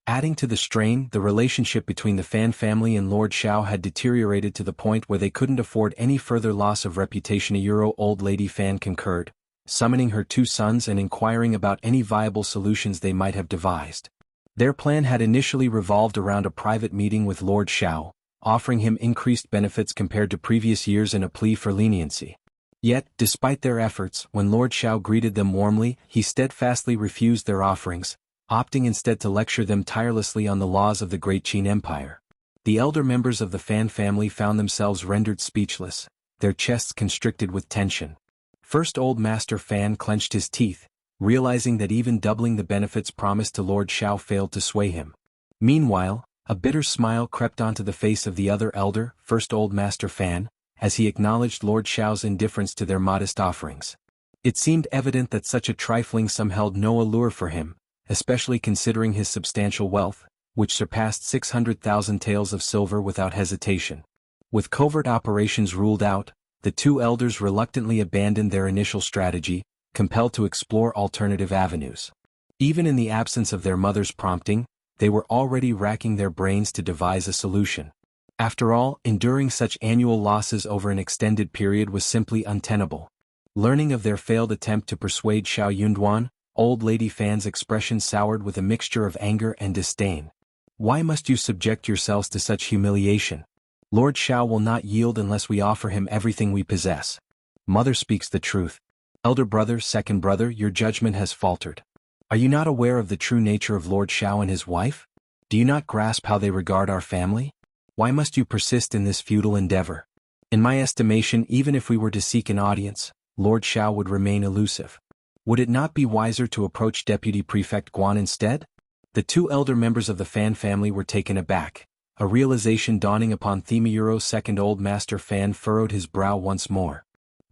Adding to the strain, the relationship between the Fan family and Lord Xiao had deteriorated to the point where they couldn't afford any further loss of reputation. Old Lady Fan concurred, summoning her 2 sons and inquiring about any viable solutions they might have devised. Their plan had initially revolved around a private meeting with Lord Xiao, offering him increased benefits compared to previous years and a plea for leniency. Yet, despite their efforts, when Lord Xiao greeted them warmly, he steadfastly refused their offerings, opting instead to lecture them tirelessly on the laws of the Great Qin Empire. The elder members of the Fan family found themselves rendered speechless, their chests constricted with tension. First, Old Master Fan clenched his teeth, realizing that even doubling the benefits promised to Lord Xiao failed to sway him. Meanwhile, a bitter smile crept onto the face of the other elder, First Old Master Fan, as he acknowledged Lord Xiao's indifference to their modest offerings. It seemed evident that such a trifling sum held no allure for him, especially considering his substantial wealth, which surpassed 600,000 taels of silver without hesitation. With covert operations ruled out, the 2 elders reluctantly abandoned their initial strategy, compelled to explore alternative avenues. Even in the absence of their mother's prompting, they were already racking their brains to devise a solution. After all, enduring such annual losses over an extended period was simply untenable. Learning of their failed attempt to persuade Xiao Yunduan, Old Lady Fan's expression soured with a mixture of anger and disdain. Why must you subject yourselves to such humiliation? Lord Xiao will not yield unless we offer him everything we possess. Mother speaks the truth. Elder brother, second brother, your judgment has faltered. Are you not aware of the true nature of Lord Xiao and his wife? Do you not grasp how they regard our family? Why must you persist in this futile endeavor? In my estimation, even if we were to seek an audience, Lord Xiao would remain elusive. Would it not be wiser to approach Deputy Prefect Guan instead? The two elder members of the Fan family were taken aback. A realization dawning upon Themeuro's second old master. Fan furrowed his brow once more.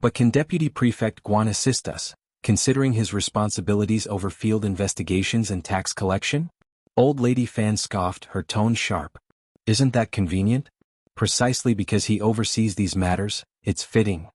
But can Deputy Prefect Guan assist us, considering his responsibilities over field investigations and tax collection? Old Lady Fan scoffed, her tone sharp. Isn't that convenient? Precisely because he oversees these matters, it's fitting.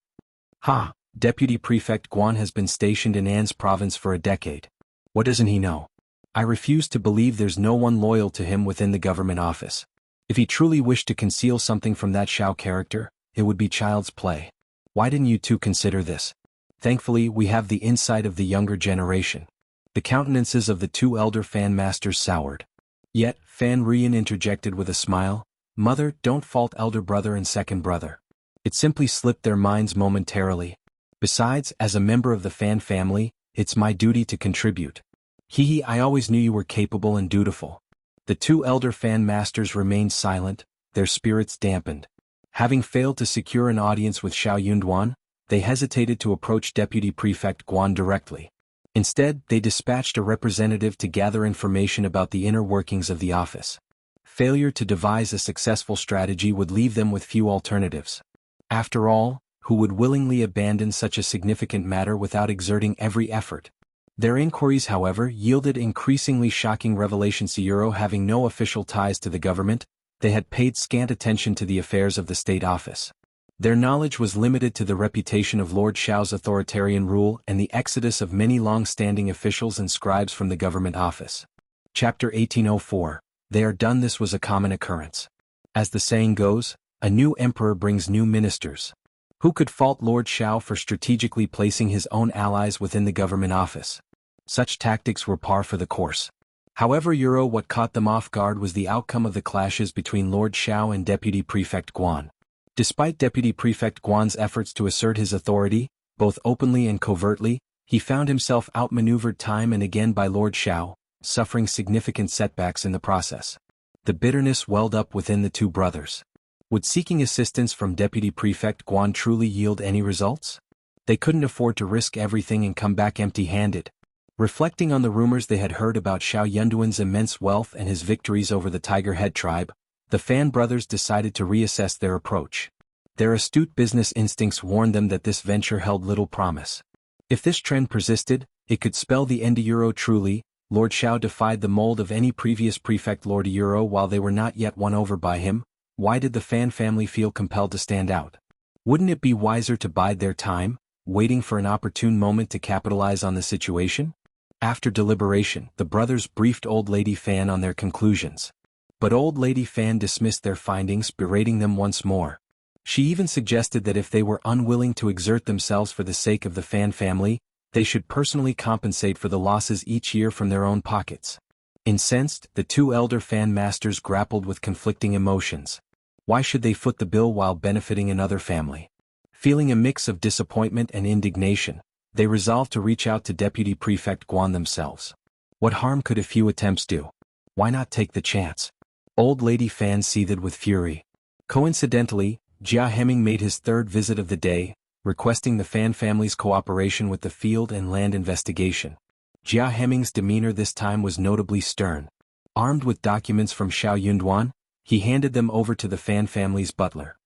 Ha! Deputy Prefect Guan has been stationed in An's province for a decade. What doesn't he know? I refuse to believe there's no one loyal to him within the government office. If he truly wished to conceal something from that Xiao character, it would be child's play. Why didn't you two consider this? Thankfully, we have the insight of the younger generation. The countenances of the two elder Fan masters soured. Yet, Fan Rian interjected with a smile, Mother, don't fault elder brother and second brother. It simply slipped their minds momentarily. Besides, as a member of the Fan family, it's my duty to contribute. Hee, I always knew you were capable and dutiful. The two elder Fan masters remained silent, their spirits dampened. Having failed to secure an audience with Xiao Yunduan, they hesitated to approach Deputy Prefect Guan directly. Instead, they dispatched a representative to gather information about the inner workings of the office. Failure to devise a successful strategy would leave them with few alternatives. After all, who would willingly abandon such a significant matter without exerting every effort? Their inquiries, however, yielded increasingly shocking revelations. Euro having no official ties to the government, they had paid scant attention to the affairs of the state office. Their knowledge was limited to the reputation of Lord Xiao's authoritarian rule and the exodus of many long-standing officials and scribes from the government office. Chapter 1804. They are done. This was a common occurrence. As the saying goes, a new emperor brings new ministers. Who could fault Lord Xiao for strategically placing his own allies within the government office? Such tactics were par for the course. However, what caught them off guard was the outcome of the clashes between Lord Xiao and Deputy Prefect Guan. Despite Deputy Prefect Guan's efforts to assert his authority, both openly and covertly, he found himself outmaneuvered time and again by Lord Xiao, suffering significant setbacks in the process. The bitterness welled up within the two brothers. Would seeking assistance from Deputy Prefect Guan truly yield any results? They couldn't afford to risk everything and come back empty-handed. Reflecting on the rumors they had heard about Xiao Yunduan's immense wealth and his victories over the Tiger Head tribe, the Fan brothers decided to reassess their approach. Their astute business instincts warned them that this venture held little promise. If this trend persisted, it could spell the end. Truly, Lord Xiao defied the mold of any previous prefect. Lord while they were not yet won over by him, why did the Fan family feel compelled to stand out? Wouldn't it be wiser to bide their time, waiting for an opportune moment to capitalize on the situation? After deliberation, the brothers briefed Old Lady Fan on their conclusions. But Old Lady Fan dismissed their findings, berating them once more. She even suggested that if they were unwilling to exert themselves for the sake of the Fan family, they should personally compensate for the losses each year from their own pockets. Incensed, the two elder Fan masters grappled with conflicting emotions. Why should they foot the bill while benefiting another family? Feeling a mix of disappointment and indignation, they resolved to reach out to Deputy Prefect Guan themselves. What harm could a few attempts do? Why not take the chance? Old Lady Fan seethed with fury. Coincidentally, Jia Heming made his third visit of the day, requesting the Fan family's cooperation with the field and land investigation. Jia Heming's demeanor this time was notably stern. Armed with documents from Xiao Yunduan, he handed them over to the Fan family's butler.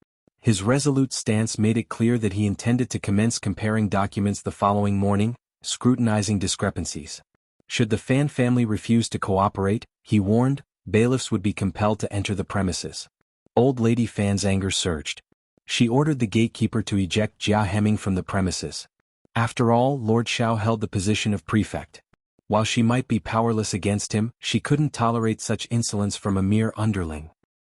His resolute stance made it clear that he intended to commence comparing documents the following morning, scrutinizing discrepancies. Should the Fan family refuse to cooperate, he warned, bailiffs would be compelled to enter the premises. Old Lady Fan's anger surged. She ordered the gatekeeper to eject Jia Heming from the premises. After all, Lord Xiao held the position of prefect. While she might be powerless against him, she couldn't tolerate such insolence from a mere underling.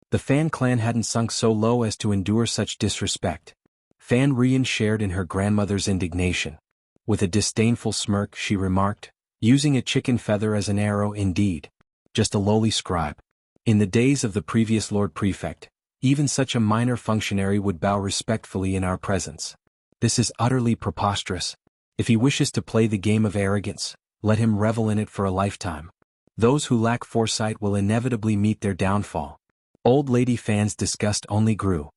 The Fan clan hadn't sunk so low as to endure such disrespect. Fan Rian shared in her grandmother's indignation. With a disdainful smirk, she remarked, using a chicken feather as an arrow indeed. Just a lowly scribe. In the days of the previous Lord Prefect, Even such a minor functionary would bow respectfully in our presence. This is utterly preposterous. If he wishes to play the game of arrogance, let him revel in it for a lifetime. Those who lack foresight will inevitably meet their downfall. Old lady Fan's disgust only grew.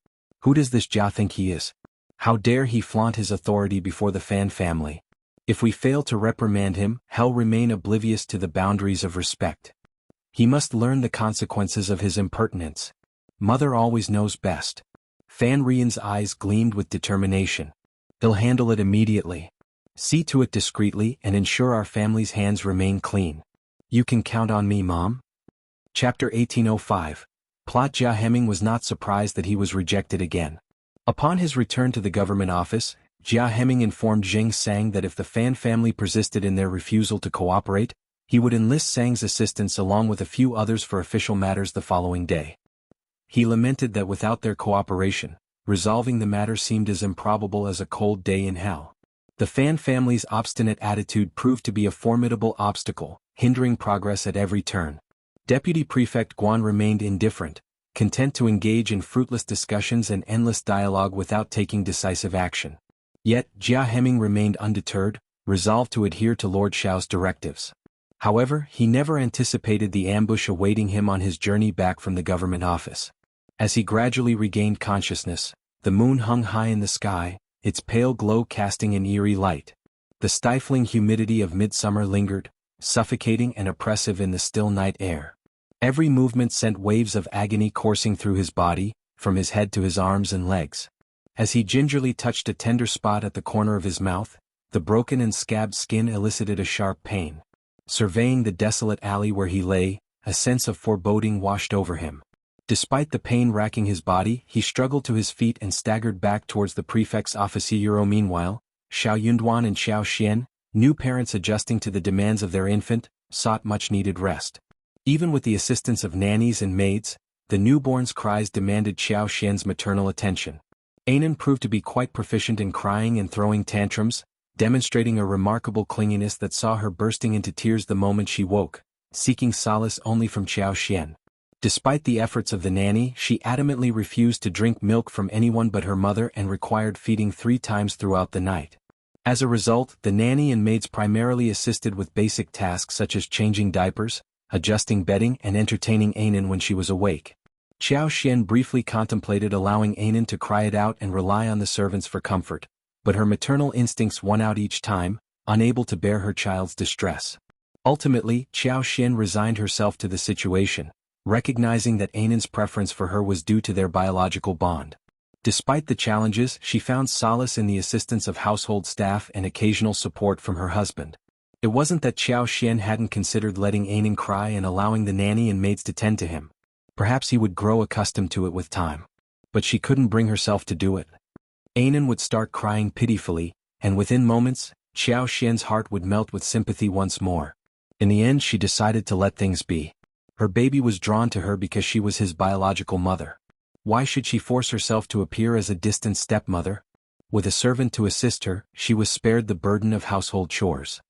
Who does this Jia think he is? How dare he flaunt his authority before the Fan family? If we fail to reprimand him, he'll remain oblivious to the boundaries of respect. He must learn the consequences of his impertinence. Mother always knows best. Fan Rian's eyes gleamed with determination. He'll handle it immediately. See to it discreetly and ensure our family's hands remain clean. You can count on me, Mom. Chapter 1805. Plot. Jia Heming was not surprised that he was rejected again. Upon his return to the government office, Jia Heming informed Jing Sang that if the Fan family persisted in their refusal to cooperate, he would enlist Sang's assistance along with a few others for official matters the following day. He lamented that without their cooperation, resolving the matter seemed as improbable as a cold day in hell. The Fan family's obstinate attitude proved to be a formidable obstacle, hindering progress at every turn. Deputy Prefect Guan remained indifferent, content to engage in fruitless discussions and endless dialogue without taking decisive action. Yet, Jia Heming remained undeterred, resolved to adhere to Lord Xiao's directives. However, he never anticipated the ambush awaiting him on his journey back from the government office. As he gradually regained consciousness, the moon hung high in the sky, its pale glow casting an eerie light. The stifling humidity of midsummer lingered, suffocating and oppressive in the still night air. Every movement sent waves of agony coursing through his body, from his head to his arms and legs. As he gingerly touched a tender spot at the corner of his mouth, the broken and scabbed skin elicited a sharp pain. Surveying the desolate alley where he lay, a sense of foreboding washed over him. Despite the pain racking his body, he struggled to his feet and staggered back towards the prefect's office. Meanwhile, Xiao Yunduan and Xiao Xian, new parents adjusting to the demands of their infant, sought much-needed rest. Even with the assistance of nannies and maids, the newborn's cries demanded Xiao Xian's maternal attention. Anan proved to be quite proficient in crying and throwing tantrums, demonstrating a remarkable clinginess that saw her bursting into tears the moment she woke, seeking solace only from Xiao Xian. Despite the efforts of the nanny, she adamantly refused to drink milk from anyone but her mother and required feeding 3 times throughout the night. As a result, the nanny and maids primarily assisted with basic tasks such as changing diapers, adjusting bedding and entertaining Anan when she was awake. Xiao Xian briefly contemplated allowing Anan to cry it out and rely on the servants for comfort, but her maternal instincts won out each time, unable to bear her child's distress. Ultimately, Xiao Xian resigned herself to the situation, recognizing that Anan's preference for her was due to their biological bond. Despite the challenges, she found solace in the assistance of household staff and occasional support from her husband. It wasn't that Xiao Xian hadn't considered letting Anan cry and allowing the nanny and maids to tend to him. Perhaps he would grow accustomed to it with time. But she couldn't bring herself to do it. Anan would start crying pitifully, and within moments, Xiao Xian's heart would melt with sympathy once more. In the end, she decided to let things be. Her baby was drawn to her because she was his biological mother. Why should she force herself to appear as a distant stepmother? With a servant to assist her, she was spared the burden of household chores.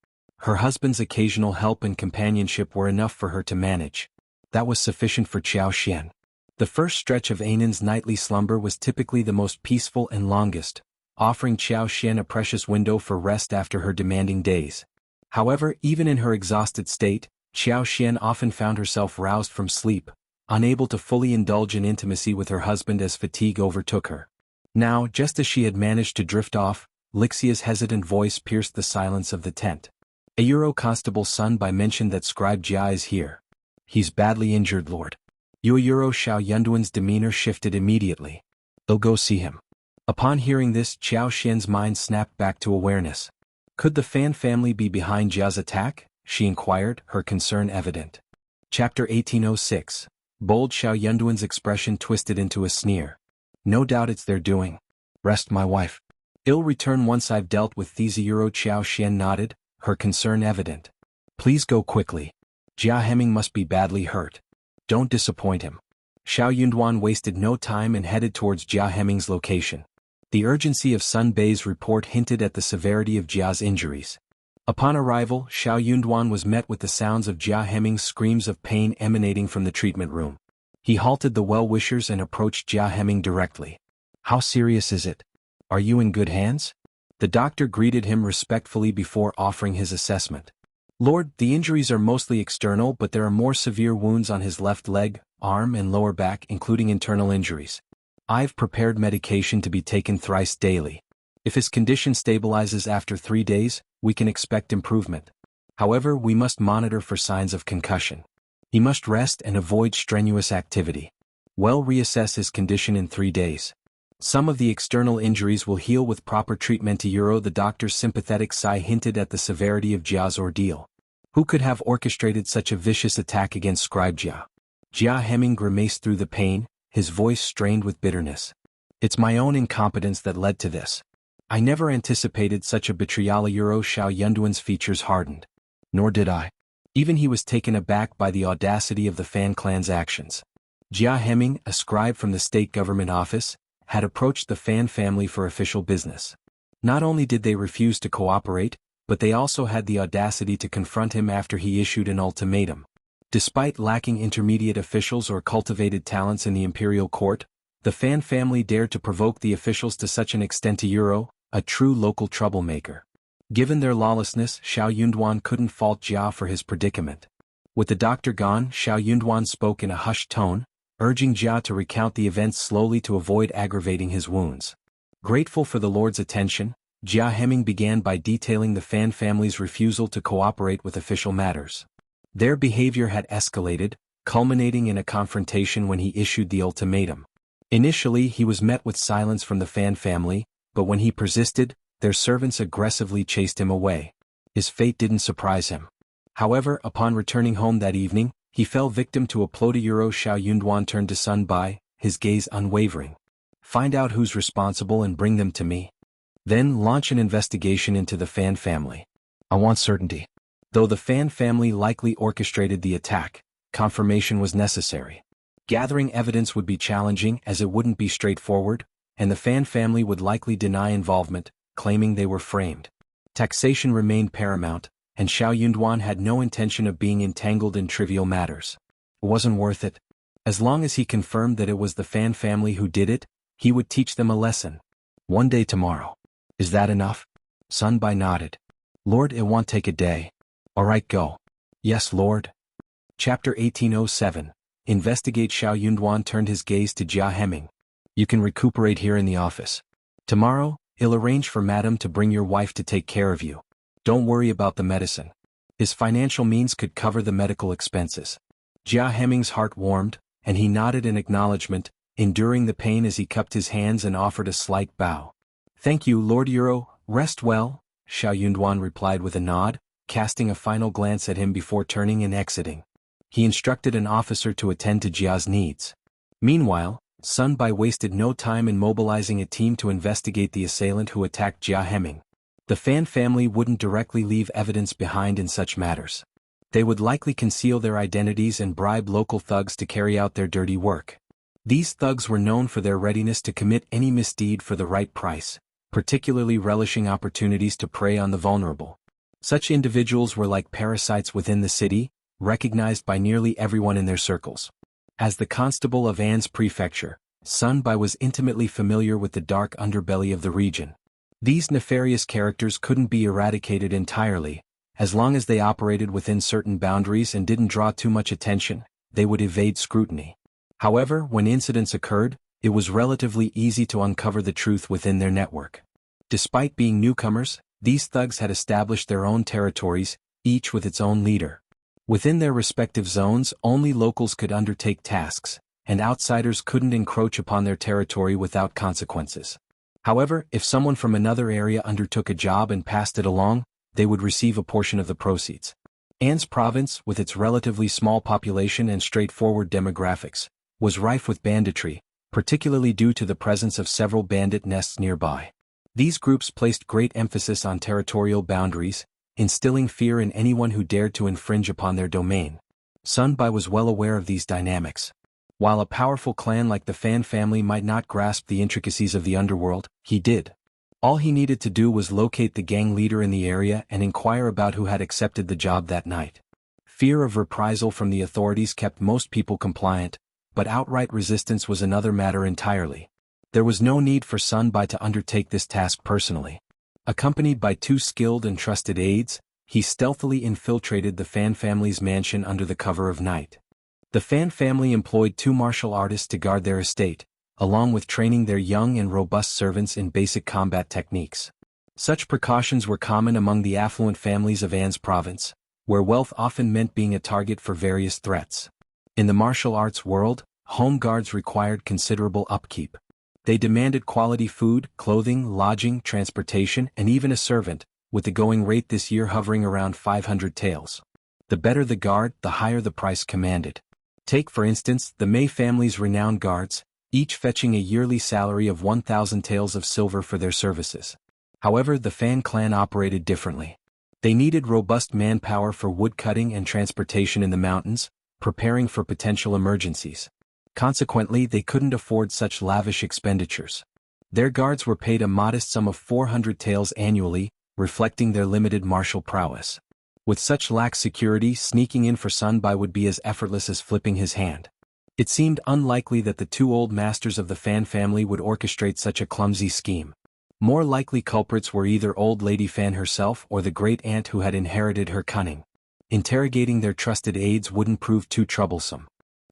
Her husband's occasional help and companionship were enough for her to manage. That was sufficient for Xiao Xian. The first stretch of Anan's nightly slumber was typically the most peaceful and longest, offering Xiao Xian a precious window for rest after her demanding days. However, even in her exhausted state, Xiao Xian often found herself roused from sleep, unable to fully indulge in intimacy with her husband as fatigue overtook her. Now, just as she had managed to drift off, Lixia's hesitant voice pierced the silence of the tent. "A Constable's son by mentioned that Scribe Jia is here. He's badly injured, Lord." Xiao Yunduan's demeanor shifted immediately. "They'll go see him." Upon hearing this, Xiao Xian's mind snapped back to awareness. Could the Fan family be behind Jia's attack? She inquired, her concern evident. Chapter 1806. Bold Xiao Yunduan's expression twisted into a sneer. "No doubt it's their doing. Rest, my wife. I'll return once I've dealt with these." Xiao Xian nodded, her concern evident. "Please go quickly. Jia Heming must be badly hurt. Don't disappoint him." Xiao Yunduan wasted no time and headed towards Jia Heming's location. The urgency of Sun Bei's report hinted at the severity of Jia's injuries. Upon arrival, Xiao Yunduan was met with the sounds of Jia Heming's screams of pain emanating from the treatment room. He halted the well-wishers and approached Jia Heming directly. "How serious is it? Are you in good hands?" The doctor greeted him respectfully before offering his assessment. "Lord, the injuries are mostly external, but there are more severe wounds on his left leg, arm and lower back, including internal injuries. I've prepared medication to be taken thrice daily. If his condition stabilizes after 3 days, we can expect improvement. However, we must monitor for signs of concussion. He must rest and avoid strenuous activity. We'll reassess his condition in 3 days. Some of the external injuries will heal with proper treatment." The doctor's sympathetic sigh hinted at the severity of Jia's ordeal. Who could have orchestrated such a vicious attack against Scribe Jia? Jia Heming grimaced through the pain, his voice strained with bitterness. "It's my own incompetence that led to this. I never anticipated such a betrayal." Xiao Yunduan's features hardened. "Nor did I." Even he was taken aback by the audacity of the Fan clan's actions. Jia Heming, a scribe from the state government office, had approached the Fan family for official business. Not only did they refuse to cooperate, but they also had the audacity to confront him after he issued an ultimatum. Despite lacking intermediate officials or cultivated talents in the imperial court, the Fan family dared to provoke the officials to such an extent. A true local troublemaker. Given their lawlessness, Xiao Yunduan couldn't fault Jia for his predicament. With the doctor gone, Xiao Yunduan spoke in a hushed tone, urging Jia to recount the events slowly to avoid aggravating his wounds. Grateful for the Lord's attention, Jia Heming began by detailing the Fan family's refusal to cooperate with official matters. Their behavior had escalated, culminating in a confrontation when he issued the ultimatum. Initially, he was met with silence from the Fan family, but when he persisted, their servants aggressively chased him away. His fate didn't surprise him. However, upon returning home that evening, he fell victim to a plot. Xiao Yunduan turned to Sun Bai, his gaze unwavering. "Find out who's responsible and bring them to me. Then launch an investigation into the Fan family. I want certainty." Though the Fan family likely orchestrated the attack, confirmation was necessary. Gathering evidence would be challenging as it wouldn't be straightforward, and the Fan family would likely deny involvement, claiming they were framed. Taxation remained paramount, and Xiao Yunduan had no intention of being entangled in trivial matters. It wasn't worth it. As long as he confirmed that it was the Fan family who did it, he would teach them a lesson. "One day tomorrow. Is that enough?" Sun Bai nodded. "Lord, it won't take a day." "All right, go." "Yes, Lord." Chapter 1807. Investigate. Xiao Yunduan turned his gaze to Jia Heming. "You can recuperate here in the office. Tomorrow, I'll arrange for Madam to bring your wife to take care of you. Don't worry about the medicine." His financial means could cover the medical expenses. Jia Heming's heart warmed, and he nodded in acknowledgement, enduring the pain as he cupped his hands and offered a slight bow. "Thank you, Lord Euro, rest well," Xiao Yunduan replied with a nod, casting a final glance at him before turning and exiting. He instructed an officer to attend to Jia's needs. Meanwhile, Sun Bai wasted no time in mobilizing a team to investigate the assailant who attacked Jia Heming. The Fan family wouldn't directly leave evidence behind in such matters. They would likely conceal their identities and bribe local thugs to carry out their dirty work. These thugs were known for their readiness to commit any misdeed for the right price, particularly relishing opportunities to prey on the vulnerable. Such individuals were like parasites within the city, recognized by nearly everyone in their circles. As the constable of An's prefecture, Sun Bai was intimately familiar with the dark underbelly of the region. These nefarious characters couldn't be eradicated entirely. As long as they operated within certain boundaries and didn't draw too much attention, they would evade scrutiny. However, when incidents occurred, it was relatively easy to uncover the truth within their network. Despite being newcomers, these thugs had established their own territories, each with its own leader. Within their respective zones, only locals could undertake tasks, and outsiders couldn't encroach upon their territory without consequences. However, if someone from another area undertook a job and passed it along, they would receive a portion of the proceeds. An's province, with its relatively small population and straightforward demographics, was rife with banditry, particularly due to the presence of several bandit nests nearby. These groups placed great emphasis on territorial boundaries, instilling fear in anyone who dared to infringe upon their domain. Sun Bai was well aware of these dynamics. While a powerful clan like the Fan family might not grasp the intricacies of the underworld, he did. All he needed to do was locate the gang leader in the area and inquire about who had accepted the job that night. Fear of reprisal from the authorities kept most people compliant, but outright resistance was another matter entirely. There was no need for Sun Bai to undertake this task personally. Accompanied by 2 skilled and trusted aides, he stealthily infiltrated the Fan family's mansion under the cover of night. The Fan family employed 2 martial artists to guard their estate, along with training their young and robust servants in basic combat techniques. Such precautions were common among the affluent families of An's province, where wealth often meant being a target for various threats. In the martial arts world, home guards required considerable upkeep. They demanded quality food, clothing, lodging, transportation, and even a servant, with the going rate this year hovering around 500 taels. The better the guard, the higher the price commanded. Take for instance the Mei family's renowned guards, each fetching a yearly salary of 1,000 taels of silver for their services. However, the Fan clan operated differently. They needed robust manpower for woodcutting and transportation in the mountains, preparing for potential emergencies. Consequently, they couldn't afford such lavish expenditures. Their guards were paid a modest sum of 400 taels annually, reflecting their limited martial prowess. With such lax security, sneaking in for Sun Bai would be as effortless as flipping his hand. It seemed unlikely that the 2 old masters of the Fan family would orchestrate such a clumsy scheme. More likely culprits were either old Lady Fan herself or the great aunt who had inherited her cunning. Interrogating their trusted aides wouldn't prove too troublesome.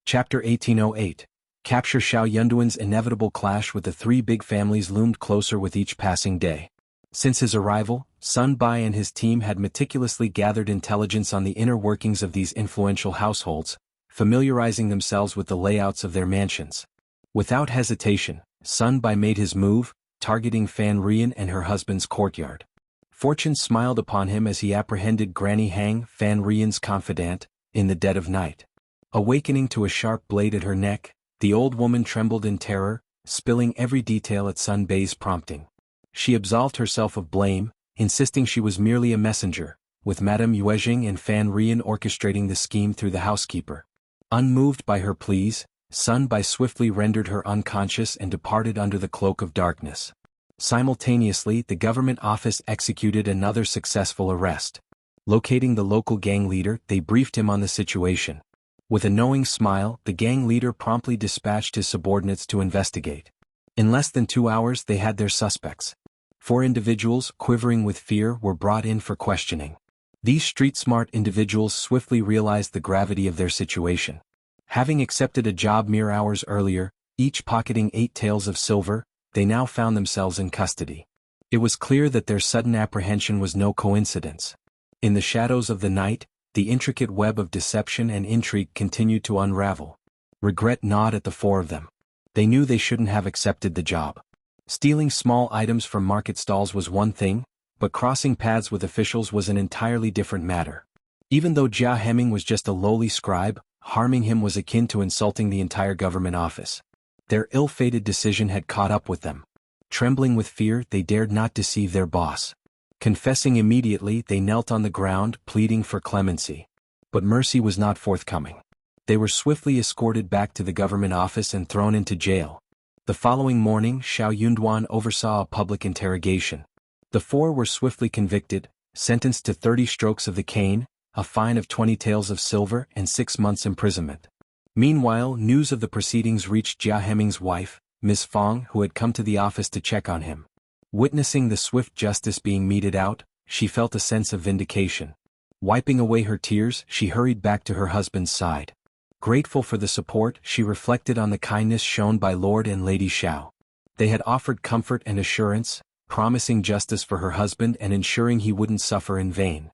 Chapter 1808. Capture Xiao Yunduan's inevitable clash with the 3 big families loomed closer with each passing day. Since his arrival, Sun Bai and his team had meticulously gathered intelligence on the inner workings of these influential households, familiarizing themselves with the layouts of their mansions. Without hesitation, Sun Bai made his move, targeting Fan Rian and her husband's courtyard. Fortune smiled upon him as he apprehended Granny Hang, Fan Rian's confidante, in the dead of night. Awakening to a sharp blade at her neck, the old woman trembled in terror, spilling every detail at Sun Bai's prompting. She absolved herself of blame, insisting she was merely a messenger, with Madame Yuejing and Fan Rian orchestrating the scheme through the housekeeper. Unmoved by her pleas, Sun Bai swiftly rendered her unconscious and departed under the cloak of darkness. Simultaneously, the government office executed another successful arrest. Locating the local gang leader, they briefed him on the situation. With a knowing smile, the gang leader promptly dispatched his subordinates to investigate. In less than 2 hours they had their suspects. 4 individuals, quivering with fear, were brought in for questioning. These street-smart individuals swiftly realized the gravity of their situation. Having accepted a job mere hours earlier, each pocketing 8 taels of silver, they now found themselves in custody. It was clear that their sudden apprehension was no coincidence. In the shadows of the night, the intricate web of deception and intrigue continued to unravel. Regret gnawed at the 4 of them. They knew they shouldn't have accepted the job. Stealing small items from market stalls was one thing, but crossing paths with officials was an entirely different matter. Even though Jia Heming was just a lowly scribe, harming him was akin to insulting the entire government office. Their ill-fated decision had caught up with them. Trembling with fear, they dared not deceive their boss. Confessing immediately, they knelt on the ground, pleading for clemency. But mercy was not forthcoming. They were swiftly escorted back to the government office and thrown into jail. The following morning, Xiao Yunduan oversaw a public interrogation. The 4 were swiftly convicted, sentenced to 30 strokes of the cane, a fine of 20 taels of silver, and 6 months' imprisonment. Meanwhile, news of the proceedings reached Jia Heming's wife, Ms. Fong, who had come to the office to check on him. Witnessing the swift justice being meted out, she felt a sense of vindication. Wiping away her tears, she hurried back to her husband's side. Grateful for the support, she reflected on the kindness shown by Lord and Lady Xiao. They had offered comfort and assurance, promising justice for her husband and ensuring he wouldn't suffer in vain.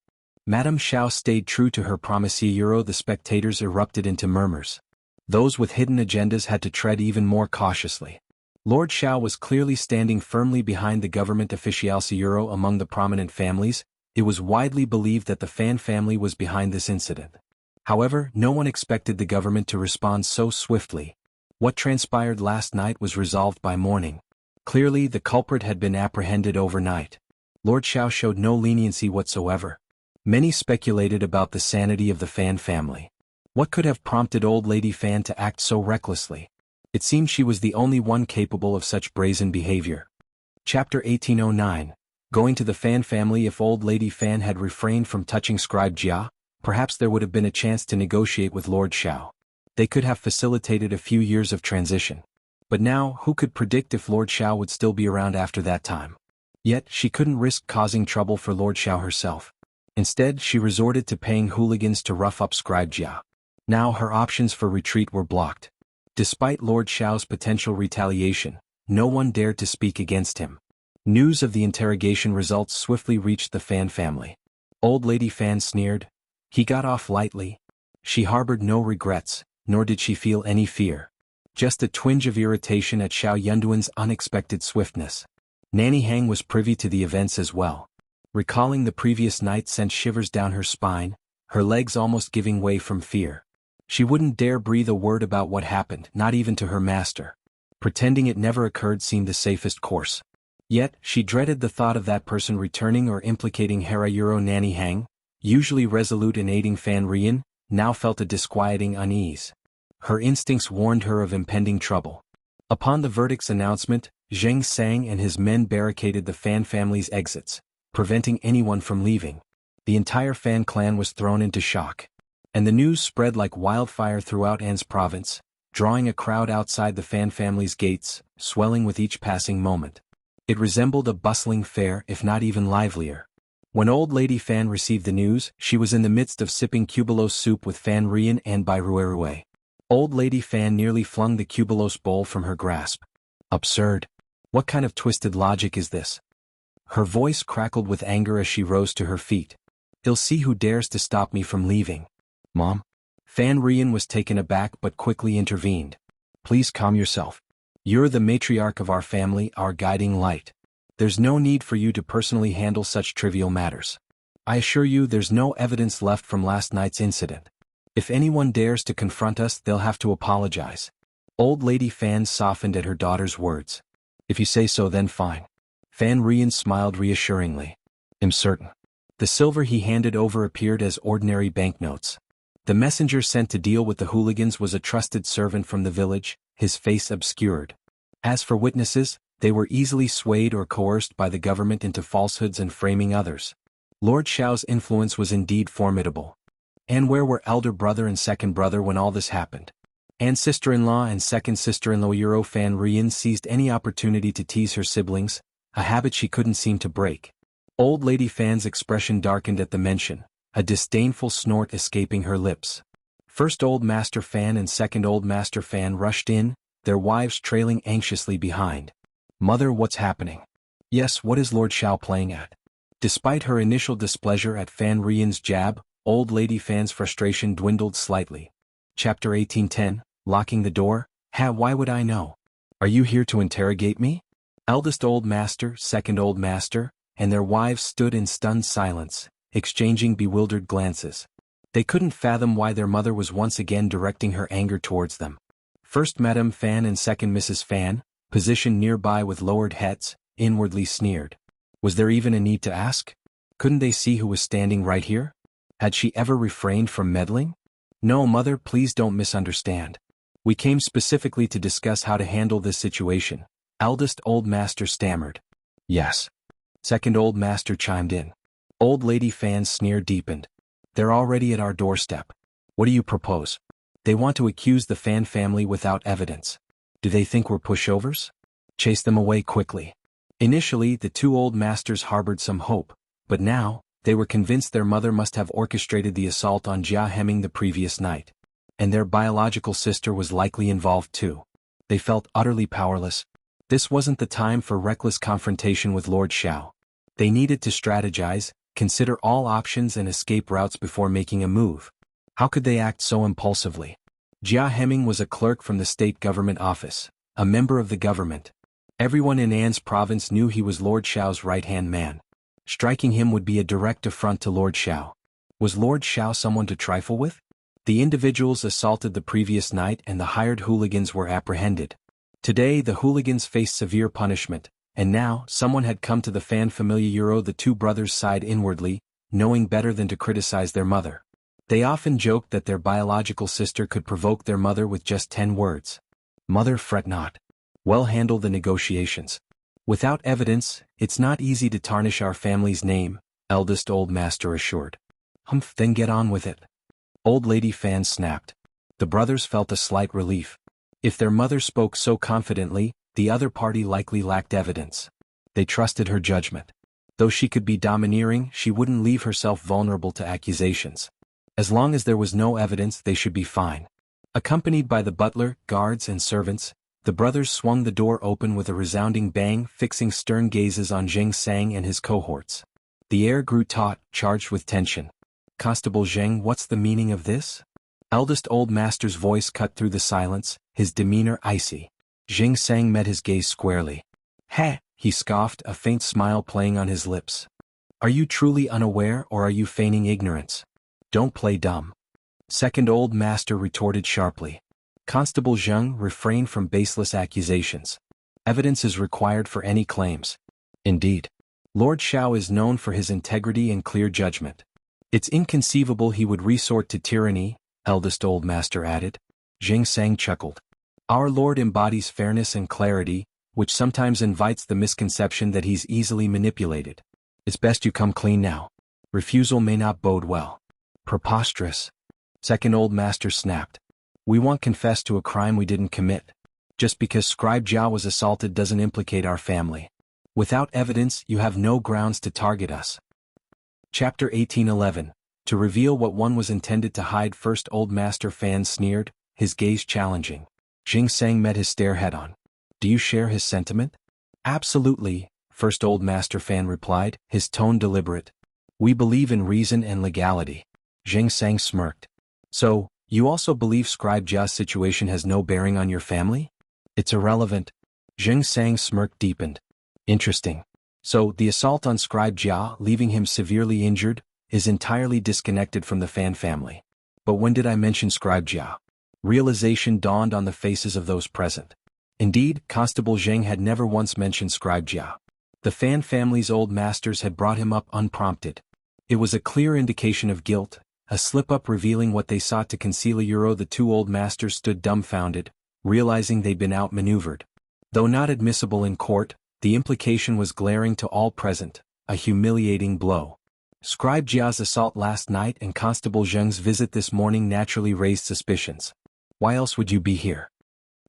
Madame Xiao stayed true to her promise. The spectators erupted into murmurs. Those with hidden agendas had to tread even more cautiously. Lord Xiao was clearly standing firmly behind the government official. Among the prominent families, it was widely believed that the Fan family was behind this incident. However, no one expected the government to respond so swiftly. What transpired last night was resolved by morning. Clearly, the culprit had been apprehended overnight. Lord Xiao showed no leniency whatsoever. Many speculated about the sanity of the Fan family. What could have prompted old Lady Fan to act so recklessly? It seemed she was the only one capable of such brazen behavior. Chapter 1809. Going to the Fan family. If old Lady Fan had refrained from touching Scribe Jia, perhaps there would have been a chance to negotiate with Lord Xiao. They could have facilitated a few years of transition. But now, who could predict if Lord Xiao would still be around after that time? Yet, she couldn't risk causing trouble for Lord Xiao herself. Instead, she resorted to paying hooligans to rough up Scribe Jia. Now her options for retreat were blocked. Despite Lord Xiao's potential retaliation, no one dared to speak against him. News of the interrogation results swiftly reached the Fan family. Old Lady Fan sneered. He got off lightly. She harbored no regrets, nor did she feel any fear. Just a twinge of irritation at Xiao Yunduan's unexpected swiftness. Nanny Hang was privy to the events as well. Recalling the previous night sent shivers down her spine, her legs almost giving way from fear. She wouldn't dare breathe a word about what happened, not even to her master. Pretending it never occurred seemed the safest course. Yet, she dreaded the thought of that person returning or implicating Harayuro. Nanny Hang, usually resolute in aiding Fan Rian, now felt a disquieting unease. Her instincts warned her of impending trouble. Upon the verdict's announcement, Zheng Sang and his men barricaded the Fan family's exits, preventing anyone from leaving. The entire Fan clan was thrown into shock. And the news spread like wildfire throughout An's province, drawing a crowd outside the Fan family's gates, swelling with each passing moment. It resembled a bustling fair, if not even livelier. When Old Lady Fan received the news, she was in the midst of sipping cubelos soup with Fan Rian and Bai Ruerue. Old Lady Fan nearly flung the cubelos bowl from her grasp. Absurd. What kind of twisted logic is this? Her voice crackled with anger as she rose to her feet. He'll see who dares to stop me from leaving. Mom? Fan Rian was taken aback but quickly intervened. Please calm yourself. You're the matriarch of our family, our guiding light. There's no need for you to personally handle such trivial matters. I assure you there's no evidence left from last night's incident. If anyone dares to confront us, they'll have to apologize. Old Lady Fan softened at her daughter's words. If you say so, then fine. Fan Rian smiled reassuringly. I'm certain. The silver he handed over appeared as ordinary banknotes. The messenger sent to deal with the hooligans was a trusted servant from the village, his face obscured. As for witnesses, they were easily swayed or coerced by the government into falsehoods and framing others. Lord Xiao's influence was indeed formidable. And where were elder brother and second brother when all this happened? And sister-in-law and second sister-in-law. Euro. Fan Rian seized any opportunity to tease her siblings, a habit she couldn't seem to break. Old Lady Fan's expression darkened at the mention, a disdainful snort escaping her lips. First Old Master Fan and second Old Master Fan rushed in, their wives trailing anxiously behind. Mother, what's happening? Yes, what is Lord Xiao playing at? Despite her initial displeasure at Fan Rian's jab, Old Lady Fan's frustration dwindled slightly. Chapter 1810, Locking the Door. Why would I know? Are you here to interrogate me? Eldest Old Master, second Old Master, and their wives stood in stunned silence, exchanging bewildered glances. They couldn't fathom why their mother was once again directing her anger towards them. First Madame Fan and second Mrs. Fan, positioned nearby with lowered heads, inwardly sneered. Was there even a need to ask? Couldn't they see who was standing right here? Had she ever refrained from meddling? No, Mother, please don't misunderstand. We came specifically to discuss how to handle this situation, eldest Old Master stammered. Yes. Second Old Master chimed in. Old Lady Fan's sneer deepened. They're already at our doorstep. What do you propose? They want to accuse the Fan family without evidence. Do they think we're pushovers? Chase them away quickly. Initially, the two Old Masters harbored some hope, but now, they were convinced their mother must have orchestrated the assault on Jia Hemming the previous night. And their biological sister was likely involved too. They felt utterly powerless. This wasn't the time for reckless confrontation with Lord Xiao. They needed to strategize, consider all options and escape routes before making a move. How could they act so impulsively? Jia Hemming was a clerk from the state government office, a member of the government. Everyone in An's province knew he was Lord Xiao's right-hand man. Striking him would be a direct affront to Lord Xiao. Was Lord Xiao someone to trifle with? The individuals assaulted the previous night and the hired hooligans were apprehended. Today the hooligans faced severe punishment, and now someone had come to the Fan familia. The two brothers sighed inwardly, knowing better than to criticize their mother. They often joked that their biological sister could provoke their mother with just 10 words. Mother, fret not. We'll handle the negotiations. Without evidence, it's not easy to tarnish our family's name, eldest Old Master assured. Humph, then get on with it. Old Lady Fan snapped. The brothers felt a slight relief. If their mother spoke so confidently, the other party likely lacked evidence. They trusted her judgment. Though she could be domineering, she wouldn't leave herself vulnerable to accusations. As long as there was no evidence, they should be fine. Accompanied by the butler, guards, and servants, the brothers swung the door open with a resounding bang, fixing stern gazes on Zheng Sang and his cohorts. The air grew taut, charged with tension. "Constable Zheng, what's the meaning of this?" Eldest Old Master's voice cut through the silence, his demeanor icy. Zheng Sang met his gaze squarely. "Heh," he scoffed, a faint smile playing on his lips. "Are you truly unaware, or are you feigning ignorance? Don't play dumb." Second Old Master retorted sharply. "Constable Zheng, refrain from baseless accusations. Evidence is required for any claims." "Indeed. Lord Xiao is known for his integrity and clear judgment. It's inconceivable he would resort to tyranny," Eldest Old Master added. Zheng Sang chuckled. "Our Lord embodies fairness and clarity, which sometimes invites the misconception that he's easily manipulated. It's best you come clean now. Refusal may not bode well." "Preposterous," Second Old Master snapped. "We won't confess to a crime we didn't commit. Just because Scribe Jia was assaulted doesn't implicate our family. Without evidence, you have no grounds to target us." Chapter 1811. To reveal what one was intended to hide. First Old Master Fan sneered, his gaze challenging. Zheng Sang met his stare head-on. "Do you share his sentiment?" "Absolutely," First Old Master Fan replied, his tone deliberate. "We believe in reason and legality." Zheng Sang smirked. "So, you also believe Scribe Jia's situation has no bearing on your family?" "It's irrelevant." Zheng Sang's smirk deepened. "Interesting. So, the assault on Scribe Jia, leaving him severely injured, is entirely disconnected from the Fan family. But when did I mention Scribe Jia?" Realization dawned on the faces of those present. Indeed, Constable Zheng had never once mentioned Scribe Jia. The Fan family's old masters had brought him up unprompted. It was a clear indication of guilt, a slip-up revealing what they sought to conceal. The two old masters stood dumbfounded, realizing they'd been outmaneuvered. Though not admissible in court, the implication was glaring to all present, a humiliating blow. Scribe Jia's assault last night and Constable Zheng's visit this morning naturally raised suspicions. "Why else would you be here?"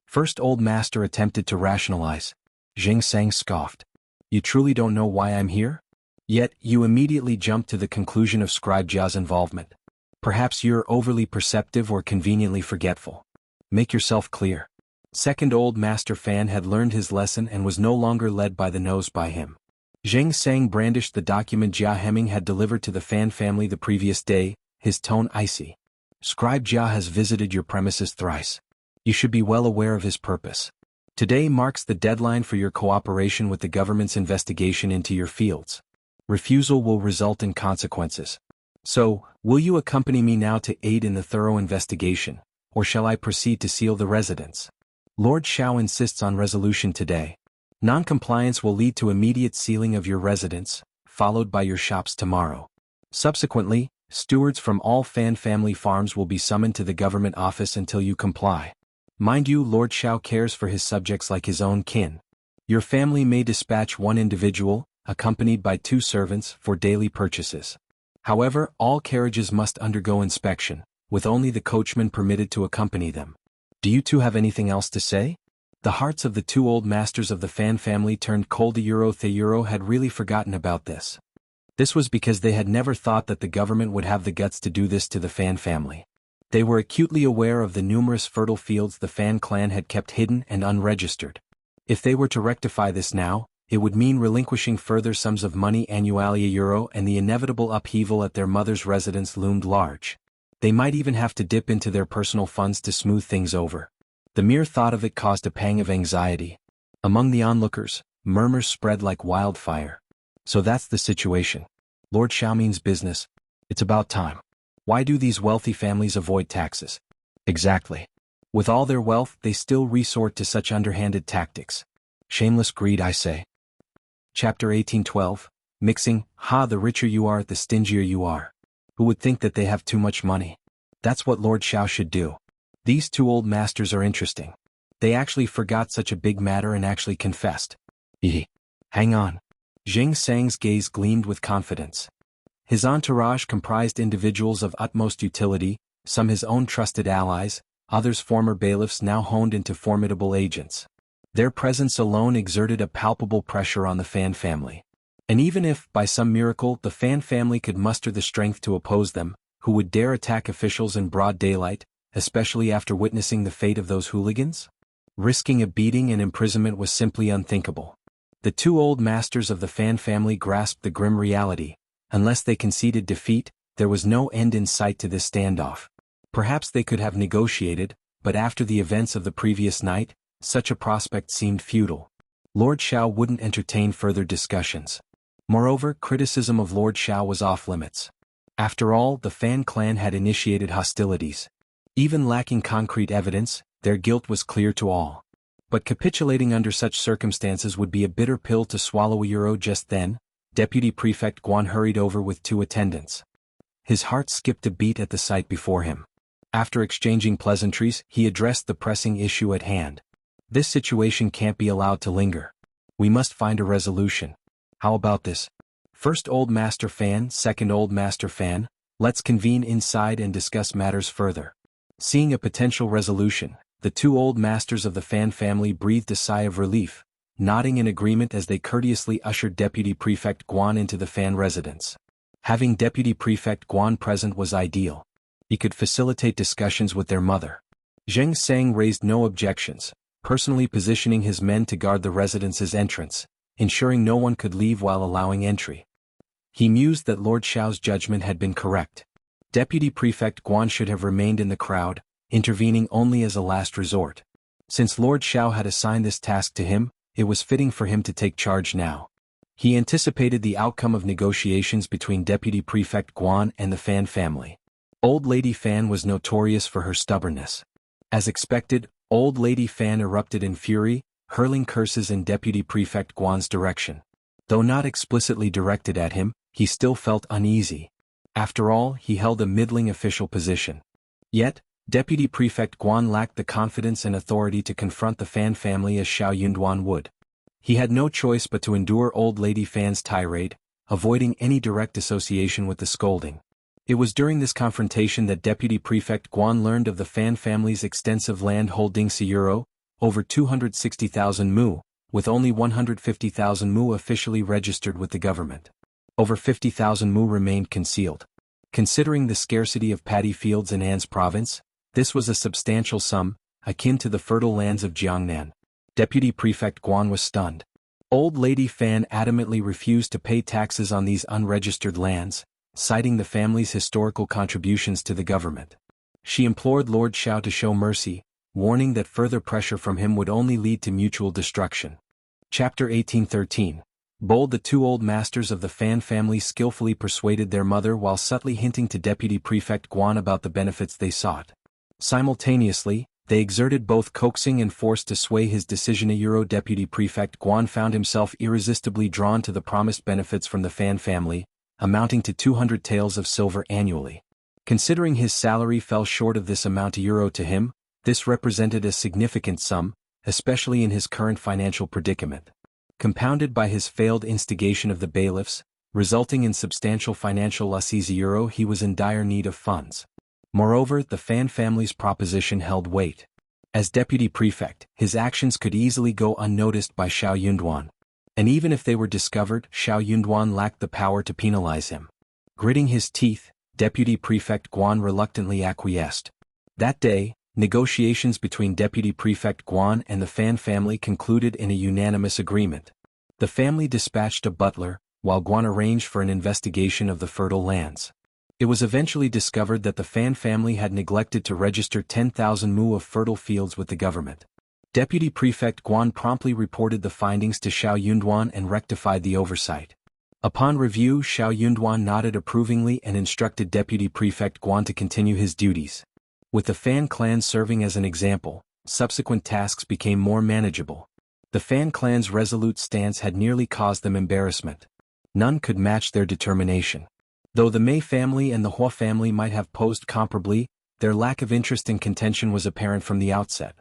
First Old Master attempted to rationalize. Zheng Sang scoffed. "You truly don't know why I'm here? Yet, you immediately jumped to the conclusion of Scribe Jia's involvement. Perhaps you're overly perceptive or conveniently forgetful. Make yourself clear." Second Old Master Fan had learned his lesson and was no longer led by the nose by him. Zheng Sang brandished the document Jia Hemming had delivered to the Fan family the previous day, his tone icy. "Scribe Jia has visited your premises thrice. You should be well aware of his purpose. Today marks the deadline for your cooperation with the government's investigation into your fields. Refusal will result in consequences. So, will you accompany me now to aid in the thorough investigation, or shall I proceed to seal the residence? Lord Xiao insists on resolution today. Non-compliance will lead to immediate sealing of your residence, followed by your shops tomorrow. Subsequently, stewards from all Fan family farms will be summoned to the government office until you comply. Mind you, Lord Xiao cares for his subjects like his own kin. Your family may dispatch one individual, accompanied by 2 servants, for daily purchases. However, all carriages must undergo inspection, with only the coachman permitted to accompany them. Do you two have anything else to say?" The hearts of the 2 old masters of the Fan family turned cold. They had really forgotten about this. This was because they had never thought that the government would have the guts to do this to the Fan family. They were acutely aware of the numerous fertile fields the Fan clan had kept hidden and unregistered. If they were to rectify this now, it would mean relinquishing further sums of money annually, and the inevitable upheaval at their mother's residence loomed large. They might even have to dip into their personal funds to smooth things over. The mere thought of it caused a pang of anxiety. Among the onlookers, murmurs spread like wildfire. "So that's the situation. Lord Xiao means business. It's about time. Why do these wealthy families avoid taxes?" "Exactly. With all their wealth, they still resort to such underhanded tactics. Shameless greed, I say." Chapter 1812. Mixing. The richer you are, the stingier you are. Who would think that they have too much money? That's what Lord Xiao should do. These 2 old masters are interesting. They actually forgot such a big matter and actually confessed. Hang on. Zheng Sang's gaze gleamed with confidence. His entourage comprised individuals of utmost utility, some his own trusted allies, others former bailiffs now honed into formidable agents. Their presence alone exerted a palpable pressure on the Fan family. And even if, by some miracle, the Fan family could muster the strength to oppose them, who would dare attack officials in broad daylight, especially after witnessing the fate of those hooligans? Risking a beating and imprisonment was simply unthinkable. The two old masters of the Fan family grasped the grim reality. Unless they conceded defeat, there was no end in sight to this standoff. Perhaps they could have negotiated, but after the events of the previous night, such a prospect seemed futile. Lord Xiao wouldn't entertain further discussions. Moreover, criticism of Lord Xiao was off limits. After all, the Fan clan had initiated hostilities. Even lacking concrete evidence, their guilt was clear to all. But capitulating under such circumstances would be a bitter pill to swallow. Just then, Deputy Prefect Guan hurried over with 2 attendants. His heart skipped a beat at the sight before him. After exchanging pleasantries, he addressed the pressing issue at hand. This situation can't be allowed to linger. We must find a resolution. How about this? First Old Master Fan, second Old Master Fan, let's convene inside and discuss matters further. Seeing a potential resolution, the 2 old masters of the Fan family breathed a sigh of relief, nodding in agreement as they courteously ushered Deputy Prefect Guan into the Fan residence. Having Deputy Prefect Guan present was ideal. He could facilitate discussions with their mother. Zheng Sang raised no objections, personally positioning his men to guard the residence's entrance, ensuring no one could leave while allowing entry. He mused that Lord Xiao's judgment had been correct. Deputy Prefect Guan should have remained in the crowd, intervening only as a last resort. Since Lord Xiao had assigned this task to him, it was fitting for him to take charge now. He anticipated the outcome of negotiations between Deputy Prefect Guan and the Fan family. Old Lady Fan was notorious for her stubbornness. As expected, Old Lady Fan erupted in fury, hurling curses in Deputy Prefect Guan's direction. Though not explicitly directed at him, he still felt uneasy. After all, he held a middling official position. Yet, Deputy Prefect Guan lacked the confidence and authority to confront the Fan family as Xiao Yunduan would. He had no choice but to endure Old Lady Fan's tirade, avoiding any direct association with the scolding. It was during this confrontation that Deputy Prefect Guan learned of the Fan family's extensive land holdings euro, over 260,000 mu, with only 150,000 mu officially registered with the government. Over 50,000 mu remained concealed. Considering the scarcity of paddy fields in An's province, this was a substantial sum, akin to the fertile lands of Jiangnan. Deputy Prefect Guan was stunned. Old Lady Fan adamantly refused to pay taxes on these unregistered lands, citing the family's historical contributions to the government. She implored Lord Xiao to show mercy, warning that further pressure from him would only lead to mutual destruction. Chapter 1813. Bold. The 2 old masters of the Fan family skillfully persuaded their mother while subtly hinting to Deputy Prefect Guan about the benefits they sought. Simultaneously, they exerted both coaxing and force to sway his decision. Deputy Prefect Guan found himself irresistibly drawn to the promised benefits from the Fan family, amounting to 200 taels of silver annually. Considering his salary fell short of this amount to him, this represented a significant sum, especially in his current financial predicament. Compounded by his failed instigation of the bailiffs, resulting in substantial financial losses, he was in dire need of funds. Moreover, the Fan family's proposition held weight. As deputy prefect, his actions could easily go unnoticed by Xiao Yunduan. And even if they were discovered, Xiao Yunduan lacked the power to penalize him. Gritting his teeth, Deputy Prefect Guan reluctantly acquiesced. That day, negotiations between Deputy Prefect Guan and the Fan family concluded in a unanimous agreement. The family dispatched a butler, while Guan arranged for an investigation of the fertile lands. It was eventually discovered that the Fan family had neglected to register 10,000 mu of fertile fields with the government. Deputy Prefect Guan promptly reported the findings to Xiao Yunduan and rectified the oversight. Upon review, Xiao Yunduan nodded approvingly and instructed Deputy Prefect Guan to continue his duties. With the Fan clan serving as an example, subsequent tasks became more manageable. The Fan clan's resolute stance had nearly caused them embarrassment. None could match their determination. Though the Mei family and the Hua family might have posed comparably, their lack of interest in contention was apparent from the outset.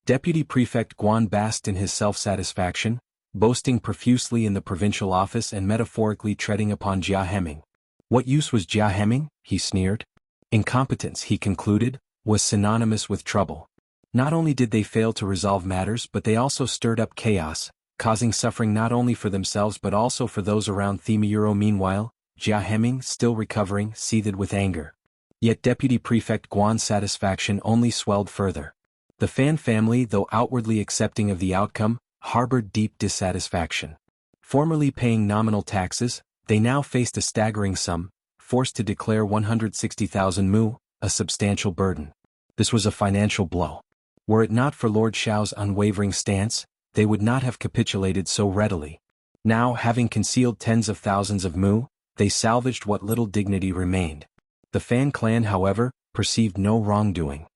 Deputy Prefect Guan basked in his self-satisfaction, boasting profusely in the provincial office and metaphorically treading upon Jia Heming. What use was Jia Heming? He sneered. Incompetence, he concluded, was synonymous with trouble. Not only did they fail to resolve matters, but they also stirred up chaos, causing suffering not only for themselves but also for those around. Meanwhile, Jia Heming, still recovering, seethed with anger. Yet Deputy Prefect Guan's satisfaction only swelled further. The Fan family, though outwardly accepting of the outcome, harbored deep dissatisfaction. Formerly paying nominal taxes, they now faced a staggering sum, forced to declare 160,000 mu, a substantial burden. This was a financial blow. Were it not for Lord Xiao's unwavering stance, they would not have capitulated so readily. Now, having concealed tens of thousands of mu, they salvaged what little dignity remained. The Fan clan, however, perceived no wrongdoing.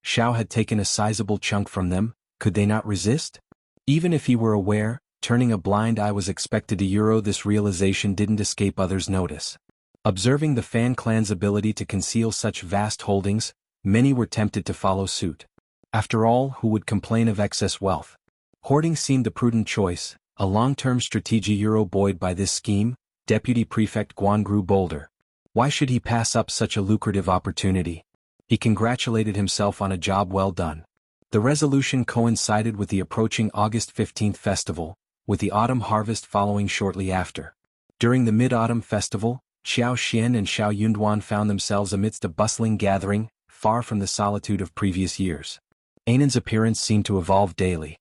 Xiao had taken a sizable chunk from them, could they not resist? Even if he were aware, turning a blind eye was expected to this realization didn't escape others' notice. Observing the Fan clan's ability to conceal such vast holdings, many were tempted to follow suit. After all, who would complain of excess wealth? Hoarding seemed the prudent choice, a long-term strategy. Buoyed by this scheme, Deputy Prefect Guan grew bolder. Why should he pass up such a lucrative opportunity? He congratulated himself on a job well done. The resolution coincided with the approaching August 15th festival, with the autumn harvest following shortly after. During the Mid-Autumn Festival, Xiao Xian and Xiao Yunduan found themselves amidst a bustling gathering, far from the solitude of previous years. Ainan's appearance seemed to evolve daily.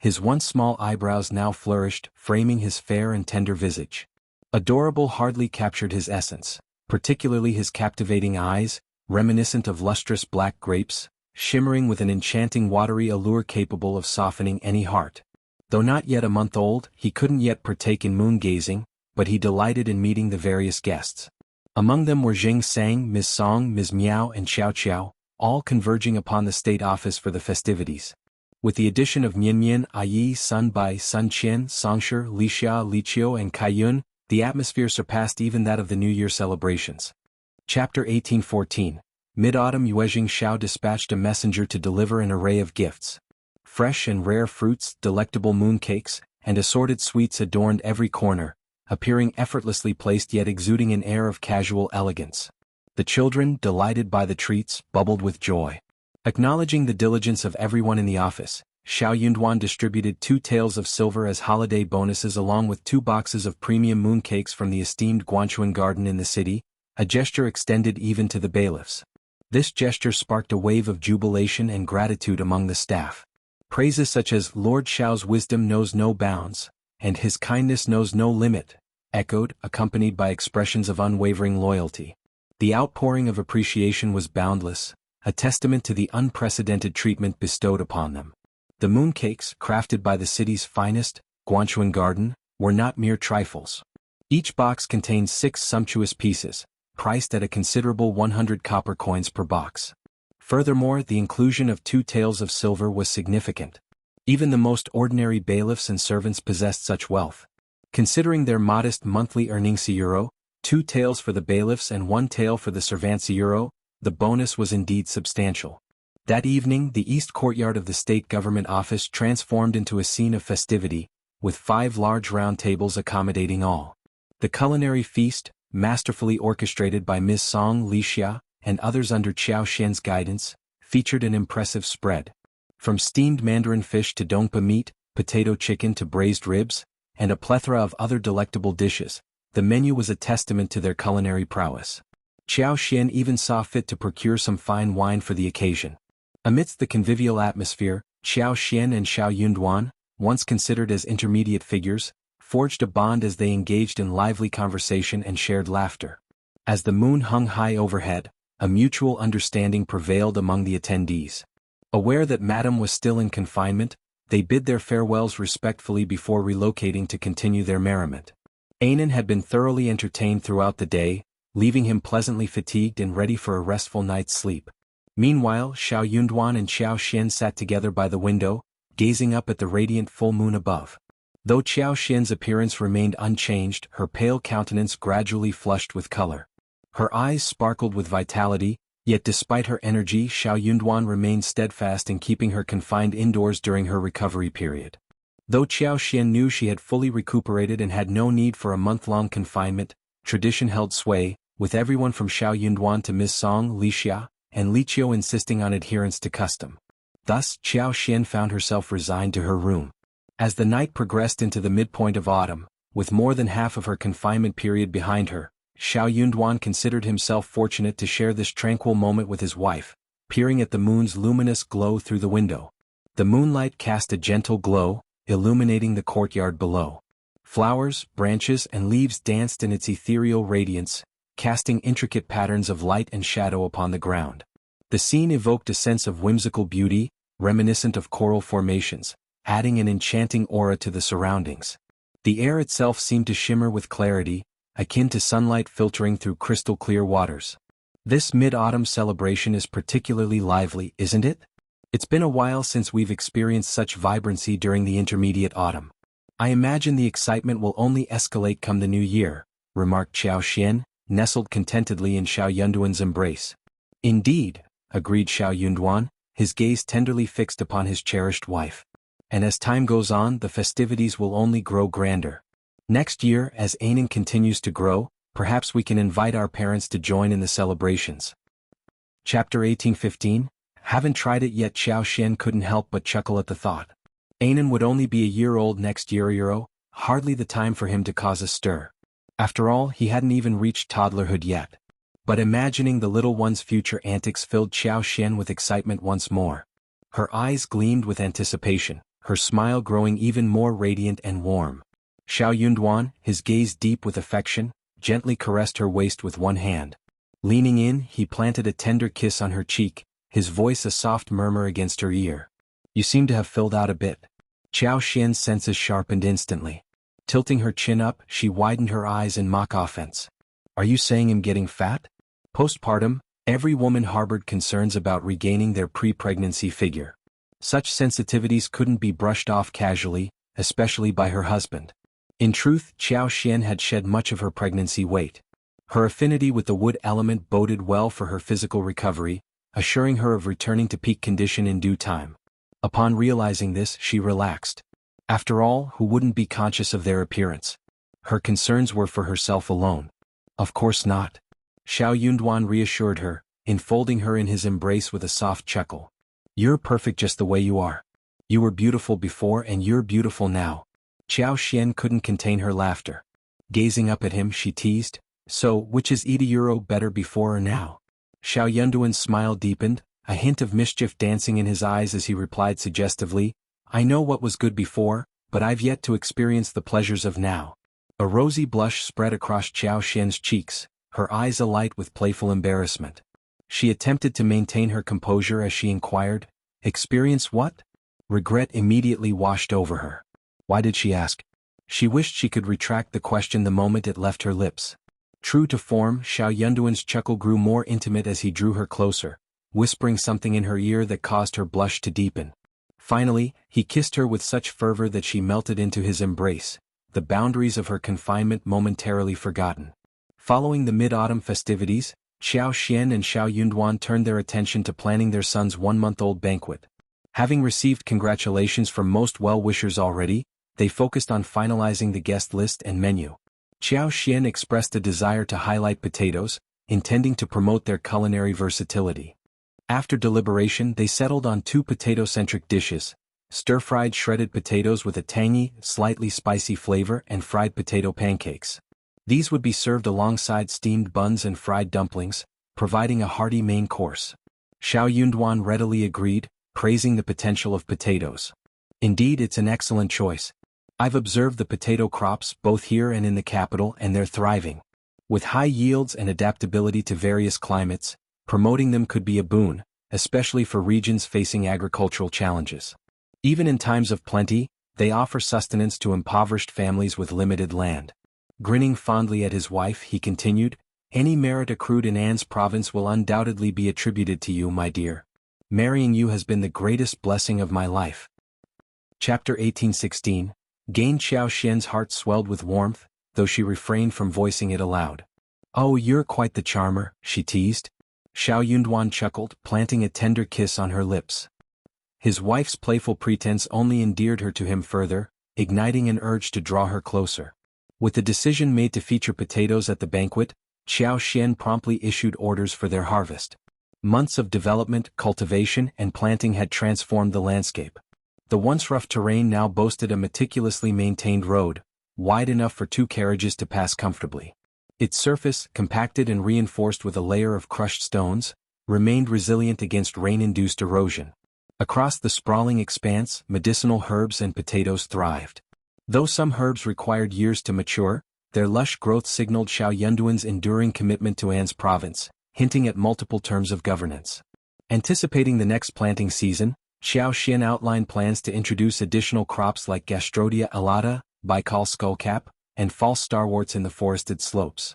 His once small eyebrows now flourished, framing his fair and tender visage. Adorable hardly captured his essence, particularly his captivating eyes, reminiscent of lustrous black grapes, shimmering with an enchanting watery allure capable of softening any heart. Though not yet a month old, he couldn't yet partake in moon-gazing, but he delighted in meeting the various guests. Among them were Jing Sang, Ms. Song, Ms. Miao and Xiao Qiao, all converging upon the state office for the festivities. With the addition of Mian, Yi, Sun Bai, Sun Qian, Songshi, Li Xia, Li Qiu and Kai Yun, the atmosphere surpassed even that of the New Year celebrations. Chapter 1814. Mid-Autumn. Yuezhing Xiao dispatched a messenger to deliver an array of gifts. Fresh and rare fruits, delectable mooncakes, and assorted sweets adorned every corner, appearing effortlessly placed yet exuding an air of casual elegance. The children, delighted by the treats, bubbled with joy. Acknowledging the diligence of everyone in the office, Xiao Yunduan distributed 2 taels of silver as holiday bonuses along with 2 boxes of premium mooncakes from the esteemed Guanchuan garden in the city, a gesture extended even to the bailiffs. This gesture sparked a wave of jubilation and gratitude among the staff. Praises such as "Lord Xiao's wisdom knows no bounds," and "his kindness knows no limit," echoed, accompanied by expressions of unwavering loyalty. The outpouring of appreciation was boundless, a testament to the unprecedented treatment bestowed upon them. The mooncakes, crafted by the city's finest, Guanchuan garden, were not mere trifles. Each box contained 6 sumptuous pieces, priced at a considerable 100 copper coins per box. Furthermore, the inclusion of 2 taels of silver was significant. Even the most ordinary bailiffs and servants possessed such wealth. Considering their modest monthly earnings euro, 2 taels for the bailiffs and 1 tael for the servants euro, the bonus was indeed substantial. That evening, the east courtyard of the state government office transformed into a scene of festivity, with 5 large round tables accommodating all. The culinary feast, masterfully orchestrated by Ms. Song, Li Xia, and others under Xiao Xian's guidance, featured an impressive spread. From steamed mandarin fish to dongpa meat, potato chicken to braised ribs, and a plethora of other delectable dishes, the menu was a testament to their culinary prowess. Xiao Xian even saw fit to procure some fine wine for the occasion. Amidst the convivial atmosphere, Xiao Xian and Xiao Yunduan, once considered as intermediate figures, forged a bond as they engaged in lively conversation and shared laughter. As the moon hung high overhead, a mutual understanding prevailed among the attendees. Aware that Madame was still in confinement, they bid their farewells respectfully before relocating to continue their merriment. Ainan had been thoroughly entertained throughout the day, leaving him pleasantly fatigued and ready for a restful night's sleep. Meanwhile, Xiao Yunduan and Xiao Xian sat together by the window, gazing up at the radiant full moon above. Though Xiao Xian's appearance remained unchanged, her pale countenance gradually flushed with color. Her eyes sparkled with vitality, yet despite her energy, Xiao Yunduan remained steadfast in keeping her confined indoors during her recovery period. Though Xiao Xian knew she had fully recuperated and had no need for a month-long confinement, tradition held sway, with everyone from Xiao Yunduan to Ms. Song, Li Xia, and Li Qiu insisting on adherence to custom. Thus, Qiao Xian found herself resigned to her room. As the night progressed into the midpoint of autumn, with more than half of her confinement period behind her, Xiao Yunduan considered himself fortunate to share this tranquil moment with his wife, peering at the moon's luminous glow through the window. The moonlight cast a gentle glow, illuminating the courtyard below. Flowers, branches, and leaves danced in its ethereal radiance, casting intricate patterns of light and shadow upon the ground. The scene evoked a sense of whimsical beauty, reminiscent of coral formations, adding an enchanting aura to the surroundings. The air itself seemed to shimmer with clarity, akin to sunlight filtering through crystal-clear waters. This mid-autumn celebration is particularly lively, isn't it? It's been a while since we've experienced such vibrancy during the intermediate autumn. I imagine the excitement will only escalate come the new year, remarked Qiao Xian, nestled contentedly in Xiao Yunduan's embrace. Indeed, agreed Xiao Yunduan, his gaze tenderly fixed upon his cherished wife. And as time goes on, the festivities will only grow grander. Next year, as Anan continues to grow, perhaps we can invite our parents to join in the celebrations. Chapter 1815. Haven't tried it yet. Xiao Xian couldn't help but chuckle at the thought. Anan would only be a year old next year, hardly the time for him to cause a stir. After all, he hadn't even reached toddlerhood yet. But imagining the little one's future antics filled Xiao Xian with excitement once more. Her eyes gleamed with anticipation, her smile growing even more radiant and warm. Xiao Yunduan, his gaze deep with affection, gently caressed her waist with one hand. Leaning in, he planted a tender kiss on her cheek, his voice a soft murmur against her ear. You seem to have filled out a bit. Qiao Xian's senses sharpened instantly. Tilting her chin up, she widened her eyes in mock offense. Are you saying I'm getting fat? Postpartum, every woman harbored concerns about regaining their pre-pregnancy figure. Such sensitivities couldn't be brushed off casually, especially by her husband. In truth, Qiao Xian had shed much of her pregnancy weight. Her affinity with the wood element boded well for her physical recovery, assuring her of returning to peak condition in due time. Upon realizing this, she relaxed. After all, who wouldn't be conscious of their appearance? Her concerns were for herself alone. Of course not. Xiao Yunduan reassured her, enfolding her in his embrace with a soft chuckle. You're perfect just the way you are. You were beautiful before and you're beautiful now. Qiao Xian couldn't contain her laughter. Gazing up at him, she teased, So, which is Euro better before or now? Xiao Yunduan's smile deepened, a hint of mischief dancing in his eyes as he replied suggestively, I know what was good before, but I've yet to experience the pleasures of now. A rosy blush spread across Qiao Xian's cheeks, her eyes alight with playful embarrassment. She attempted to maintain her composure as she inquired, Experience what? Regret immediately washed over her. Why did she ask? She wished she could retract the question the moment it left her lips. True to form, Xiao Yunduan's chuckle grew more intimate as he drew her closer, whispering something in her ear that caused her blush to deepen. Finally, he kissed her with such fervor that she melted into his embrace, the boundaries of her confinement momentarily forgotten. Following the mid-autumn festivities, Qiao Xian and Xiao Yunduan turned their attention to planning their son's one-month-old banquet. Having received congratulations from most well-wishers already, they focused on finalizing the guest list and menu. Qiao Xian expressed a desire to highlight potatoes, intending to promote their culinary versatility. After deliberation, they settled on 2 potato-centric dishes, stir-fried shredded potatoes with a tangy, slightly spicy flavor and fried potato pancakes. These would be served alongside steamed buns and fried dumplings, providing a hearty main course. Xiao Yunduan readily agreed, praising the potential of potatoes. Indeed, it's an excellent choice. I've observed the potato crops both here and in the capital, and they're thriving. With high yields and adaptability to various climates, promoting them could be a boon, especially for regions facing agricultural challenges. Even in times of plenty, they offer sustenance to impoverished families with limited land. Grinning fondly at his wife, he continued, Any merit accrued in An's province will undoubtedly be attributed to you, my dear. Marrying you has been the greatest blessing of my life. Chapter 1816. Gain Qiao Xian's heart swelled with warmth, though she refrained from voicing it aloud. Oh, you're quite the charmer, she teased. Xiao Yunduan chuckled, planting a tender kiss on her lips. His wife's playful pretense only endeared her to him further, igniting an urge to draw her closer. With the decision made to feature potatoes at the banquet, Qiao Xian promptly issued orders for their harvest. Months of development, cultivation, and planting had transformed the landscape. The once rough terrain now boasted a meticulously maintained road, wide enough for 2 carriages to pass comfortably. Its surface, compacted and reinforced with a layer of crushed stones, remained resilient against rain-induced erosion. Across the sprawling expanse, medicinal herbs and potatoes thrived. Though some herbs required years to mature, their lush growth signaled Xiao Yunduan's enduring commitment to An's province, hinting at multiple terms of governance. Anticipating the next planting season, Xiao Xian outlined plans to introduce additional crops like Gastrodia alata, Baikal skullcap, and false starworts in the forested slopes.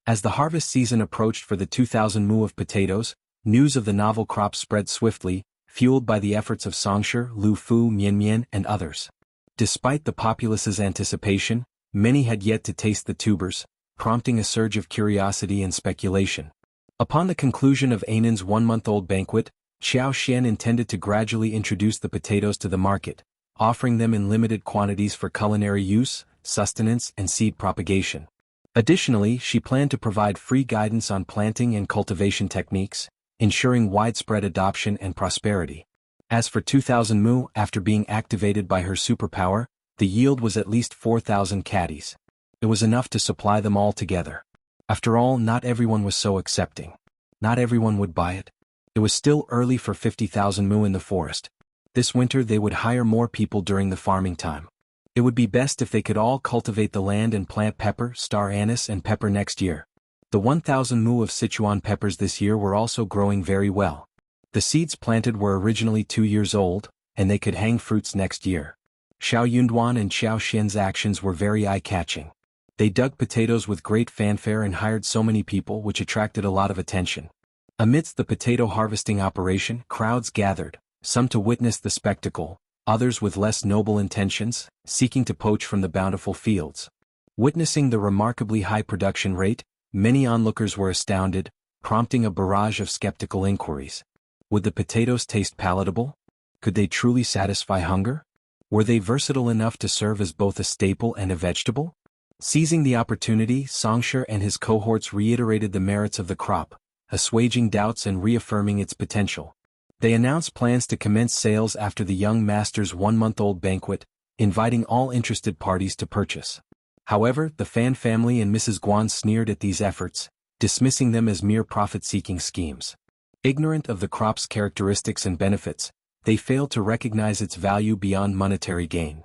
As the harvest season approached for the 2,000 mu of potatoes, news of the novel crop spread swiftly, fueled by the efforts of Songshi, Lu Fu, Mian, and others. Despite the populace's anticipation, many had yet to taste the tubers, prompting a surge of curiosity and speculation. Upon the conclusion of Ainan's 1-month-old banquet, Xiao Xian intended to gradually introduce the potatoes to the market, offering them in limited quantities for culinary use, sustenance, and seed propagation. Additionally, she planned to provide free guidance on planting and cultivation techniques, ensuring widespread adoption and prosperity. As for 2,000 mu, after being activated by her superpower, the yield was at least 4,000 caddies. It was enough to supply them all together. After all, not everyone was so accepting. Not everyone would buy it. It was still early for 50,000 mu in the forest. This winter they would hire more people during the farming time. It would be best if they could all cultivate the land and plant pepper, star anise and pepper next year. The 1,000 mu of Sichuan peppers this year were also growing very well. The seeds planted were originally 2 years old, and they could hang fruits next year. Xiao Yunduan and Xiao Xian's actions were very eye-catching. They dug potatoes with great fanfare and hired so many people, which attracted a lot of attention. Amidst the potato harvesting operation, crowds gathered, some to witness the spectacle, others with less noble intentions, seeking to poach from the bountiful fields. Witnessing the remarkably high production rate, many onlookers were astounded, prompting a barrage of skeptical inquiries. Would the potatoes taste palatable? Could they truly satisfy hunger? Were they versatile enough to serve as both a staple and a vegetable? Seizing the opportunity, Songshi and his cohorts reiterated the merits of the crop, assuaging doubts and reaffirming its potential. They announced plans to commence sales after the young master's 1-month-old banquet, inviting all interested parties to purchase. However, the Fan family and Mrs. Guan sneered at these efforts, dismissing them as mere profit-seeking schemes. Ignorant of the crop's characteristics and benefits, they failed to recognize its value beyond monetary gain.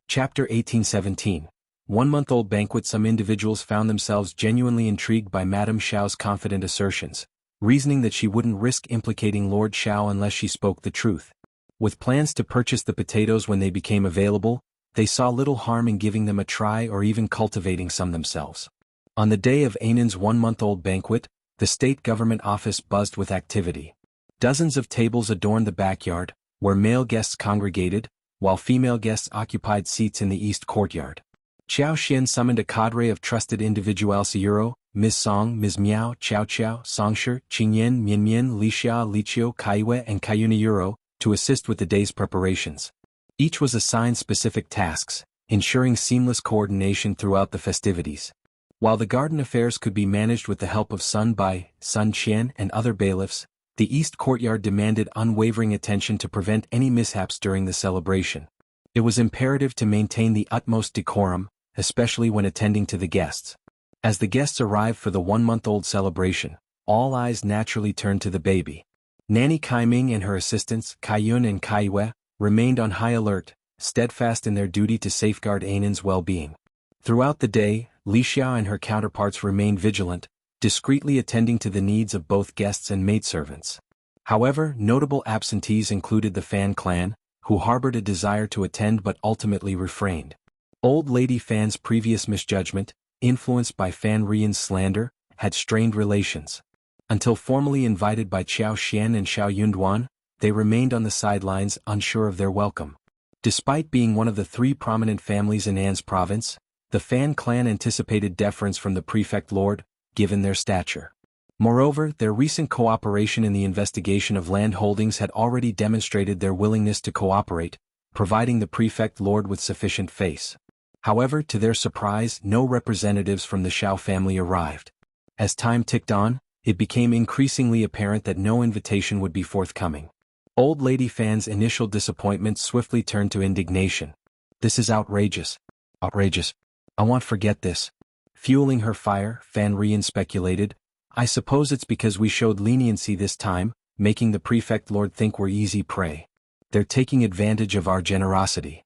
Chapter 1817. 1-month-old banquet. Some individuals found themselves genuinely intrigued by Madame Xiao's confident assertions, reasoning that she wouldn't risk implicating Lord Xiao unless she spoke the truth. With plans to purchase the potatoes when they became available, they saw little harm in giving them a try or even cultivating some themselves. On the day of Ainan's 1-month-old banquet, the state government office buzzed with activity. Dozens of tables adorned the backyard, where male guests congregated, while female guests occupied seats in the east courtyard. Xiao Xian summoned a cadre of trusted individuals: Sayuro, Ms. Song, Ms. Miao, Chao Chao, Songshi, Qingyan, Mian, Li Xia, Li Qiu, Kaiyue, and Kaiyuna Yuro, to assist with the day's preparations. Each was assigned specific tasks, ensuring seamless coordination throughout the festivities. While the garden affairs could be managed with the help of Sun Bai, Sun Qian, and other bailiffs, the east courtyard demanded unwavering attention to prevent any mishaps during the celebration. It was imperative to maintain the utmost decorum, especially when attending to the guests. As the guests arrived for the 1-month-old celebration, all eyes naturally turned to the baby. Nanny Kaiming and her assistants, Kaiyun and Kaiyue, remained on high alert, steadfast in their duty to safeguard Ainan's well-being. Throughout the day, Li Xiao and her counterparts remained vigilant, discreetly attending to the needs of both guests and maidservants. However, notable absentees included the Fan clan, who harbored a desire to attend but ultimately refrained. Old Lady Fan's previous misjudgment, influenced by Fan Rian's slander, had strained relations. Until formally invited by Xiao Xian and Xiao Yunduan, they remained on the sidelines, unsure of their welcome. Despite being one of the 3 prominent families in An's province, the Fan clan anticipated deference from the prefect lord, given their stature. Moreover, their recent cooperation in the investigation of land holdings had already demonstrated their willingness to cooperate, providing the prefect lord with sufficient face. However, to their surprise, no representatives from the Xiao family arrived. As time ticked on, it became increasingly apparent that no invitation would be forthcoming. Old Lady Fan's initial disappointment swiftly turned to indignation. "This is outrageous. Outrageous. I won't forget this." Fueling her fire, Fan Rian speculated, "I suppose it's because we showed leniency this time, making the prefect lord think we're easy prey. They're taking advantage of our generosity.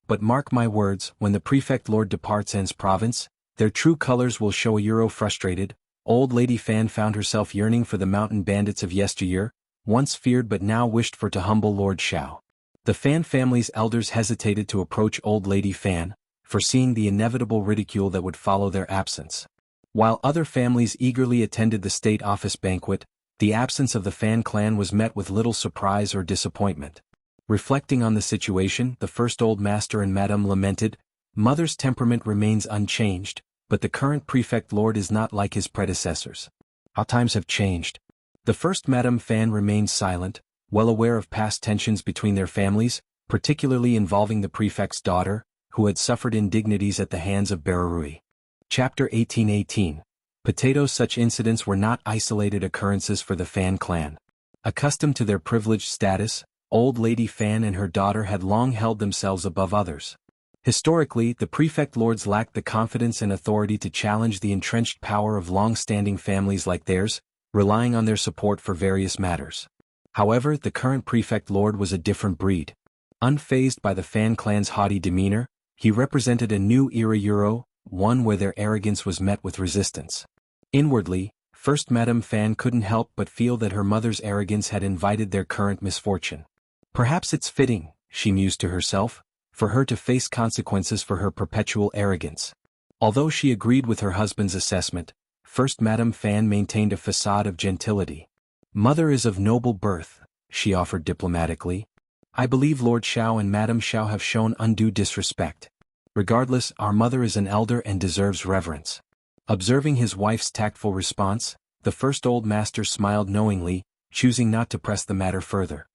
But mark my words, when the prefect lord departs An's province, their true colors will show." Frustrated, Old Lady Fan found herself yearning for the mountain bandits of yesteryear, once feared but now wished for to humble Lord Xiao. The Fan family's elders hesitated to approach Old Lady Fan, foreseeing the inevitable ridicule that would follow their absence. While other families eagerly attended the state office banquet, the absence of the Fan clan was met with little surprise or disappointment. Reflecting on the situation, the first old master and madam lamented, "Mother's temperament remains unchanged, but the current prefect lord is not like his predecessors. How times have changed." The first Madame Fan remained silent, well aware of past tensions between their families, particularly involving the prefect's daughter, who had suffered indignities at the hands of Bararui. Chapter 1818. Potatoes. Such incidents were not isolated occurrences for the Fan clan. Accustomed to their privileged status, Old Lady Fan and her daughter had long held themselves above others. Historically, the prefect lords lacked the confidence and authority to challenge the entrenched power of long-standing families like theirs, relying on their support for various matters. However, the current prefect lord was a different breed. Unfazed by the Fan clan's haughty demeanor, he represented a new era, one where their arrogance was met with resistance. Inwardly, First Madame Fan couldn't help but feel that her mother's arrogance had invited their current misfortune. Perhaps it's fitting, she mused to herself, for her to face consequences for her perpetual arrogance. Although she agreed with her husband's assessment, First Madame Fan maintained a facade of gentility. "Mother is of noble birth," she offered diplomatically. "I believe Lord Xiao and Madame Xiao have shown undue disrespect. Regardless, our mother is an elder and deserves reverence." Observing his wife's tactful response, the first old master smiled knowingly, choosing not to press the matter further.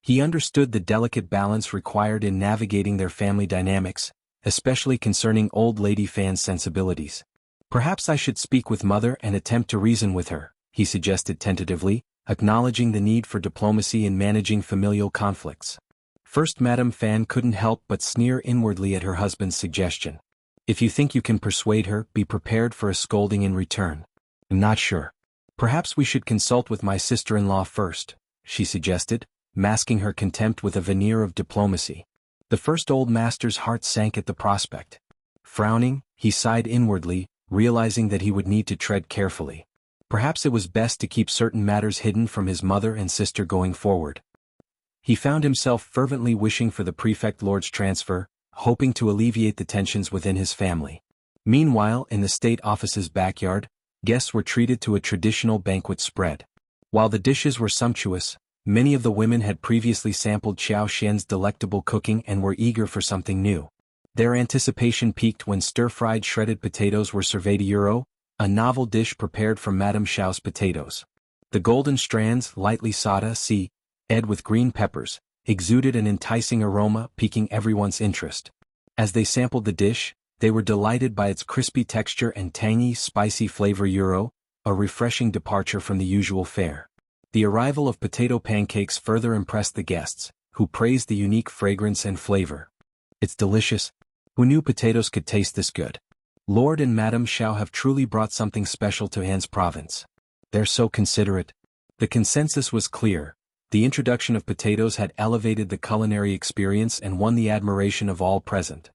He understood the delicate balance required in navigating their family dynamics, especially concerning Old Lady Fan's sensibilities. "Perhaps I should speak with Mother and attempt to reason with her," he suggested tentatively, acknowledging the need for diplomacy in managing familial conflicts. First Madame Fan couldn't help but sneer inwardly at her husband's suggestion. "If you think you can persuade her, be prepared for a scolding in return." "I'm not sure. Perhaps we should consult with my sister-in-law first," she suggested, masking her contempt with a veneer of diplomacy. The first old master's heart sank at the prospect. Frowning, he sighed inwardly, realizing that he would need to tread carefully. Perhaps it was best to keep certain matters hidden from his mother and sister going forward. He found himself fervently wishing for the prefect lord's transfer, hoping to alleviate the tensions within his family. Meanwhile, in the state office's backyard, guests were treated to a traditional banquet spread. While the dishes were sumptuous, many of the women had previously sampled Xiao Xian's delectable cooking and were eager for something new. Their anticipation peaked when stir-fried shredded potatoes were surveyed, a novel dish prepared from Madame Xiao's potatoes. The golden strands, lightly sautéed with green peppers, exuded an enticing aroma, piquing everyone's interest. As they sampled the dish, they were delighted by its crispy texture and tangy, spicy flavor, a refreshing departure from the usual fare. The arrival of potato pancakes further impressed the guests, who praised the unique fragrance and flavor. "It's delicious. Who knew potatoes could taste this good? Lord and Madame Xiao have truly brought something special to An's province. They're so considerate." The consensus was clear. The introduction of potatoes had elevated the culinary experience and won the admiration of all present.